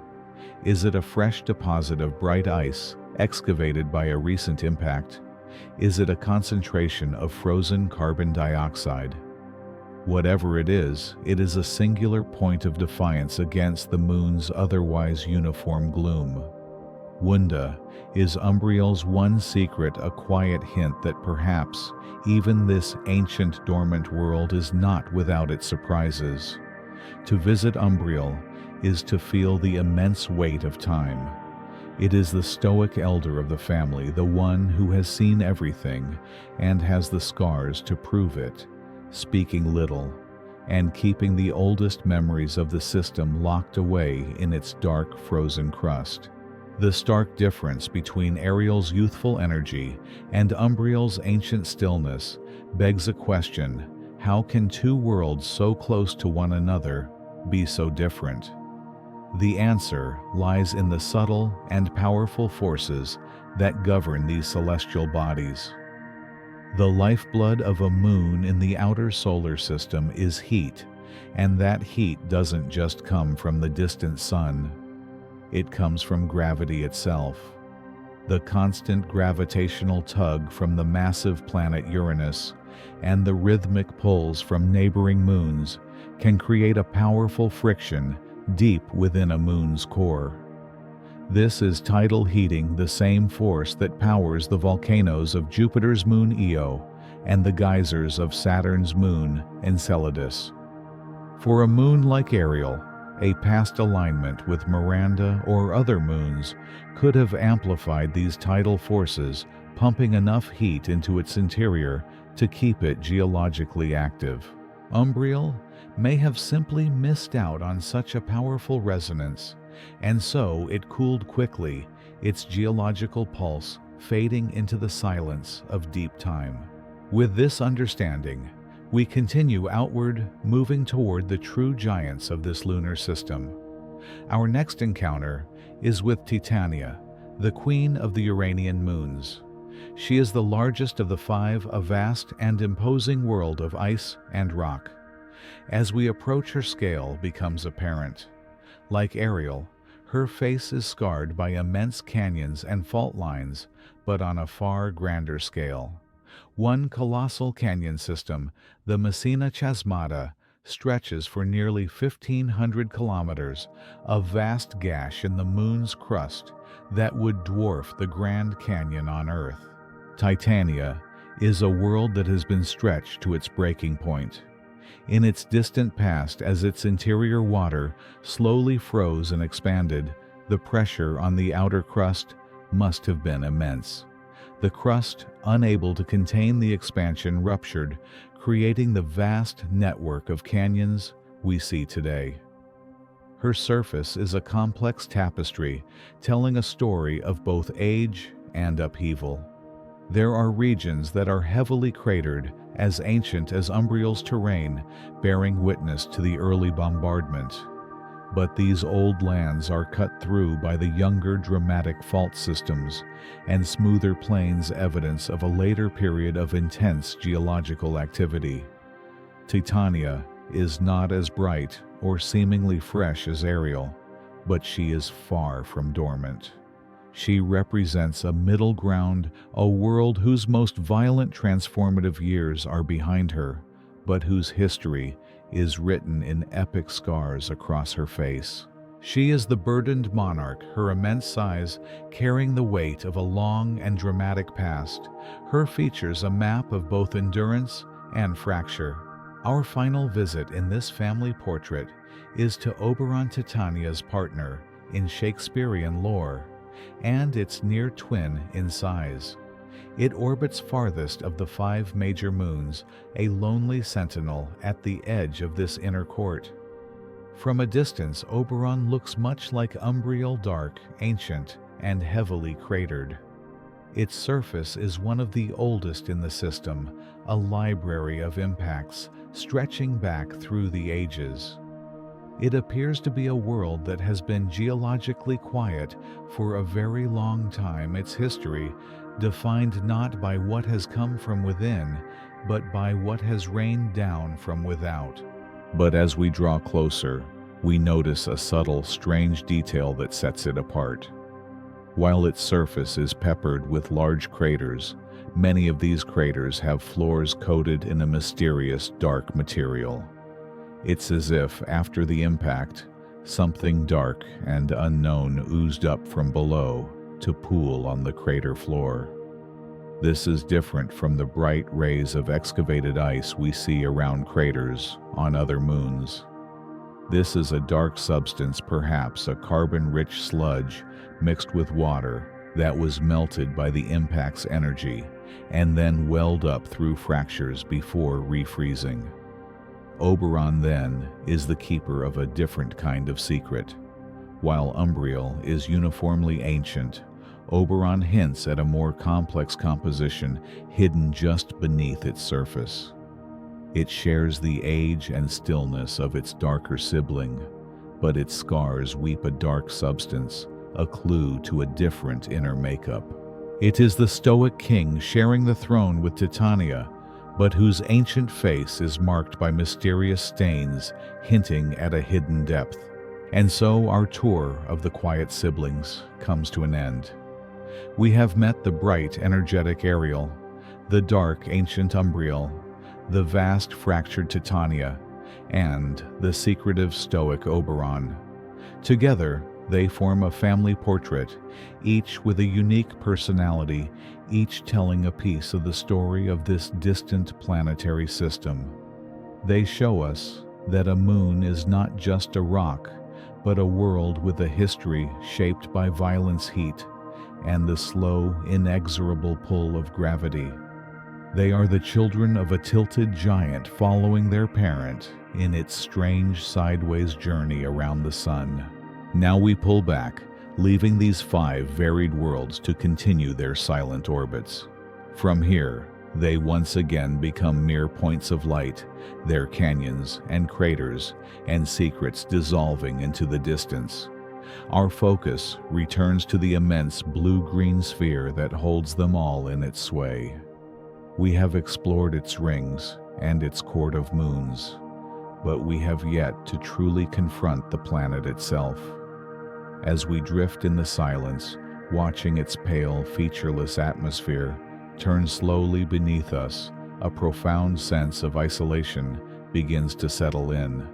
Is it a fresh deposit of bright ice excavated by a recent impact? Is it a concentration of frozen carbon dioxide? Whatever it is a singular point of defiance against the moon's otherwise uniform gloom. Wunda is Umbriel's one secret, a quiet hint that perhaps even this ancient dormant world is not without its surprises. To visit Umbriel is to feel the immense weight of time. It is the stoic elder of the family, the one who has seen everything and has the scars to prove it, speaking little and keeping the oldest memories of the system locked away in its dark frozen crust. The stark difference between Ariel's youthful energy and Umbriel's ancient stillness begs a question: how can two worlds so close to one another be so different? The answer lies in the subtle and powerful forces that govern these celestial bodies. The lifeblood of a moon in the outer solar system is heat, and that heat doesn't just come from the distant sun. It comes from gravity itself. The constant gravitational tug from the massive planet Uranus and the rhythmic pulls from neighboring moons can create a powerful friction deep within a moon's core. This is tidal heating, the same force that powers the volcanoes of Jupiter's moon Io and the geysers of Saturn's moon Enceladus. For a moon like Ariel, a past alignment with Miranda or other moons could have amplified these tidal forces, pumping enough heat into its interior to keep it geologically active. Umbriel may have simply missed out on such a powerful resonance, and so it cooled quickly, its geological pulse fading into the silence of deep time. With this understanding, we continue outward, moving toward the true giants of this lunar system. Our next encounter is with Titania, the queen of the Uranian moons. She is the largest of the five, a vast and imposing world of ice and rock. As we approach, her scale becomes apparent. Like Ariel, her face is scarred by immense canyons and fault lines, but on a far grander scale. One colossal canyon system, the Messina Chasmata, stretches for nearly 1,500 kilometers, a vast gash in the moon's crust that would dwarf the Grand Canyon on Earth. Titania is a world that has been stretched to its breaking point. In its distant past, as its interior water slowly froze and expanded, the pressure on the outer crust must have been immense. The crust, unable to contain the expansion, ruptured, creating the vast network of canyons we see today. Her surface is a complex tapestry, telling a story of both age and upheaval. There are regions that are heavily cratered, as ancient as Umbriel's terrain, bearing witness to the early bombardment. But these old lands are cut through by the younger dramatic fault systems and smoother plains, evidence of a later period of intense geological activity. Titania is not as bright or seemingly fresh as Ariel, but she is far from dormant. She represents a middle ground, a world whose most violent transformative years are behind her, but whose history is written in epic scars across her face. She is the burdened monarch, her immense size carrying the weight of a long and dramatic past, her features a map of both endurance and fracture. Our final visit in this family portrait is to Oberon, Titania's partner in Shakespearean lore, and its near twin in size. It orbits farthest of the five major moons, a lonely sentinel at the edge of this inner court. From a distance, Oberon looks much like Umbriel, dark, ancient, and heavily cratered. Its surface is one of the oldest in the system, a library of impacts stretching back through the ages. It appears to be a world that has been geologically quiet for a very long time. Its history defined not by what has come from within, but by what has rained down from without. But as we draw closer, we notice a subtle, strange detail that sets it apart. While its surface is peppered with large craters, many of these craters have floors coated in a mysterious dark material. It's as if, after the impact, something dark and unknown oozed up from below to pool on the crater floor. This is different from the bright rays of excavated ice we see around craters on other moons. This is a dark substance, perhaps a carbon-rich sludge mixed with water that was melted by the impact's energy and then welled up through fractures before refreezing. Oberon, then, is the keeper of a different kind of secret. While Umbriel is uniformly ancient, Oberon hints at a more complex composition hidden just beneath its surface. It shares the age and stillness of its darker sibling, but its scars weep a dark substance, a clue to a different inner makeup. It is the Stoic king sharing the throne with Titania, but whose ancient face is marked by mysterious stains hinting at a hidden depth. And so our tour of the quiet siblings comes to an end. We have met the bright, energetic Ariel, the dark, ancient Umbriel, the vast, fractured Titania, and the secretive, stoic Oberon. Together, they form a family portrait, each with a unique personality, each telling a piece of the story of this distant planetary system. They show us that a moon is not just a rock, but a world with a history shaped by violence, heat, and the slow, inexorable pull of gravity. They are the children of a tilted giant following their parent in its strange sideways journey around the sun. Now we pull back, leaving these 5 varied worlds to continue their silent orbits. From here, they once again become mere points of light, their canyons and craters and secrets dissolving into the distance. Our focus returns to the immense blue-green sphere that holds them all in its sway. We have explored its rings and its court of moons, but we have yet to truly confront the planet itself. As we drift in the silence, watching its pale, featureless atmosphere turn slowly beneath us, a profound sense of isolation begins to settle in.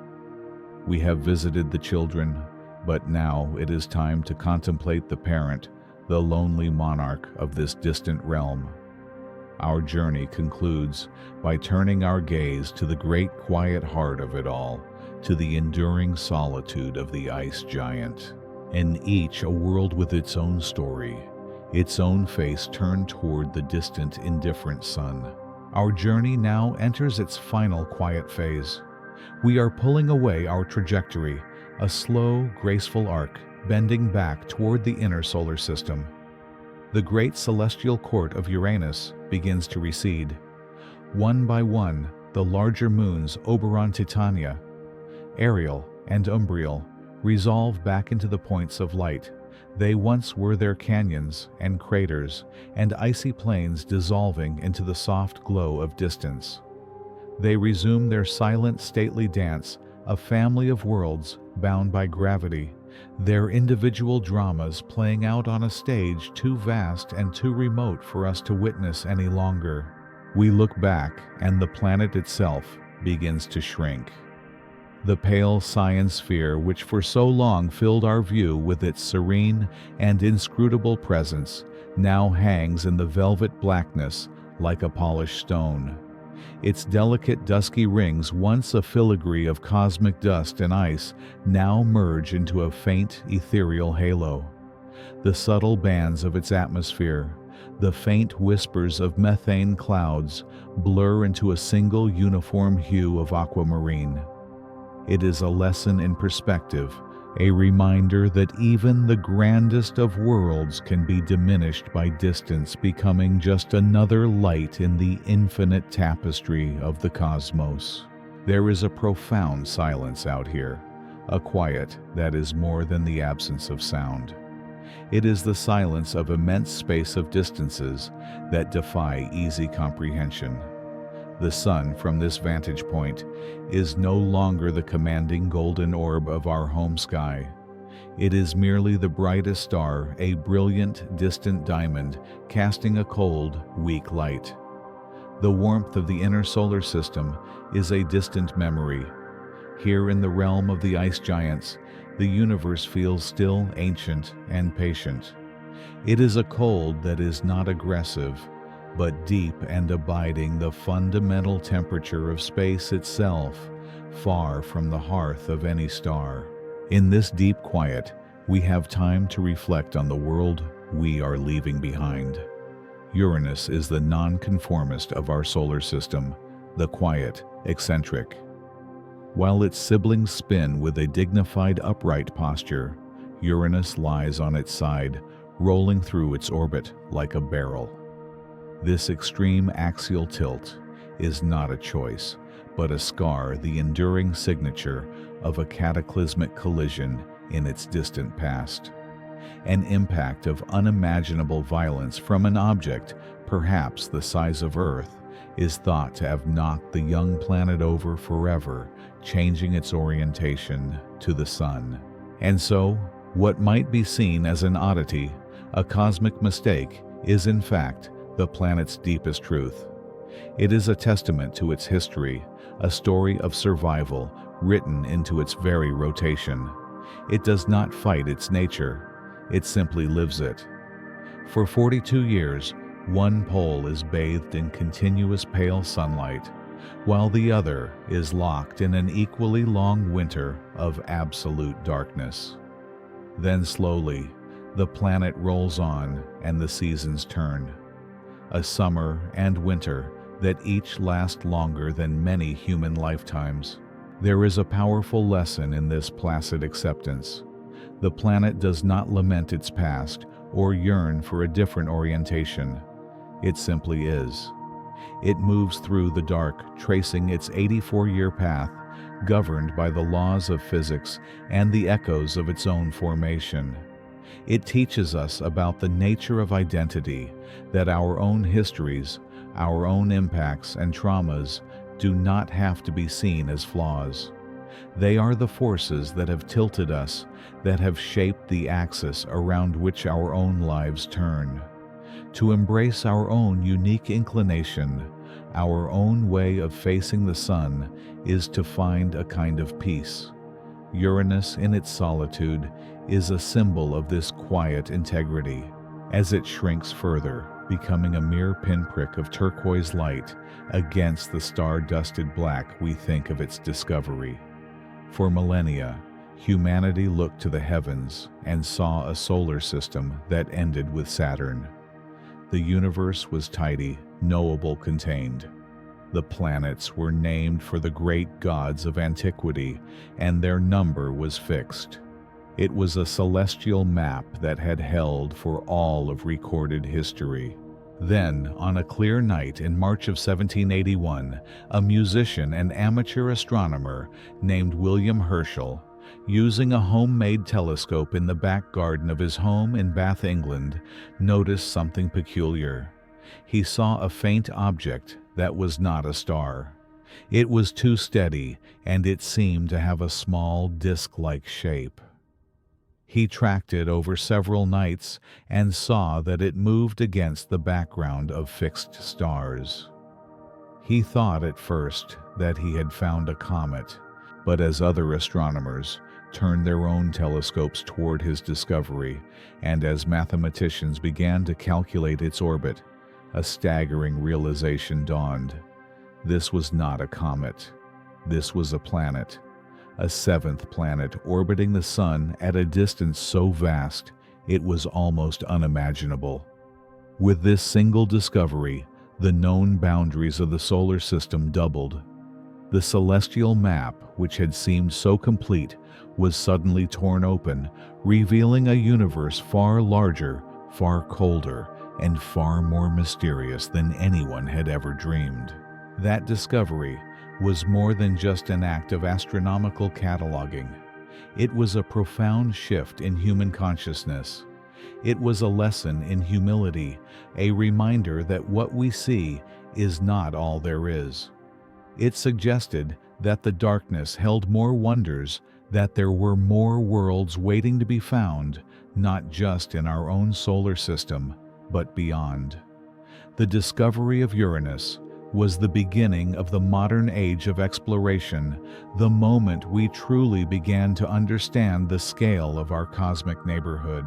We have visited the children, but now it is time to contemplate the parent, the lonely monarch of this distant realm. Our journey concludes by turning our gaze to the great quiet heart of it all, to the enduring solitude of the ice giant. In each a world with its own story, its own face turned toward the distant, indifferent sun. Our journey now enters its final quiet phase. We are pulling away our trajectory, a slow, graceful arc, bending back toward the inner solar system. The great celestial court of Uranus begins to recede. One by one, the larger moons Oberon, Titania, Ariel, and Umbriel resolve back into the points of light. They once were their canyons and craters and icy plains dissolving into the soft glow of distance. They resume their silent, stately dance, a family of worlds bound by gravity, their individual dramas playing out on a stage too vast and too remote for us to witness any longer. We look back, and the planet itself begins to shrink. The pale cyan sphere which for so long filled our view with its serene and inscrutable presence now hangs in the velvet blackness like a polished stone. Its delicate dusky rings, once a filigree of cosmic dust and ice, now merge into a faint ethereal halo. The subtle bands of its atmosphere, the faint whispers of methane clouds, blur into a single uniform hue of aquamarine. It is a lesson in perspective, a reminder that even the grandest of worlds can be diminished by distance, becoming just another light in the infinite tapestry of the cosmos. There is a profound silence out here, a quiet that is more than the absence of sound. It is the silence of immense space of distances that defy easy comprehension. The sun, from this vantage point, is no longer the commanding golden orb of our home sky. It is merely the brightest star, a brilliant, distant diamond, casting a cold, weak light. The warmth of the inner solar system is a distant memory. Here in the realm of the ice giants, the universe feels still, ancient, and patient. It is a cold that is not aggressive, but deep and abiding, the fundamental temperature of space itself, far from the hearth of any star. In this deep quiet, we have time to reflect on the world we are leaving behind. Uranus is the nonconformist of our solar system, the quiet, eccentric. While its siblings spin with a dignified upright posture, Uranus lies on its side, rolling through its orbit like a barrel. This extreme axial tilt is not a choice, but a scar, the enduring signature of a cataclysmic collision in its distant past. An impact of unimaginable violence from an object, perhaps the size of Earth, is thought to have knocked the young planet over forever, changing its orientation to the sun. And so, what might be seen as an oddity, a cosmic mistake, is in fact the planet's deepest truth. It is a testament to its history, a story of survival written into its very rotation. It does not fight its nature, it simply lives it. For 42 years, one pole is bathed in continuous pale sunlight, while the other is locked in an equally long winter of absolute darkness. Then slowly, the planet rolls on and the seasons turn. A summer and winter that each last longer than many human lifetimes. There is a powerful lesson in this placid acceptance. The planet does not lament its past or yearn for a different orientation. It simply is. It moves through the dark, tracing its 84-year path, governed by the laws of physics and the echoes of its own formation. It teaches us about the nature of identity, that our own histories, our own impacts and traumas do not have to be seen as flaws. They are the forces that have tilted us, that have shaped the axis around which our own lives turn. To embrace our own unique inclination, our own way of facing the sun, is to find a kind of peace. Uranus, in its solitude, is a symbol of this quiet integrity. As it shrinks further, becoming a mere pinprick of turquoise light against the star-dusted black we think of its discovery. For millennia, humanity looked to the heavens and saw a solar system that ended with Saturn. The universe was tidy, knowable, contained. The planets were named for the great gods of antiquity, and their number was fixed. It was a celestial map that had held for all of recorded history. Then, on a clear night in March of 1781, a musician and amateur astronomer named William Herschel, using a homemade telescope in the back garden of his home in Bath, England, noticed something peculiar. He saw a faint object that was not a star. It was too steady, and it seemed to have a small disc-like shape. He tracked it over several nights and saw that it moved against the background of fixed stars. He thought at first that he had found a comet, but as other astronomers turned their own telescopes toward his discovery, and as mathematicians began to calculate its orbit, a staggering realization dawned. This was not a comet. This was a planet. A seventh planet orbiting the sun at a distance so vast it was almost unimaginable. With this single discovery, the known boundaries of the solar system doubled. The celestial map, which had seemed so complete, was suddenly torn open, revealing a universe far larger, far colder, and far more mysterious than anyone had ever dreamed. That discovery was more than just an act of astronomical cataloging. It was a profound shift in human consciousness. It was a lesson in humility, a reminder that what we see is not all there is. It suggested that the darkness held more wonders, that there were more worlds waiting to be found, not just in our own solar system, but beyond. The discovery of Uranus was the beginning of the modern age of exploration, the moment we truly began to understand the scale of our cosmic neighborhood.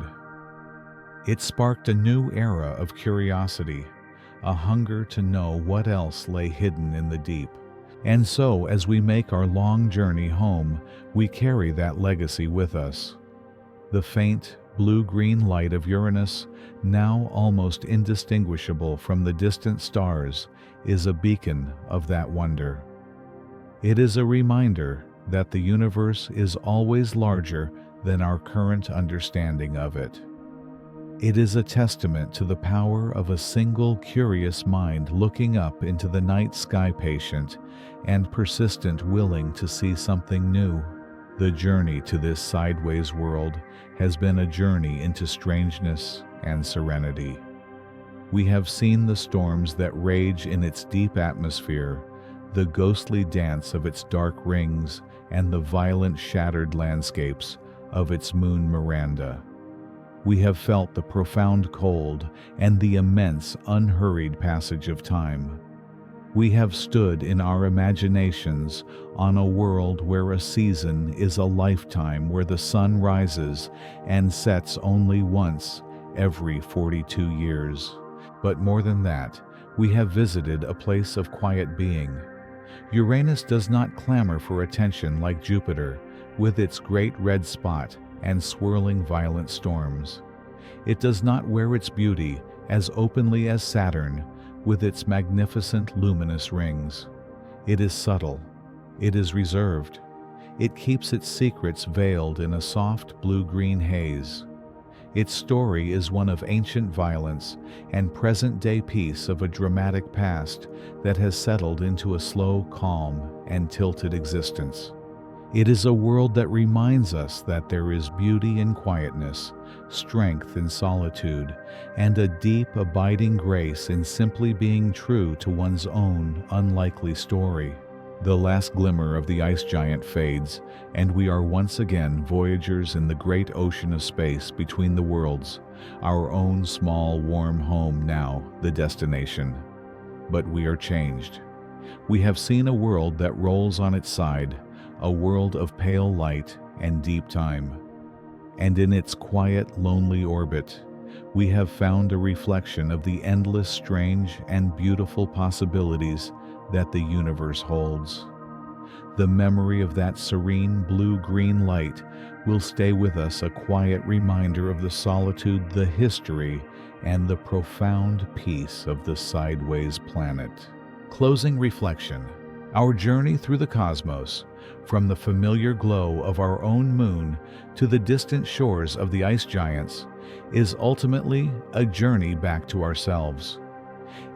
It sparked a new era of curiosity, a hunger to know what else lay hidden in the deep. And so, as we make our long journey home, we carry that legacy with us. The faint, blue-green light of Uranus, now almost indistinguishable from the distant stars, is a beacon of that wonder. It is a reminder that the universe is always larger than our current understanding of it. It is a testament to the power of a single curious mind looking up into the night sky, patient and persistent, willing to see something new. The journey to this sideways world has been a journey into strangeness and serenity. We have seen the storms that rage in its deep atmosphere, the ghostly dance of its dark rings, and the violent shattered landscapes of its moon Miranda. We have felt the profound cold and the immense unhurried passage of time. We have stood in our imaginations on a world where a season is a lifetime, where the sun rises and sets only once every 42 years. But more than that, we have visited a place of quiet being. Uranus does not clamor for attention like Jupiter, with its great red spot and swirling violent storms. It does not wear its beauty as openly as Saturn, with its magnificent luminous rings. It is subtle. It is reserved. It keeps its secrets veiled in a soft blue-green haze. Its story is one of ancient violence and present-day peace, of a dramatic past that has settled into a slow, calm, and tilted existence. It is a world that reminds us that there is beauty in quietness, strength in solitude, and a deep, abiding grace in simply being true to one's own unlikely story. The last glimmer of the ice giant fades, and we are once again voyagers in the great ocean of space between the worlds, our own small, warm home now the destination. But we are changed. We have seen a world that rolls on its side, a world of pale light and deep time. And in its quiet, lonely orbit, we have found a reflection of the endless, strange, and beautiful possibilities that the universe holds. The memory of that serene blue-green light will stay with us, a quiet reminder of the solitude, the history, and the profound peace of the sideways planet. Closing reflection. Our journey through the cosmos, from the familiar glow of our own moon to the distant shores of the ice giants, is ultimately a journey back to ourselves.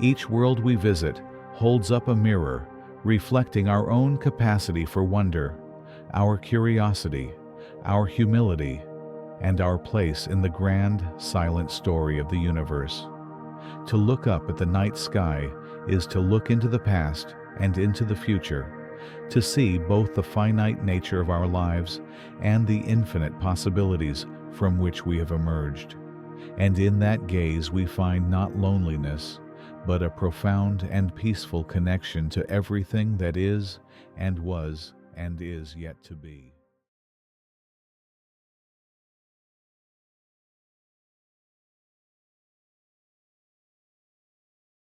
Each world we visit holds up a mirror, reflecting our own capacity for wonder, our curiosity, our humility, and our place in the grand, silent story of the universe. To look up at the night sky is to look into the past and into the future, to see both the finite nature of our lives and the infinite possibilities from which we have emerged. And in that gaze we find not loneliness, but a profound and peaceful connection to everything that is and was and is yet to be.